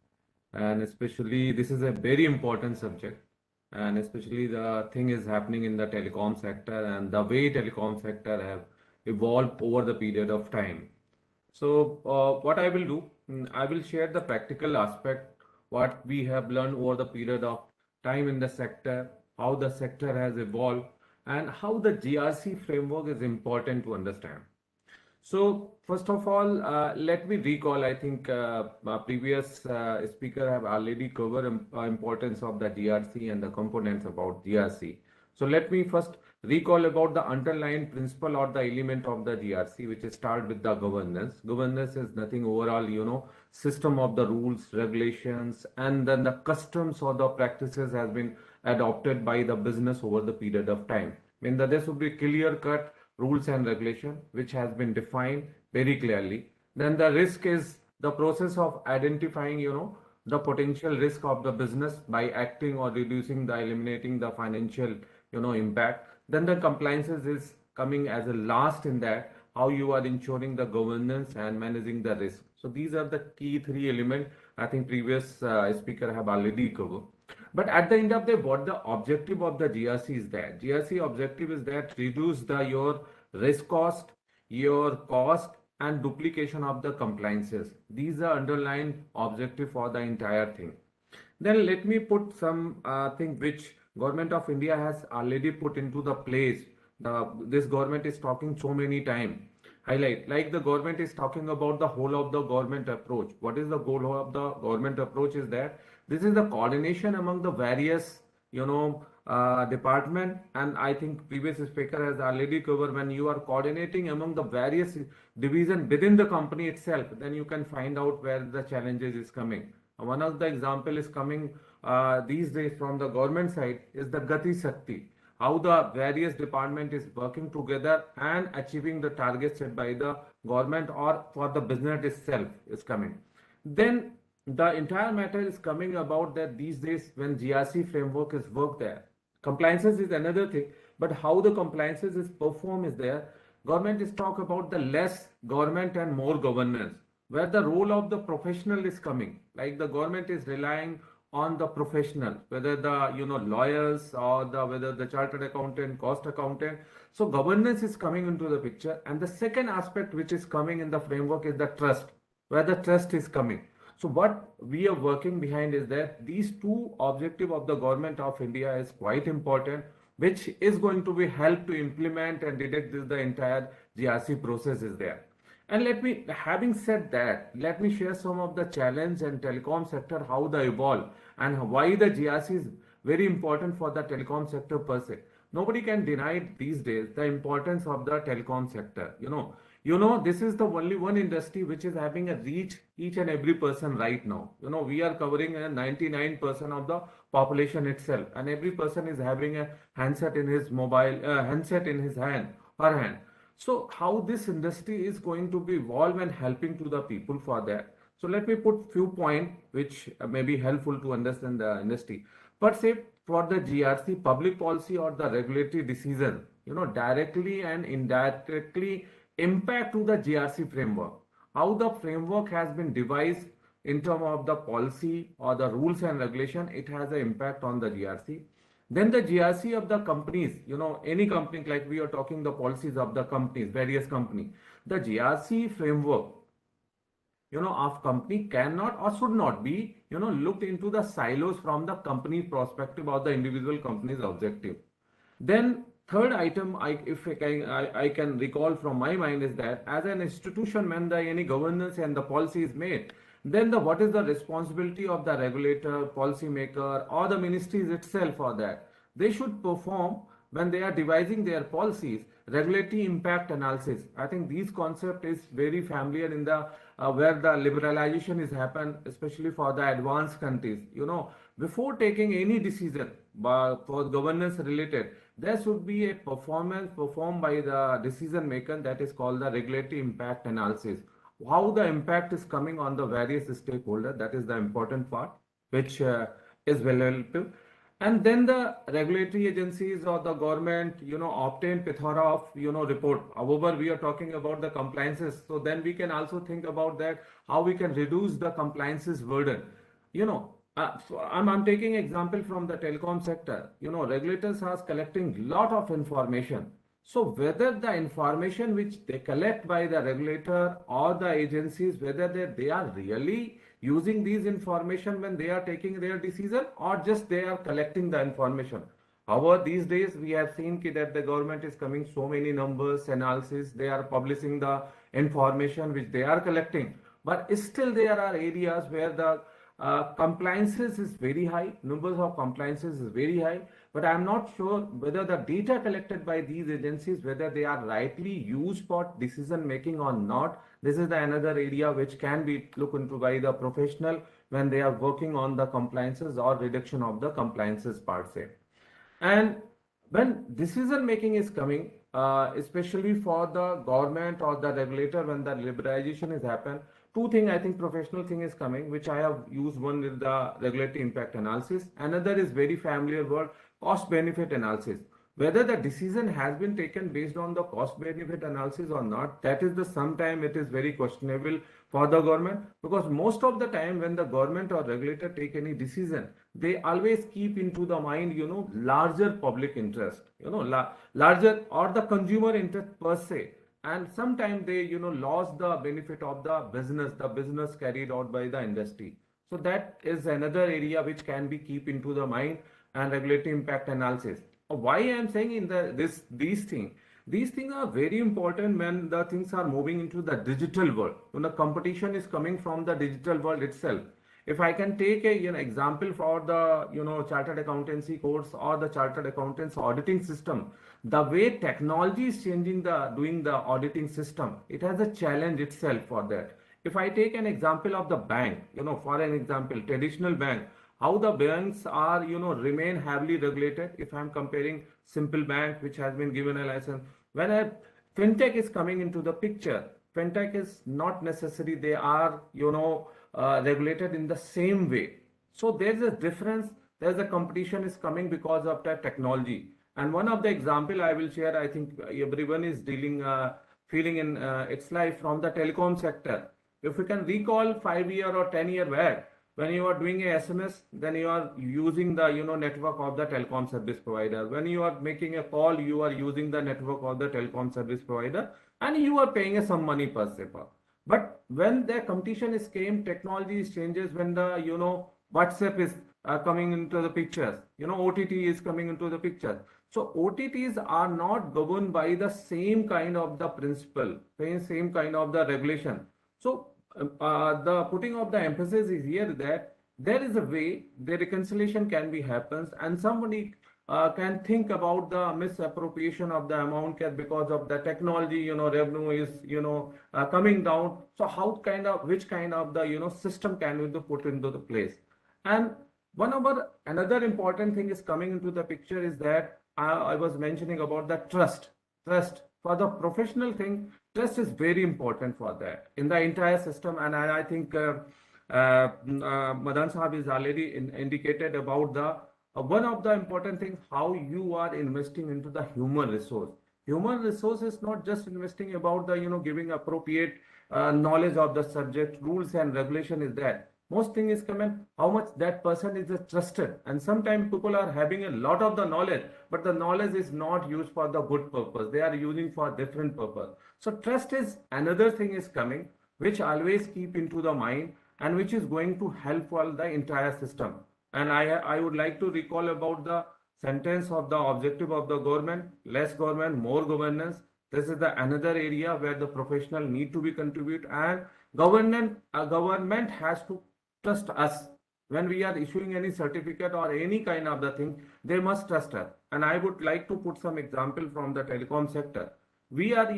And especially, this is a very important subject. And especially the thing is happening in the telecom sector and the way telecom sector have evolved over the period of time. So what I will do, I will share the practical aspect, what we have learned over the period of time in the sector, how the sector has evolved, and how the GRC framework is important to understand. So first of all, let me recall, I think previous speaker have already covered importance of the GRC and the components about GRC. So let me first recall about the underlying principle or the element of the GRC, which is start with the governance. Governance is nothing overall, system of the rules, regulations, and then the customs or the practices has been adopted by the business over the period of time. I mean, this would be clear-cut rules and regulation, which has been defined very clearly. Then the risk is the process of identifying, the potential risk of the business by acting or reducing the eliminating the financial, impact. Then the compliances is coming as a last in that, how you are ensuring the governance and managing the risk. So these are the key 3 elements I think previous speaker have already covered. But at the end of the day, what the objective of the GRC is that? GRC objective is that reduce your risk cost, your cost, and duplication of the compliances. These are underlying objective for the entire thing. Then let me put some thing which Government of India has already put into the place. This government is talking so many times. Highlight, like the government is talking about the whole of the government approach. What is the goal of the government approach is that this is the coordination among the various, department, and I think previous speaker has already covered, when you are coordinating among the various division within the company itself, then you can find out where the challenges is coming. One of the example is coming these days from the government side is the Gati Shakti, how the various department is working together and achieving the targets set by the government or for the business itself is coming. Then the entire matter is coming about that these days when GRC framework is worked there, compliances is another thing, but how the compliances is performed is there. Government is talk about the less government and more governance, where the role of the professional is coming. Like the government is relying on the professional, whether the lawyers or whether the chartered accountant, cost accountant. So governance is coming into the picture. And the second aspect which is coming in the framework is the trust, where the trust is coming. So what we are working behind is that these two objectives of the government of India is quite important, which is going to be helped to implement and detect this, the entire GRC process is there. And having said that, let me share some of the challenge and telecom sector, how they evolve and why the GRC is very important for the telecom sector per se. Nobody can deny these days the importance of the telecom sector. This is the only one industry which is having a reach each and every person right now. We are covering 99% of the population itself, and every person is having a handset in his handset in his hand, her hand. So how this industry is going to be evolved and helping to the people for that. So let me put few points which may be helpful to understand the industry. Per se, for the GRC, public policy or the regulatory decision, directly and indirectly impact to the GRC framework. How the framework has been devised in terms of the policy or the rules and regulation, it has an impact on the GRC. Then the GRC of the companies, any company, like we are talking the policies of the companies, various companies, the GRC framework, of company cannot or should not be, looked into the silos from the company perspective or the individual company's objective. Then third item, I can recall from my mind is that as an institution, when any governance and the policy is made, then what is the responsibility of the regulator, policymaker, or the ministries itself for that? They should perform, when they are devising their policies, regulatory impact analysis. I think these concept is very familiar in the where the liberalization is happened, especially for the advanced countries. Before taking any decision for governance related, there should be a performance performed by the decision maker, that is called the regulatory impact analysis. How the impact is coming on the various stakeholders, that is the important part, which is valuable. And then the regulatory agencies or the government, obtain plethora of, report. However, we are talking about the compliances. So then we can also think about that, how we can reduce the compliances burden. So I'm taking example from the telecom sector. Regulators are collecting lot of information. So whether the information which they collect by the regulator or the agencies, whether they are really using these information when they are taking their decision, or just they are collecting the information. However, these days we have seen that the government is coming so many numbers, analysis, they are publishing the information which they are collecting. But still there are areas where the compliances is very high, numbers of compliances is very high, but I am not sure whether the data collected by these agencies, whether they are rightly used for decision making or not. This is another area which can be looked into by the professional when they are working on the compliances or reduction of the compliances part se. And when decision making is coming, especially for the government or the regulator, when the liberalization is happened, two things I think professional thing is coming, which I have used. One is the regulatory impact analysis. Another is very familiar word, cost benefit analysis. Whether the decision has been taken based on the cost benefit analysis or not, that is sometime it is very questionable for the government, because most of the time when the government or regulator take any decision, they always keep into the mind, larger public interest, larger or the consumer interest per se. And sometimes they, lost the benefit of the business carried out by the industry. So that is another area which can be keep into the mind, and regulatory impact analysis. Why I am saying in these things are very important when the things are moving into the digital world. When the competition is coming from the digital world itself, If I can take a example for the chartered accountancy course or the chartered accountants auditing system, the way technology is changing doing the auditing system, it has a challenge itself for that. If I take an example of the bank, for an example, traditional bank, how the banks are remain heavily regulated. If I'm comparing simple bank which has been given a license, when a fintech is coming into the picture, fintech is not necessary they are regulated in the same way. So there's a difference. There's a competition is coming because of that technology. And one of the example I will share, I think everyone is feeling in its life from the telecom sector. If you can recall 5 year or 10 year back, when you are doing a SMS, then you are using the network of the telecom service provider. When you are making a call, you are using the network of the telecom service provider, and you are paying some money per se. But when the competition is came, technology changes. When the WhatsApp is coming into the picture, OTT is coming into the picture. So OTTs are not governed by the same kind of the principle, same kind of the regulation. So the putting of the emphasis is here that there is a way the reconciliation can be happens, and somebody can think about the misappropriation of the amount because of the technology, revenue is coming down. So how which kind of the system can we put into the place? And another important thing is coming into the picture is that I was mentioning about the trust for the professional thing. Trust is very important for that in the entire system. And I think Madan Sahab is already indicated about the one of the important things, how you are investing into the human resource. Human resource is not just investing about the giving appropriate knowledge of the subject, rules and regulation is that. Most thing is coming how much that person is trusted. And sometimes people are having a lot of the knowledge, but the knowledge is not used for the good purpose. They are using for different purpose. So trust is another thing is coming, which always keep into the mind and which is going to help all the entire system. And I would like to recall about the sentence of the objective of the government: less government, more governance. This is the another area where the professional need to be contribute, and government has to trust us. When we are issuing any certificate or any kind of the thing, they must trust us. And I would like to put some example from the telecom sector. We are,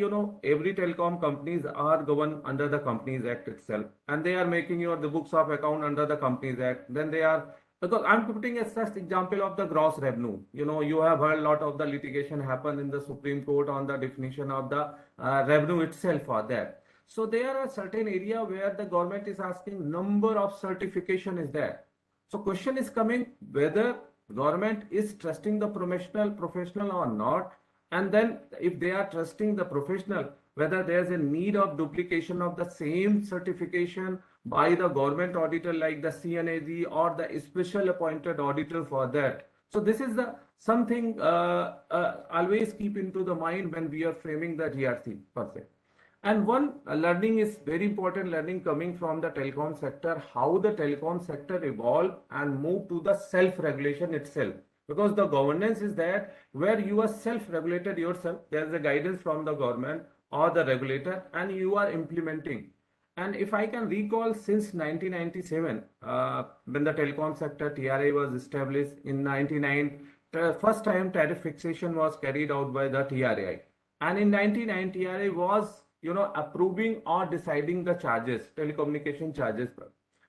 every telecom companies are governed under the Companies Act itself, and they are making the books of account under the Companies Act. Then they are, because I'm putting a such example of the gross revenue. You have heard a lot of the litigation happen in the Supreme Court on the definition of the revenue itself for that. So there are certain area where the government is asking number of certification is there. So question is coming whether government is trusting the professional or not. And then if they are trusting the professional, whether there's a need of duplication of the same certification by the government auditor like the CNAG or the special appointed auditor for that. So this is the something always keep into the mind when we are framing the GRC per se. And one learning is very important learning coming from the telecom sector, how the telecom sector evolved and moved to the self-regulation itself. Because the governance is there where you are self-regulated yourself. There's a guidance from the government or the regulator and you are implementing. And if I can recall since 1997, when the telecom sector TRA was established in 99, first time tariff fixation was carried out by the TRAI. And in 99, TRA was approving or deciding the charges, telecommunication charges.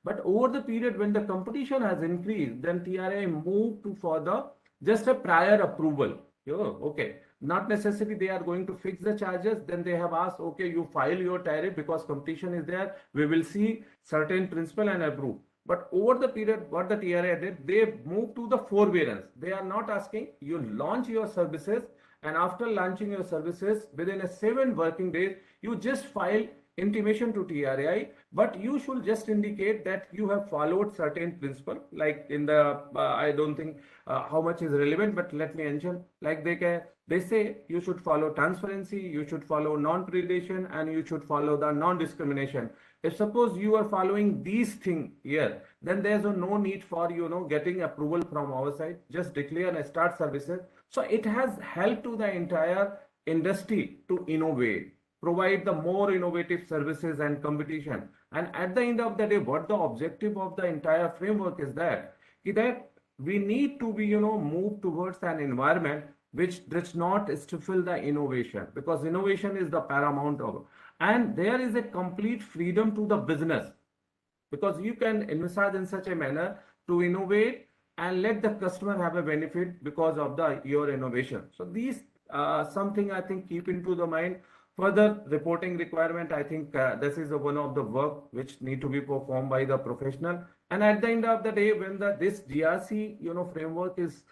But over the period when the competition has increased, then TRA moved to for the just a prior approval. Okay, not necessarily they are going to fix the charges. Then they have asked, okay, you file your tariff because competition is there. We will see certain principle and approve. But over the period, what the TRA did, they moved to the forbearance. They are not asking you launch your services, and after launching your services within a 7 working days, you just file intimation to TRAI, but you should just indicate that you have followed certain principle, like in the I don't think how much is relevant, but let me mention, like they say you should follow transparency, you should follow non-predation, and you should follow the non-discrimination. If suppose you are following these things here, then there's no need for getting approval from our side. Just declare and start services. So it has helped to the entire industry to innovate. provide the more innovative services and competition. And at the end of the day, what the objective of the entire framework is that we need to be, move towards an environment which does not stifle the innovation, because innovation is the paramount of, and there is a complete freedom to the business, because you can envisage in such a manner to innovate and let the customer have a benefit because of your innovation. So these something I think keep into the mind. Further reporting requirement, I think this is one of the work which need to be performed by the professional. And at the end of the day, when this GRC framework is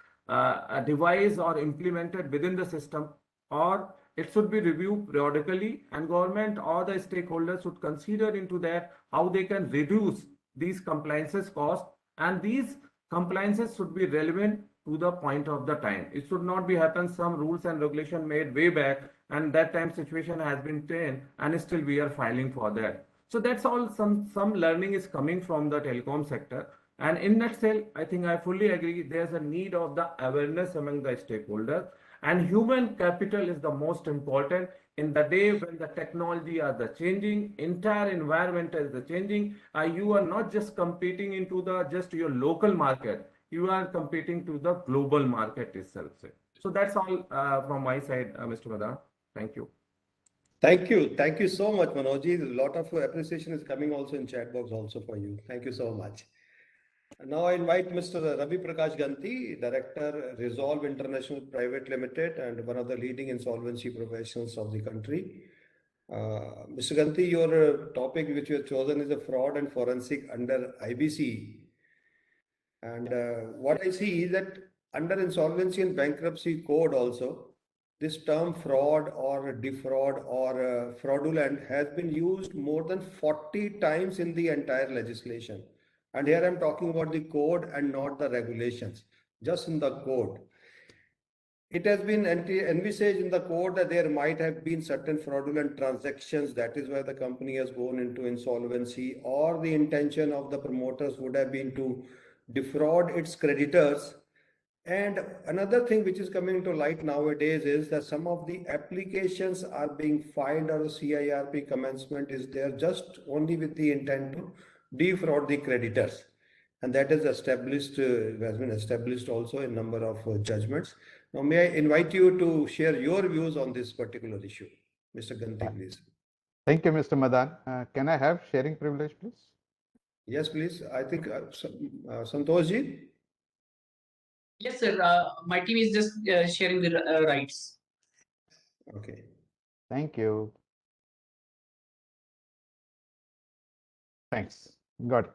devised or implemented within the system, or it should be reviewed periodically, and government or the stakeholders should consider into that how they can reduce these compliances cost, and these compliances should be relevant to the point of the time. It should not be happen some rules and regulation made way back, and that time situation has been taken and still we are filing for that. So that's all. Some learning is coming from the telecom sector. And in nutshell, I think I fully agree there's a need of the awareness among the stakeholders, and human capital is the most important in the day when the technology are the changing, entire environment is the changing. You are not just competing into just your local market, you are competing to the global market itself. So that's all from my side, Mr. Madan. Thank you. Thank you. Thank you so much, Manojji. A lot of appreciation is coming also in chat box also for you. Thank you so much. Now I invite Mr. Ravi Prakash Ganti, Director, Resolve International Private Limited, and one of the leading insolvency professionals of the country. Mr. Ganti, your topic which you have chosen is a fraud and forensic under IBC. And what I see is that under insolvency and bankruptcy code also, this term fraud or defraud or fraudulent has been used more than 40 times in the entire legislation. And here I'm talking about the code and not the regulations, just in the code. It has been envisaged in the code that there might have been certain fraudulent transactions. That is why the company has gone into insolvency, or the intention of the promoters would have been to defraud its creditors. And another thing which is coming to light nowadays is that some of the applications are being filed, or the CIRP commencement is there just only with the intent to defraud the creditors. And that is established, has been established also in number of judgments. Now, may I invite you to share your views on this particular issue? Mr. Ganti, please. Thank you, Mr. Madan. Can I have sharing privilege, please? Yes, please. I think Santoshji. Yes, sir. My team is just sharing the rights. Okay. Thank you. Thanks. Got it.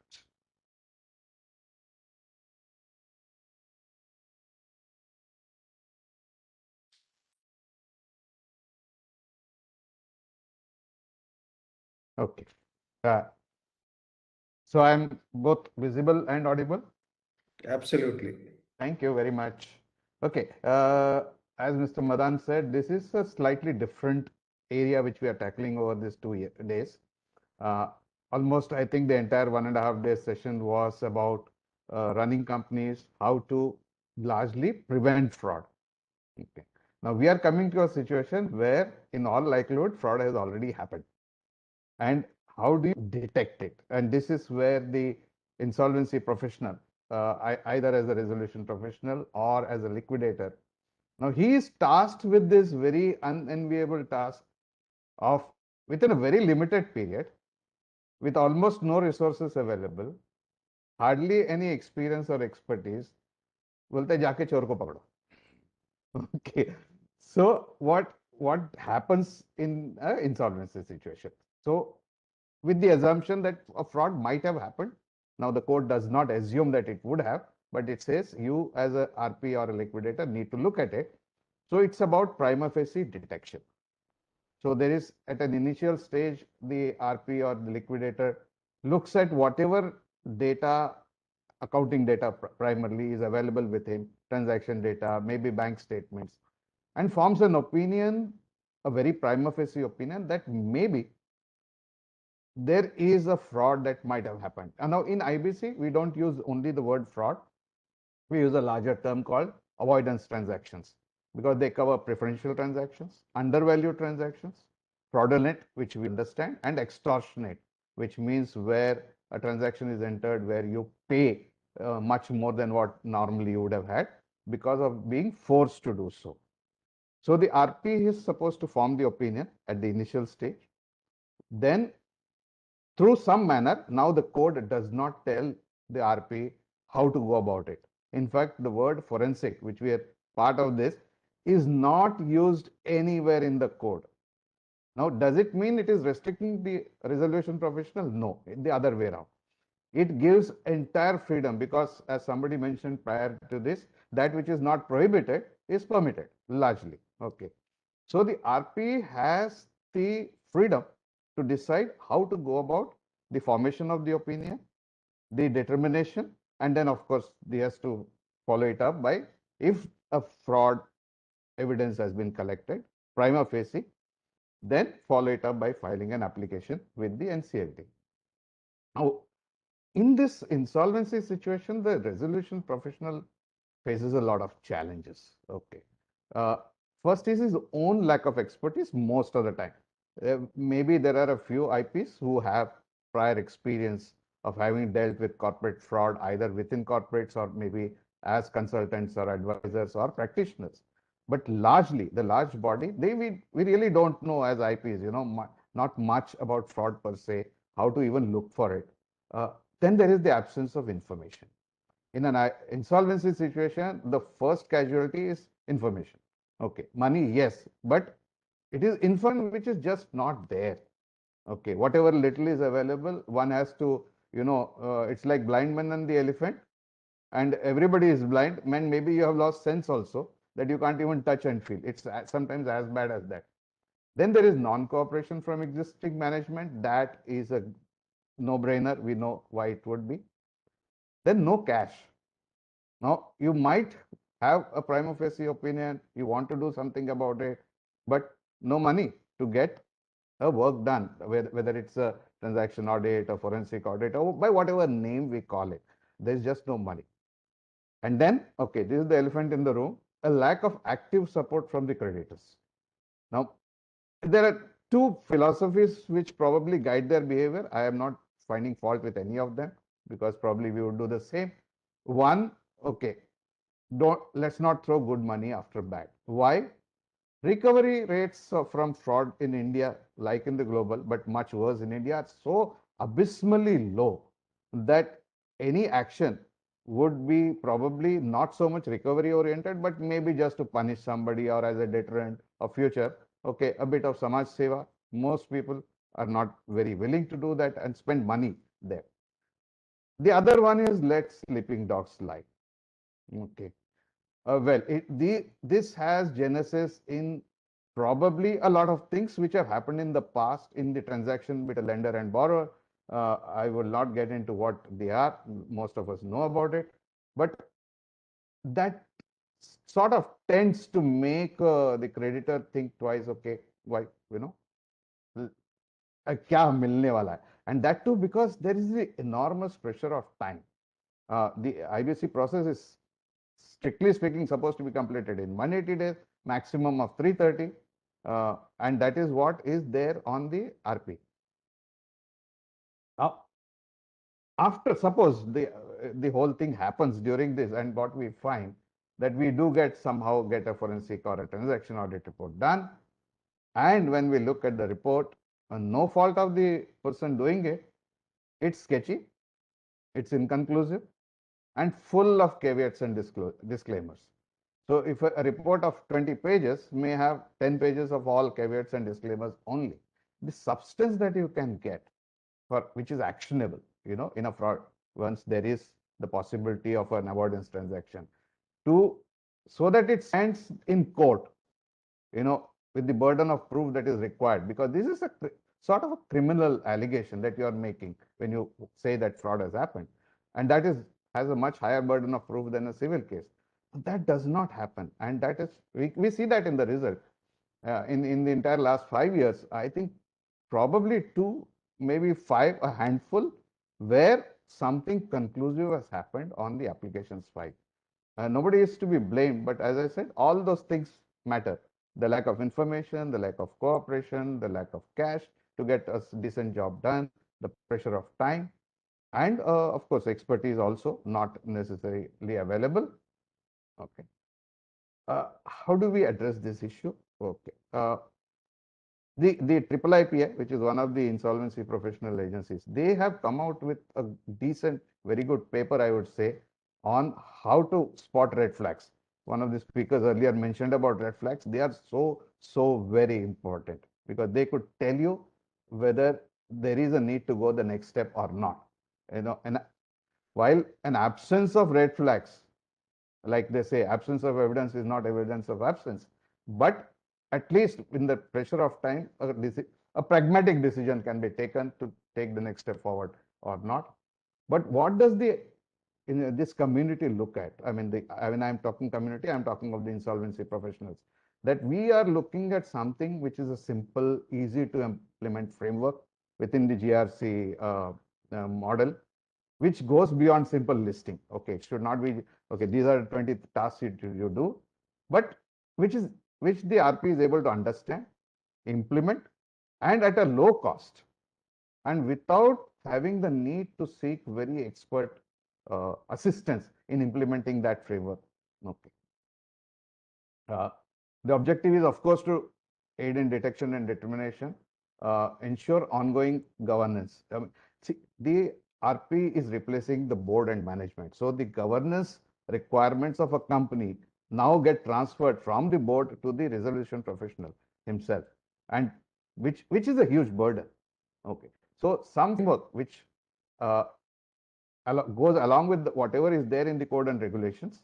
Okay. So I'm both visible and audible? Absolutely. Thank you very much. Okay. As Mr. Madan said, this is a slightly different area which we are tackling over these 2 days. Almost, I think the entire 1.5 day session was about running companies, how to largely prevent fraud. Okay. Now we are coming to a situation where, in all likelihood, fraud has already happened. And how do you detect it? And this is where the insolvency professional, either as a resolution professional or as a liquidator, now he is tasked with this very unenviable task of, within a very limited period, with almost no resources available, hardly any experience or expertise, बोलते जाके चोर को पकड़ो. Okay. So what happens in an insolvency situation? So with the assumption that a fraud might have happened, now the code does not assume that it would have, but it says you as a RP or a liquidator need to look at it. So it's about prima facie detection. So there is, at an initial stage, the RP or the liquidator looks at whatever data, accounting data primarily is available with him, transaction data, maybe bank statements, and forms an opinion, a very prima facie opinion, that maybe there is a fraud that might have happened. And now in IBC, we don't use only the word fraud. We use a larger term called avoidance transactions, because they cover preferential transactions, undervalued transactions, fraudulent, which we understand, and extortionate, which means where a transaction is entered where you pay much more than what normally you would have had because of being forced to do so. So the RP is supposed to form the opinion at the initial stage. Then through some manner, now the code does not tell the RP how to go about it. In fact, the word forensic, which we are part of this, is not used anywhere in the code. Now, does it mean it is restricting the resolution professional? No, the other way around. It gives entire freedom because, as somebody mentioned prior to this, that which is not prohibited is permitted largely. Okay. So the RP has the freedom to decide how to go about the formation of the opinion, the determination, and then of course he has to follow it up by, if a fraud evidence has been collected prima facie, then follow it up by filing an application with the NCLT. Now, in this insolvency situation, the resolution professional faces a lot of challenges. Okay. First is his own lack of expertise most of the time. Maybe there are a few IPs who have prior experience of having dealt with corporate fraud, either within corporates or maybe as consultants or advisors or practitioners. But largely, the large body, we really don't know as IPs, not much about fraud per se, how to even look for it. Then there is the absence of information. In an insolvency situation, the first casualty is information. Okay, money, yes, but it is information which is just not there. Okay, whatever little is available, one has to, it's like blind man and the elephant, and everybody is blind. Man, maybe you have lost sense also, that you can't even touch and feel. It's sometimes as bad as that. Then there is non-cooperation from existing management. That is a no-brainer. We know why it would be. Then no cash. Now, you might have a prima facie opinion, you want to do something about it, but no money to get a work done, whether it's a transaction audit, a forensic audit, or by whatever name we call it. There's just no money. And then, okay, this is the elephant in the room, a lack of active support from the creditors. Now, there are two philosophies which probably guide their behavior. I am not finding fault with any of them because probably we would do the same. One, okay, let's not throw good money after bad. Why? Recovery rates from fraud in India, like in the global, but much worse in India, are so abysmally low that any action would be probably not so much recovery oriented, but maybe just to punish somebody or as a deterrent of future. Okay, a bit of Samaj Seva. Most people are not very willing to do that and spend money there. The other one is let sleeping dogs lie. Okay. Well, this has genesis in probably a lot of things which have happened in the past in the transaction between a lender and borrower. I will not get into what they are. Most of us know about it. But that sort of tends to make the creditor think twice, okay, why, kya milne wala hai? And that too because there is the enormous pressure of time. The IBC process is strictly speaking supposed to be completed in 180 days, maximum of 330, and that is what is there on the RP. Now, after suppose the whole thing happens during this, and what we find that we do somehow get a forensic or a transaction audit report done, and when we look at the report, no fault of the person doing it, it's sketchy, it's inconclusive, and full of caveats and disclaimers. So if a report of 20 pages may have 10 pages of all caveats and disclaimers only, the substance that you can get for which is actionable, in a fraud, once there is the possibility of an avoidance transaction, so that it stands in court, with the burden of proof that is required, because this is a sort of a criminal allegation that you are making when you say that fraud has happened, and that has a much higher burden of proof than a civil case. That does not happen, and that is we see that in the result. In the entire last 5 years, I think probably 2, maybe 5, a handful, where something conclusive has happened on the applications file. Nobody is to be blamed, but as I said, all those things matter. the lack of information, the lack of cooperation, the lack of cash to get a decent job done, the pressure of time, and of course, expertise also not necessarily available. Okay. How do we address this issue? Okay. The IIIPA, which is one of the insolvency professional agencies, they have come out with a decent, very good paper, I would say, on how to spot red flags. One of the speakers earlier mentioned about red flags. They are so very important because they could tell you whether there is a need to go the next step or not. And while an absence of red flags, like they say, absence of evidence is not evidence of absence, but at least in the pressure of time, a pragmatic decision can be taken to take the next step forward or not. But what does this community look at? I mean, when I'm talking community, I'm talking of the insolvency professionals. That we are looking at something which is a simple, easy to implement framework within the GRC model, which goes beyond simple listing. Okay, it should not be, okay, these are 20 tasks you do, but which the RP is able to understand, implement, and at a low cost, and without having the need to seek very expert assistance in implementing that framework. Okay. The objective is, of course, to aid in detection and determination, ensure ongoing governance. See, the RP is replacing the board and management. So the governance requirements of a company now get transferred from the board to the resolution professional himself, and which is a huge burden. Okay. So some framework which goes along with whatever is there in the code and regulations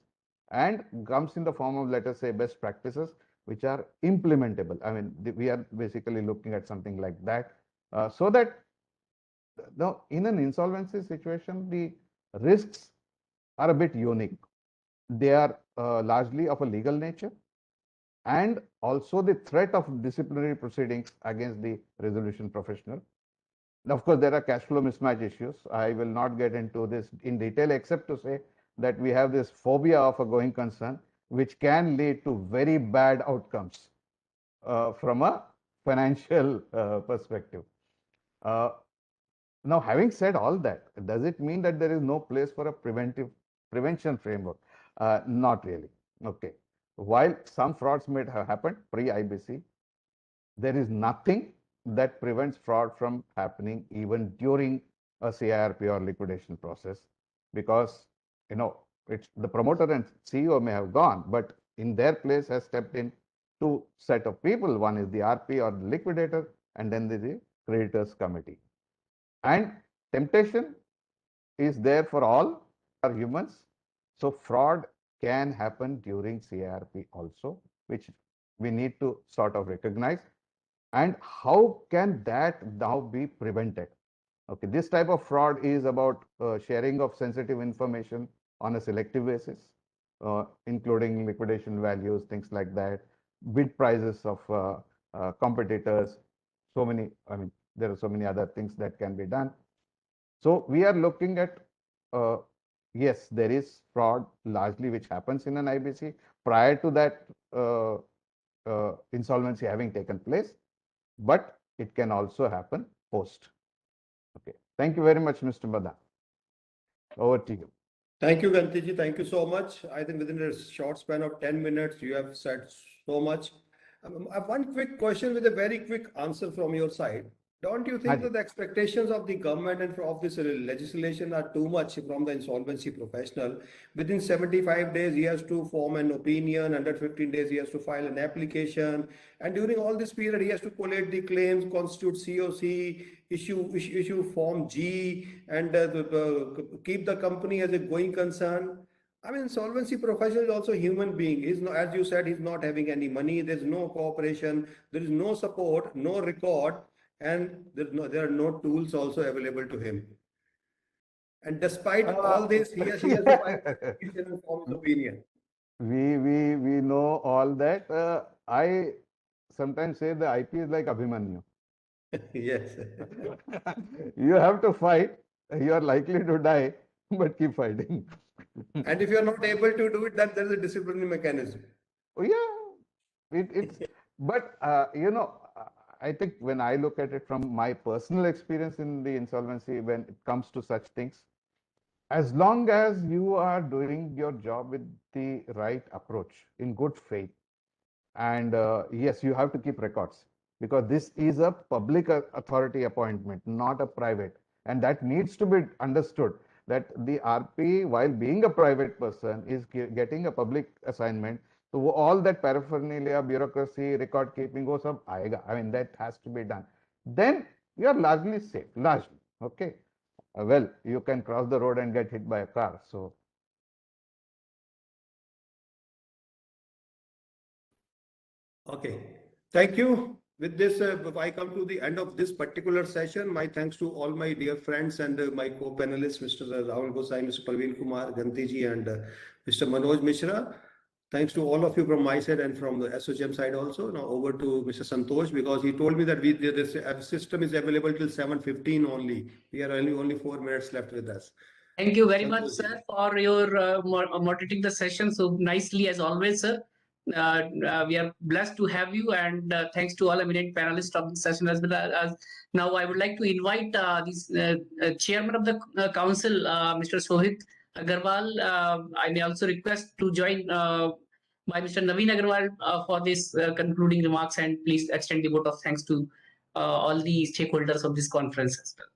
and comes in the form of, let us say, best practices which are implementable. I mean, we are basically looking at something like that, so that now in an insolvency situation, the risks are a bit unique. They are largely of a legal nature, and also the threat of disciplinary proceedings against the resolution professional. Now, of course, there are cash flow mismatch issues. I will not get into this in detail, except to say that we have this phobia of a going concern, which can lead to very bad outcomes from a financial perspective. Now, having said all that, does it mean that there is no place for a prevention framework? Not really. Okay. While some frauds may have happened pre-IBC, there is nothing that prevents fraud from happening even during a CIRP or liquidation process, because it's the promoter and CEO may have gone, but in their place has stepped in two set of people. One is the RP or the liquidator, and then the creditors committee. And temptation is there for all our humans. So fraud can happen during CIRP also, which we need to sort of recognize. And how can that now be prevented? Okay, this type of fraud is about sharing of sensitive information on a selective basis, including liquidation values, things like that, bid prices of competitors, so many, I mean, there are so many other things that can be done. So we are looking at, yes, there is fraud largely which happens in an IBC prior to that insolvency having taken place, but it can also happen post. Okay. Thank you very much, Mr. Madan. Over to you. Thank you, Gantiji. Thank you so much. I think within a short span of 10 minutes, you have said so much. I have one quick question with a very quick answer from your side. Don't you think that the expectations of the government and of this legislation are too much from the insolvency professional? Within 75 days, he has to form an opinion. Under 15 days, he has to file an application. And during all this period, he has to collate the claims, constitute COC, issue Form G, and keep the company as a going concern. I mean, insolvency professional is also a human being. He's not, as you said, he's not having any money. There's no cooperation. There is no support, no record. And there are no tools also available to him. And despite all this, he has to form his opinion. We know all that. I sometimes say the IP is like Abhimanyu. Yes. You have to fight. You are likely to die, but keep fighting. And if you are not able to do it, then there is a disciplinary mechanism. Oh, yeah. But I think when I look at it from my personal experience in the insolvency, when it comes to such things, as long as you are doing your job with the right approach in good faith, and yes, you have to keep records, because this is a public authority appointment, not a private, and that needs to be understood, that the RP, while being a private person, is getting a public assignment. So all that paraphernalia, bureaucracy, record keeping, wo sab aayega. I mean, that has to be done. Then you are largely safe, largely. Okay. Well, you can cross the road and get hit by a car. So okay, thank you. With this, I come to the end of this particular session. My thanks to all my dear friends and my co-panelists, Mr. Rahul Gosai, Mr. Parveen Kumar, Gantiji, and Mr. Manoj Mishra. Thanks to all of you from my side and from the SOCM side also. Now over to Mr. Santosh, because he told me that this system is available till 7:15 only. We are only 4 minutes left with us. Thank you very much, sir, for your moderating the session so nicely as always, sir. We are blessed to have you, and thanks to all eminent panelists of the session as well. As now, I would like to invite the chairman of the council, Mr. Sohit Agarwal. I may also request to join by Mr. Naveen Agarwal for this concluding remarks, and please extend the vote of thanks to all the stakeholders of this conference as well.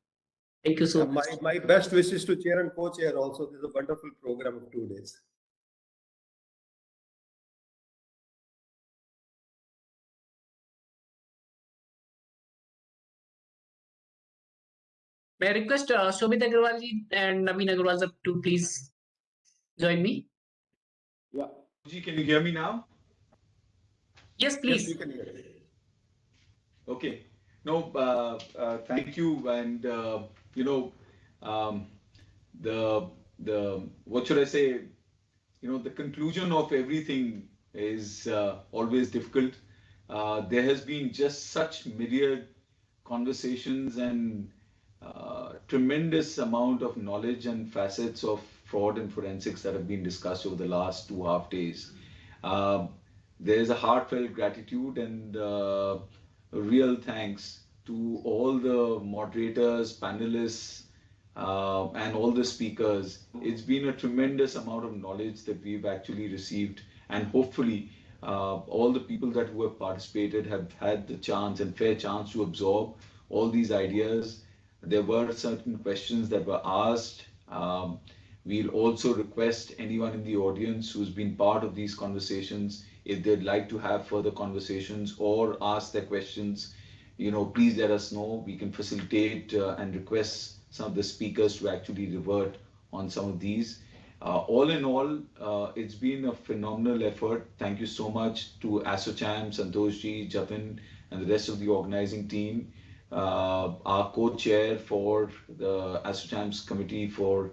Thank you so much. My best wishes to chair and co-chair also. This is a wonderful program of 2 days. May I request Shobit Agarwal and Naveen Agarwal sir to please join me? Yeah. Can you hear me now? Yes, please. Yes, we can hear you. Okay. No, thank you. And what should I say? The conclusion of everything is always difficult. There has been just such myriad conversations and tremendous amount of knowledge and facets of fraud and forensics that have been discussed over the last 2.5 days. There is a heartfelt gratitude and a real thanks to all the moderators, panelists, and all the speakers. It's been a tremendous amount of knowledge that we've actually received, and hopefully all the people who have participated have had the chance and fair chance to absorb all these ideas. There were certain questions that were asked. We'll also request anyone in the audience who's been part of these conversations, if they'd like to have further conversations or ask their questions, please let us know. We can facilitate and request some of the speakers to actually revert on some of these. All in all, it's been a phenomenal effort. Thank you so much to ASSOCHAM, Santoshji, Jatin, and the rest of the organizing team. Our co-chair for the ASSOCHAM's Committee for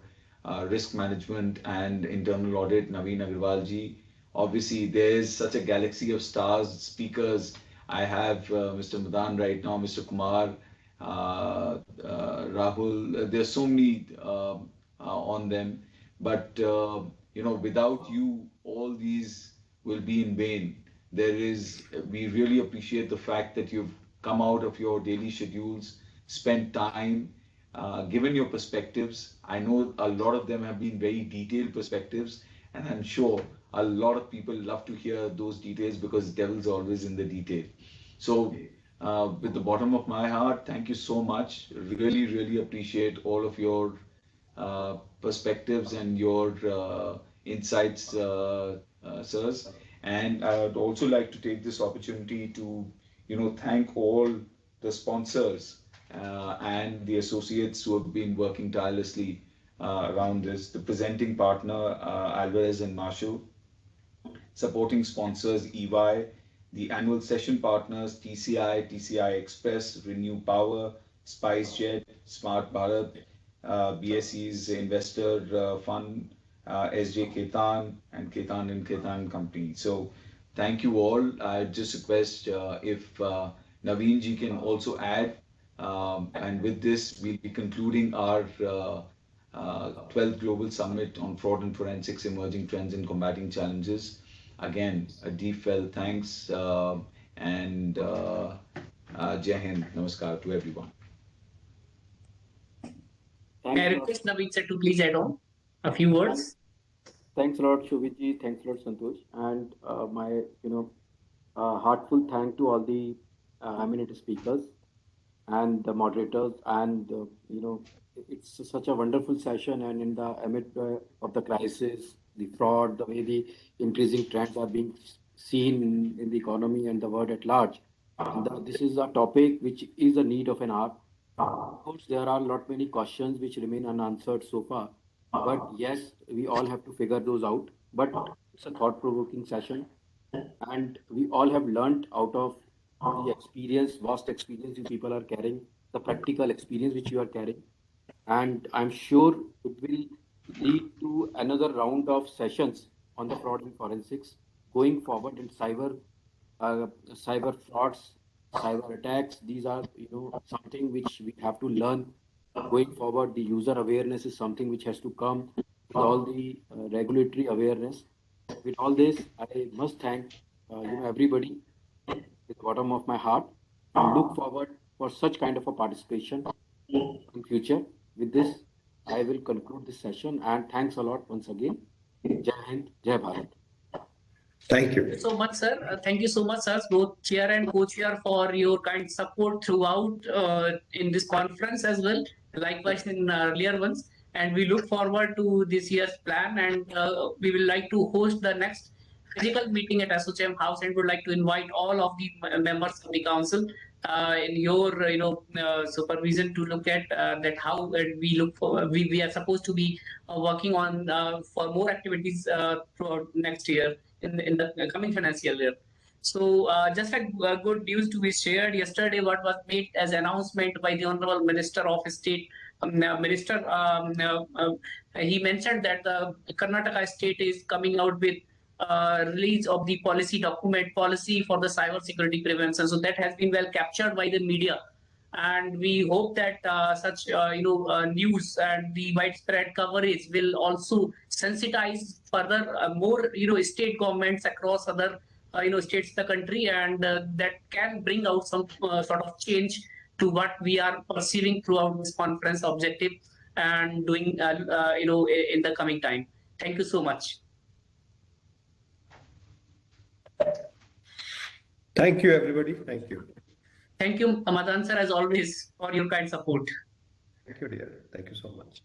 Risk Management and Internal Audit, Naveen Agarwalji. Obviously, there's such a galaxy of stars, speakers. I have Mr. Madan right now, Mr. Kumar, Rahul. There's so many on them. But, without you, all these will be in vain. We really appreciate the fact that you've come out of your daily schedules, spent time, given your perspectives. I know a lot of them have been very detailed perspectives, and I'm sure a lot of people love to hear those details because the devil's always in the detail. So with the bottom of my heart, thank you so much. Really, really appreciate all of your perspectives and your insights, sirs. And I would also like to take this opportunity to thank all the sponsors and the associates who have been working tirelessly around this. The presenting partner, Alvarez and Marshall. Supporting sponsors, EY. The annual session partners, TCI, TCI Express, Renew Power, SpiceJet, Smart Bharat, BSE's Investor Fund, SJ Ketan, and Ketan and Ketan Company. So thank you all. I just request if Naveen ji can also add. And with this, we'll be concluding our 12th Global Summit on Fraud and Forensics, Emerging Trends and Combating Challenges. Again, a deep felt thanks. And Jai Hind, Namaskar to everyone. May I request Naveen sir to please add on a few words? Thanks a lot, Shobhitji. Thanks a lot, Santosh. And my, heartful thank to all the eminent speakers and the moderators. And, it's such a wonderful session. And in the amid of the crisis, the fraud, the way the increasing trends are being seen in the economy and the world at large. And this is a topic which is a need of an hour. Of course, there are many questions which remain unanswered so far. But yes, we all have to figure those out. But it's a thought-provoking session. And we all have learned out of the experience, vast experience you people are carrying, the practical experience which you are carrying. And I'm sure it will lead to another round of sessions on the fraud and forensics going forward in cyber frauds, cyber attacks. These are, something which we have to learn going forward. The user awareness is something which has to come with all the regulatory awareness. With all this, I must thank everybody with the bottom of my heart and look forward for such kind of a participation in future. With this, I will conclude this session and thanks a lot once again. Jai Hind, Jai Bharat. Thank you so much, sir. Thank you so much, sir, both chair and co-chair, for your kind support throughout in this conference as well. Likewise in earlier ones. And we look forward to this year's plan, and we will like to host the next physical meeting at ASSOCHAM House, and would like to invite all of the members of the council in your supervision to look at that how we look for we are supposed to be working on for more activities throughout next year in the coming financial year. So just a good news to be shared yesterday, what was made as announcement by the Honorable Minister of State. He mentioned that the Karnataka state is coming out with release of the policy document, policy for the cyber security prevention. So that has been well captured by the media. And we hope that such news and the widespread coverage will also sensitize further more state governments across other states in the country, and that can bring out some sort of change to what we are perceiving throughout this conference objective and doing in the coming time. Thank you so much. Thank you, everybody. Thank you. Thank you, Madan sir, as always, for your kind support. Thank you, dear. Thank you so much.